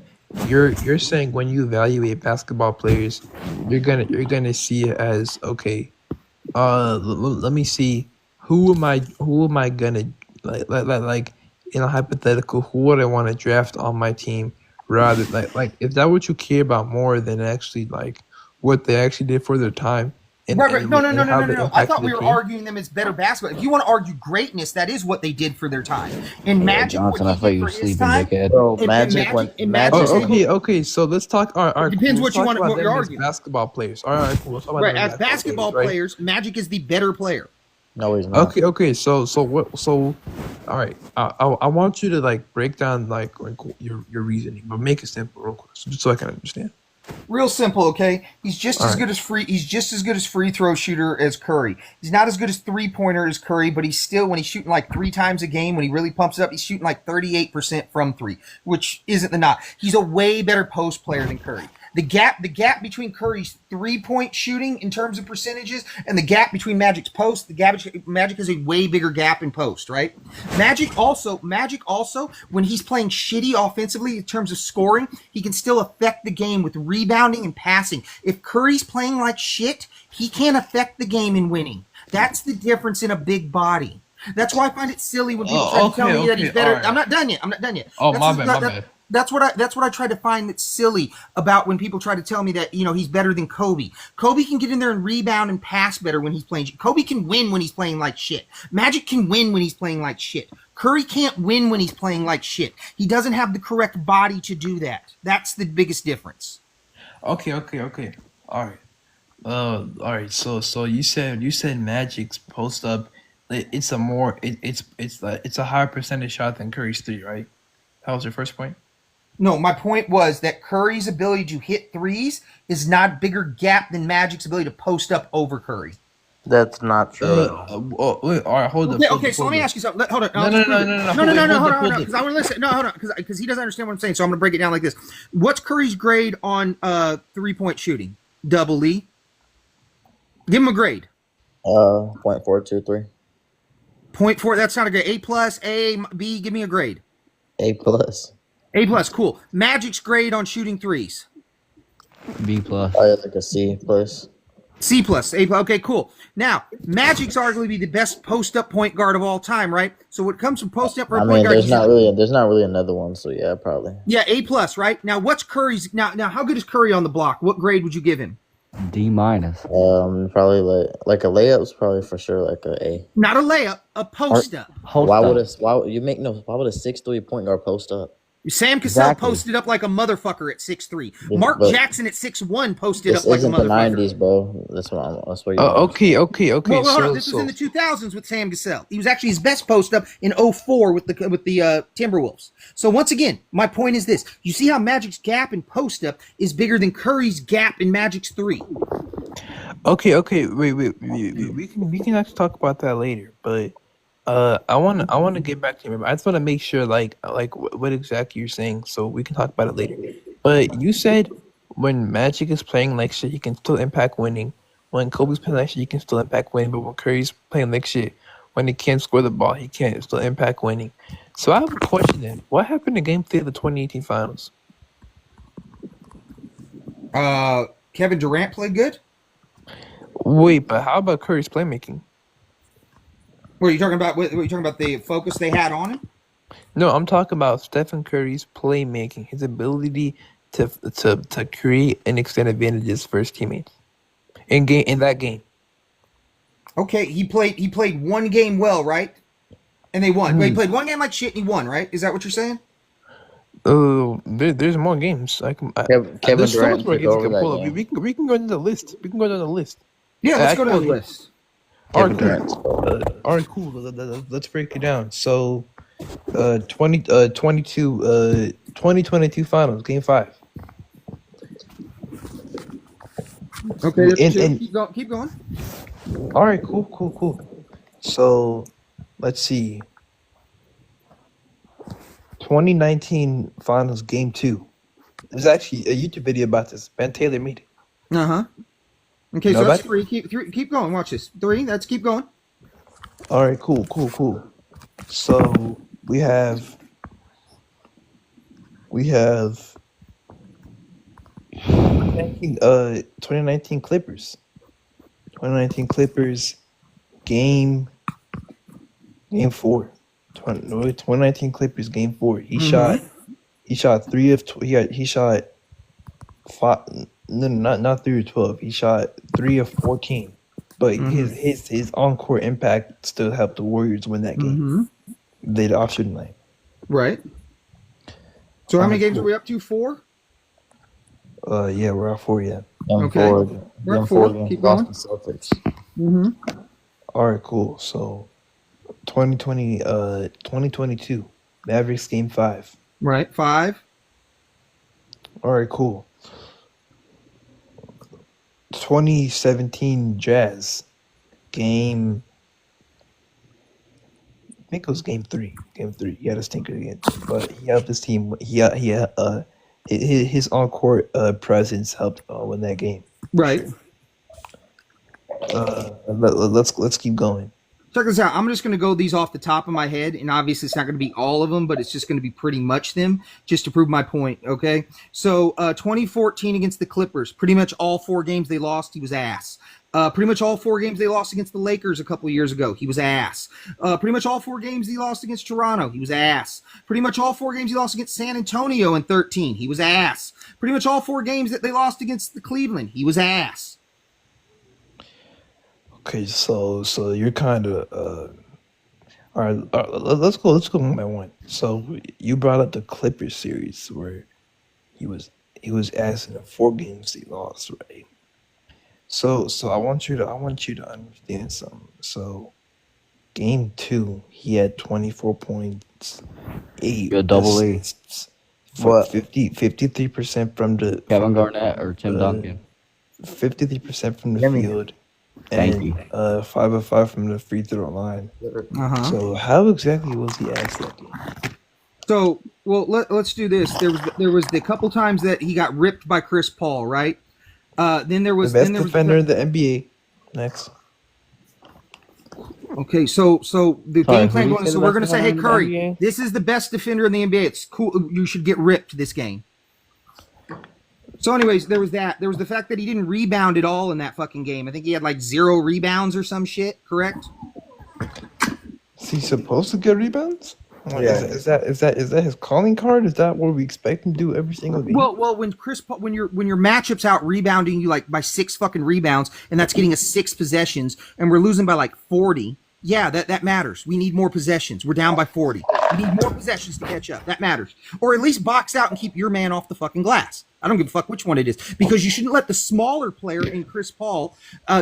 you're saying when you evaluate basketball players, you're gonna see it as, okay, let me see, who am I gonna like in a hypothetical, who would I want to draft on my team, rather like if that what you care about more than actually like what they actually did for their time. Right. No. I thought we were arguing them as better basketball. If you want to argue greatness, that is what they did for their time. And Magic, Johnson, I thought you were sleeping, dickhead. Okay. So let's talk. All right. It depends what you're arguing. Basketball players. All right. Cool. Right. As basketball players, Magic is the better player. No, he's not. Okay. So what? So, all right. I want you to like break down like your reasoning, but make it simple, real quick, just so I can understand. Real simple, okay? He's just as good as free throw shooter as Curry. He's not as good as 3-pointer as Curry, but he's still, when he's shooting like 3 times a game, when he really pumps it up, he's shooting like 38% from 3, which isn't the not. He's a way better post player than Curry. The gap between Curry's 3-point shooting in terms of percentages and the gap between Magic's post, Magic has a way bigger gap in post, right? Magic also, when he's playing shitty offensively in terms of scoring, he can still affect the game with rebounding and passing. If Curry's playing like shit, he can't affect the game in winning. That's the difference in a big body. That's why I find it silly when people try to tell me that he's better. Right. I'm not done yet. Oh, my bad. That's what I try to find that's silly about when people try to tell me that, he's better than Kobe. Kobe can get in there and rebound and pass better when he's playing. Kobe can win when he's playing like shit. Magic can win when he's playing like shit. Curry can't win when he's playing like shit. He doesn't have the correct body to do that. That's the biggest difference. Okay. All right. So you said Magic's post up. It's a higher percentage shot than Curry's 3, right? That was your first point? No, my point was that Curry's ability to hit threes is not a bigger gap than Magic's ability to post up over Curry. That's not true. Wait, all right, hold up. Okay, so let me ask you something. Hold on. No, Hold on. Because I want to listen. No, hold on. Because he doesn't understand what I'm saying. So I'm going to break it down like this. What's Curry's grade on 3-point shooting? Double E. Give him a grade. 0.423. 0.4. That's not a grade. A plus, A, B. Give me a grade. A plus. A plus. Cool. Magic's grade on shooting threes. B plus. I like a C plus. C plus. A plus. Okay, cool. Now, Magic's arguably the best post-up point guard of all time, right? So what comes from post-up point guard? There's not really another one. So yeah, probably. Yeah, A plus, right? Now, what's Curry's? Now, how good is Curry on the block? What grade would you give him? D minus. Probably like a layup's probably for sure like a A. Not a layup, a post up. Why would a 6'3" point guard post up? Sam Cassell posted up like a motherfucker at 6'3". Mark Jackson at 6'1" posted up like a motherfucker. This isn't the 90s, bro. That's what you Okay. Well, hold on. This was in the 2000s with Sam Cassell. He was actually his best post up in 2004 with the Timberwolves. So once again, my point is this. You see how Magic's gap in post up is bigger than Curry's gap in Magic's 3. Okay. Wait. We can actually talk about that later, but I want to get back to you. I just want to make sure like what exactly you're saying, so we can talk about it later. But you said when Magic is playing like shit, he can still impact winning. When Kobe's playing like shit, he can still impact winning. But when Curry's playing like shit, when he can't score the ball, he can't still impact winning. So I have a question then. What happened in Game 3 of the 2018 Finals? Kevin Durant played good? Wait, but how about Curry's playmaking? What are you talking about? What are you talking about? The focus they had on him? No, I'm talking about Stephen Curry's playmaking, his ability to create and extend advantages for his teammates in that game. Okay, he played one game well, right? And they won. He played one game like shit and he won, right? Is that what you're saying? There's more games. Kevin there's so Durant much more took games over we can that pull up. game. We can go into the list. Yeah, let's go down the list. All right, cool. Let's break it down. So, 2022 Finals, Game 5. Okay, keep going. All right, cool. So, let's see. 2019 Finals, Game 2. There's actually a YouTube video about this. Ben Taylor made it. Okay, so that's 3. Keep going. Watch this. 3. Let's keep going. All right, cool. So we have 2019 Clippers. 2019 Clippers game 4. 2019 Clippers game 4. He shot 3 of he shot 5. No, not 3 of 12. He shot 3 of 14. But his on-court impact still helped the Warriors win that game. They'd off shooting night. Right. So how many games are we up to? 4? Yeah, we're at 4 yet. Okay. We're at 4. Keep going. Celtics. All right, cool. So 2022 Mavericks game 5. Right, 5. All right, cool. 2017 Jazz game. I think it was game 3. He had a stinker again, but he helped his team. He his on-court presence helped win that game. Right. Sure. Let's keep going. Check this out. I'm just going to go these off the top of my head, and obviously it's not going to be all of them, but it's just going to be pretty much them, just to prove my point, okay? So 2014 against the Clippers, pretty much all 4 games they lost, he was ass. Pretty much all 4 games they lost against the Lakers a couple of years ago, he was ass. Pretty much all 4 games he lost against Toronto, he was ass. Pretty much all 4 games he lost against San Antonio in 13, he was ass. Pretty much all 4 games that they lost against the Cleveland, he was ass. Okay, so you're kind of all right. Let's go one by one. So you brought up the Clippers series where he was asked in the 4 games he lost, right? So I want you to understand something. So game 2, he had 24 points, 8 double E. assists, What? 53% from the Kevin Garnett or Tim Duncan? 53% from the field. Thank And you. 5 of 5 from the free throw line. Uh-huh. So how exactly was he asked that game? So, well, let's do this. There was the couple times that he got ripped by Chris Paul, right? Then there was The best then there defender was, in the NBA. Next. Okay, so the Sorry, game plan who going. said So the we're best going to say, defender hey in the Curry, NBA? this is the best defender in the NBA. It's cool. You should get ripped this game. So, anyways, there was that. There was the fact that he didn't rebound at all in that fucking game. I think he had like 0 rebounds or some shit. Correct? Is he supposed to get rebounds? Like, Yeah. Is that his calling card? Is that what we expect him to do every single game? Well, when Chris Paul, when your matchup's out rebounding you like by 6 fucking rebounds, and that's getting us 6 possessions, and we're losing by like 40. Yeah, that matters. We need more possessions. We're down by 40. We need more possessions to catch up. That matters. Or at least box out and keep your man off the fucking glass. I don't give a fuck which one it is, because you shouldn't let the smaller player in Chris Paul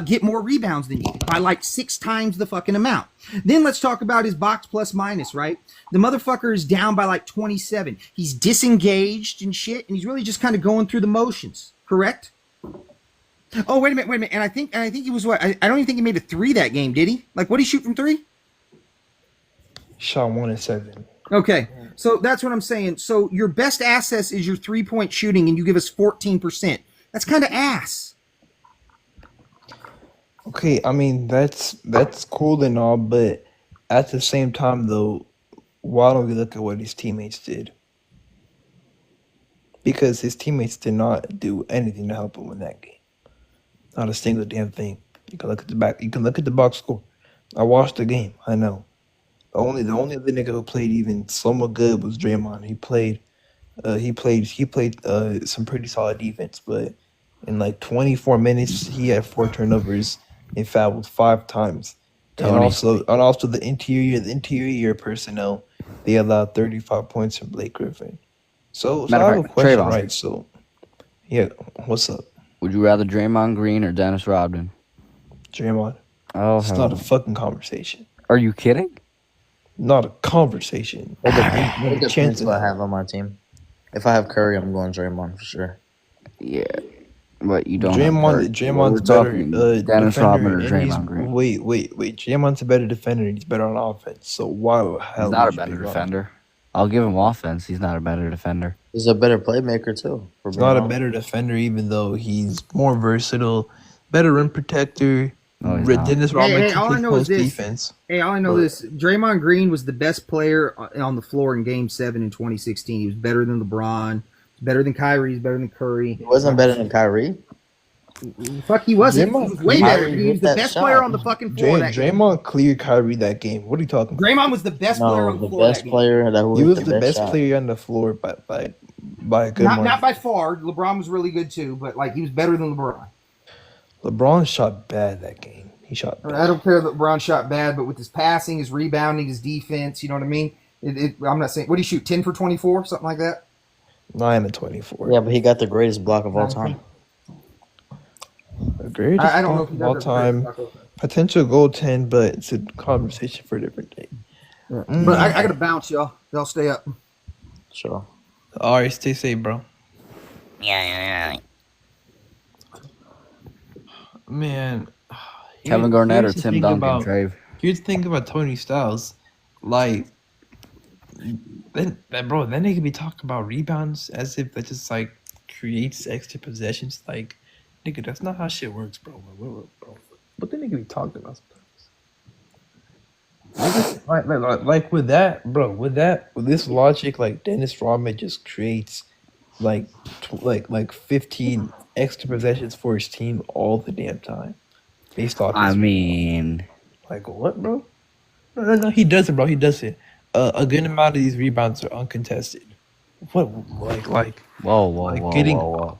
get more rebounds than you by like 6 times the fucking amount. Then let's talk about his box plus minus, right? The motherfucker is down by like 27. He's disengaged and shit, and he's really just kind of going through the motions. Correct? Oh, wait a minute. And I think he was what? I don't even think he made a 3 that game, did he? Like, what did he shoot from 3? Shot 1 and 7. Okay, so that's what I'm saying. So your best asset is your 3-point shooting, and you give us 14%. That's kind of ass. Okay, I mean that's cool and all, but at the same time though, why don't we look at what his teammates did? Because his teammates did not do anything to help him win that game. Not a single damn thing. You can look at the back. You can look at the box score. I watched the game. I know. The only other nigga who played even somewhat good was Draymond. He played some pretty solid defense, but in like 24 minutes he had 4 turnovers and fouled 5 times. And also the interior personnel, they allowed 35 points from Blake Griffin. So I have a question, Trayvon. right? So yeah, what's up? Would you rather Draymond Green or Dennis Rodman? Draymond. Oh, It's not a fucking conversation. Are you kidding? Not a conversation. It depends what I have on my team. If I have Curry, I'm going Draymond for sure. Yeah, but you don't. Draymond's better Dennis Rodman or defender, and Draymond Green. Wait. Draymond's a better defender, and he's better on offense. So why the hell? He's not a would you better pick Rodman? defender. I'll give him offense. He's not a better defender. He's a better playmaker too. He's not a better defender, even though he's more versatile, better rim protector. Dennis Rodman Hey, all I know is this. defense. Hey, all I know is this. Draymond Green was the best player on the floor in Game 7 in 2016. He was better than LeBron, better than Kyrie, he's better than Curry. He wasn't better than Kyrie. Fuck, he wasn't. He was way better. He was the best shot. player on the fucking floor that game. Draymond cleared Kyrie that game. What are you talking about? Draymond was the best player on the floor that game. He was the best player on the floor by a good margin. Not by far. LeBron was really good too, but like he was better than LeBron. LeBron shot bad that game. He shot bad. I don't care that LeBron shot bad, but with his passing, his rebounding, his defense, you know what I mean? I'm not saying. What did he shoot? 10 for 24, something like that. 9 and 24. Yeah, but he got the greatest block of all time. The greatest I don't know if he of does all have the time. greatest block of Potential goal 10, but it's a conversation for a different day. But I gotta bounce, y'all. Y'all stay up. Sure. All right, stay safe, bro. Yeah. Man, Kevin Garnett or here's the Tim thing Duncan, about- Trave? Here's the thing about Tony Styles. Like, then they could be talking about rebounds as if that just like creates extra possessions. Like, nigga, that's not how shit works, bro. What the nigga be talking about sometimes? Like with that, bro. With this logic, like Dennis Rodman just creates like 15 extra possessions for his team all the damn time, based off I his mean, like what, bro? No, he doesn't, bro. He doesn't. A good amount of these rebounds are uncontested. What, like, whoa.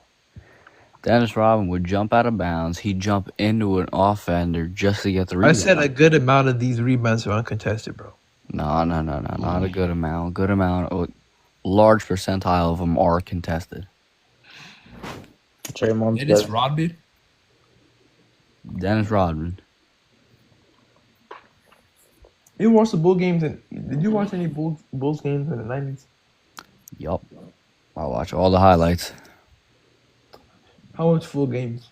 Dennis Rodman would jump out of bounds. He'd jump into an offender just to get the I rebound. said a good amount of these rebounds are uncontested, bro. No, not a good amount. Good amount. A large percentile of them are contested. Dennis Rodman. Dennis Rodman. You watched the Bull games, and did you watch any Bulls games in the 90s? Yup. I watch all the highlights. How much full games?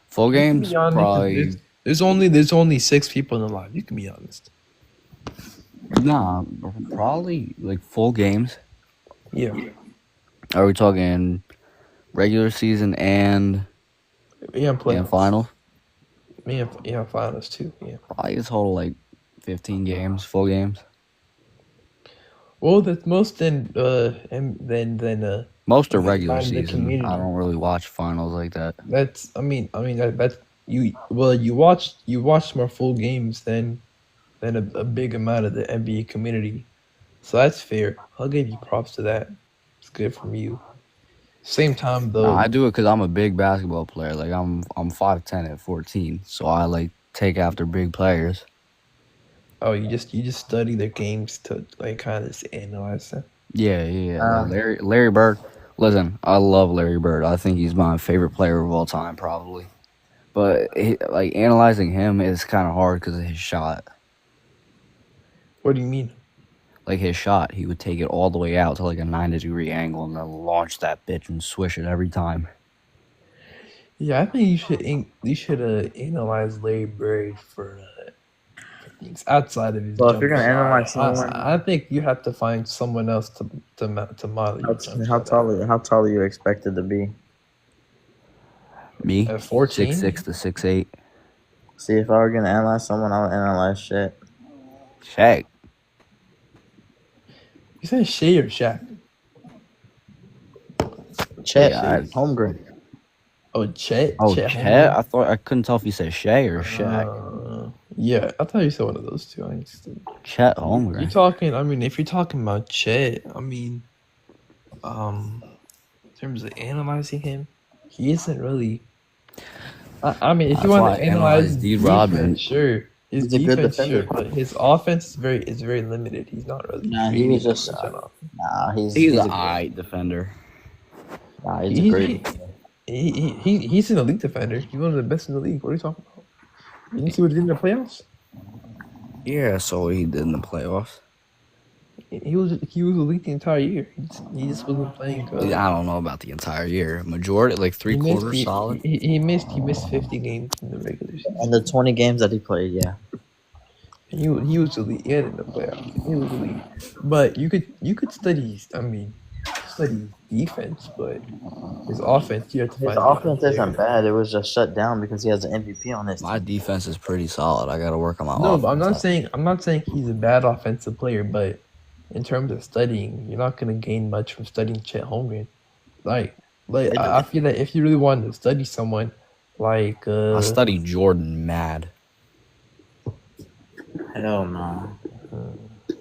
Full games, honest, probably. There's only 6 people in the line. You can be honest. Nah, probably like full games. Yeah. Are we talking regular season and finals? Yeah, finals too. Yeah. Probably a total like 15 games, full games. Well, that's most than most are regular season. I don't really watch finals like that. That's that's you. Well, you watch more full games than a big amount of the NBA community, so that's fair. I'll give you props to that. It's good from you. Same time though, I do it because I'm a big basketball player. Like I'm 5'10" at 14, so I like take after big players. Oh, you just study their games to like kind of just analyze them. Yeah. Like Larry Bird. Listen, I love Larry Bird. I think he's my favorite player of all time, probably. But like analyzing him is kind of hard because of his shot. What do you mean? Like his shot, he would take it all the way out to like a 90-degree angle and then launch that bitch and swish it every time. Yeah, I think you should analyze Larry Bird for things outside of his. Well, if you're gonna analyze someone, I think you have to find someone else to model. How tall are you expected to be? Me, 14, 6'6" to 6'8". See, if I were gonna analyze someone, I would analyze Shaq. Shaq. You said Shea or Shaq? Chet, Yeah, Holmgren. Oh, Chet. Oh, Chet. I couldn't tell if you said Shea or Shaq. Yeah, I thought you said one of those two. Chet Holmgren. You talking? I mean, if you're talking about Chet, I mean, in terms of analyzing him, he isn't really. I mean, if you want to analyze D. Rodman, sure. His defense, sure, but his offense is very limited. He's not really. Nah, he was just. he's an alright defender. Nah, he's a great. He's an elite defender. He's one of the best in the league. What are you talking about? You didn't see what he did in the playoffs? Yeah, so he did in the playoffs. He was elite the entire year. He just wasn't playing good. I don't know about the entire year. Majority, like 3/4 solid. He missed 50 games in the regular season. And the 20 games that he played, yeah. And he was elite. He had in the playoffs. He was elite. But you could study. I mean, study defense, but his offense, you have to find. His offense isn't bad. It was just shut down because he has an MVP on his team. My defense is pretty solid. I got to work on my offense. No, but I'm not saying he's a bad offensive player, but in terms of studying, you're not gonna gain much from studying Chet Holmgren. Like I feel that if you really wanted to study someone, like I studied Jordan mad. Hell no.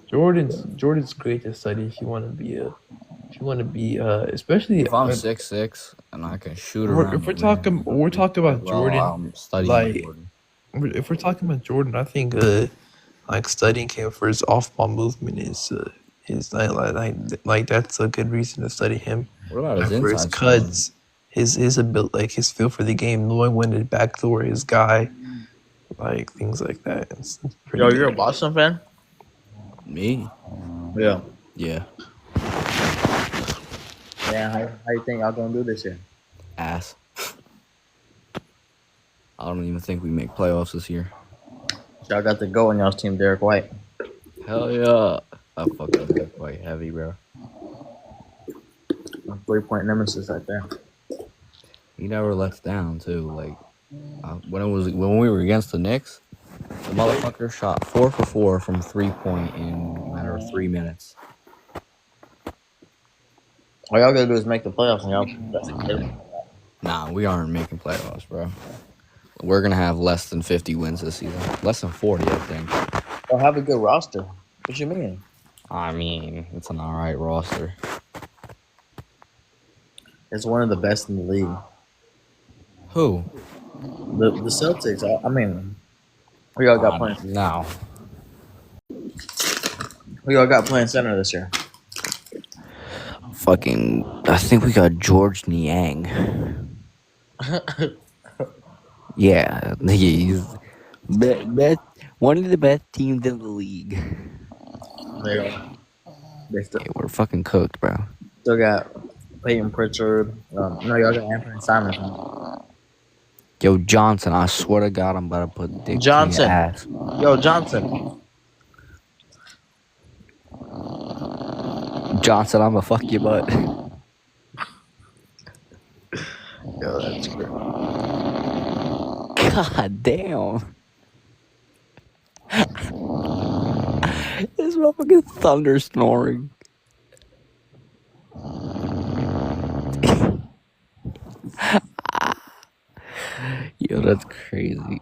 Jordan's great to study if you want to be especially if I'm 6'6" and I can shoot around. If we're talking about Jordan, I'm studying Jordan. If we're talking about Jordan, I think like studying him for his off-ball movement is like that's a good reason to study him. What about his for his cuts, his ability, like his feel for the game, knowing when to backdoor his guy, like things like that. It's Yo, you're a Boston fan? Me? Yeah. Yeah. Yeah. How you think y'all gonna do this year? Ass. I don't even think we make playoffs this year. Y'all got the go on y'all's team, Derek White. Hell yeah. That fucking is quite heavy, bro. 3-point nemesis right there. He never lets down too. Like when we were against the Knicks, the motherfucker shot 4 for 4 from 3-point in a matter of 3 minutes. All y'all gotta do is make the playoffs, and y'all. Nah, we aren't making playoffs, bro. We're gonna have less than 50 wins this season. Less than 40, I think. They'll have a good roster. What you mean? I mean, it's an alright roster. It's one of the best in the league. Who? The Celtics. I mean, who y'all got playing? No. Who y'all got playing center this year? I think we got George Niang. Yeah, he's one of the best teams in the league. They We're fucking cooked, bro. still got Peyton Pritchard. No, y'all got Anthony Simon. Yo, Johnson, I swear to God, I'm about to put dick Johnson. in your ass. Yo, Johnson. Johnson, I'ma fuck your butt. Yo, that's great. God damn. This motherfucking thunder snoring. Yo, that's crazy.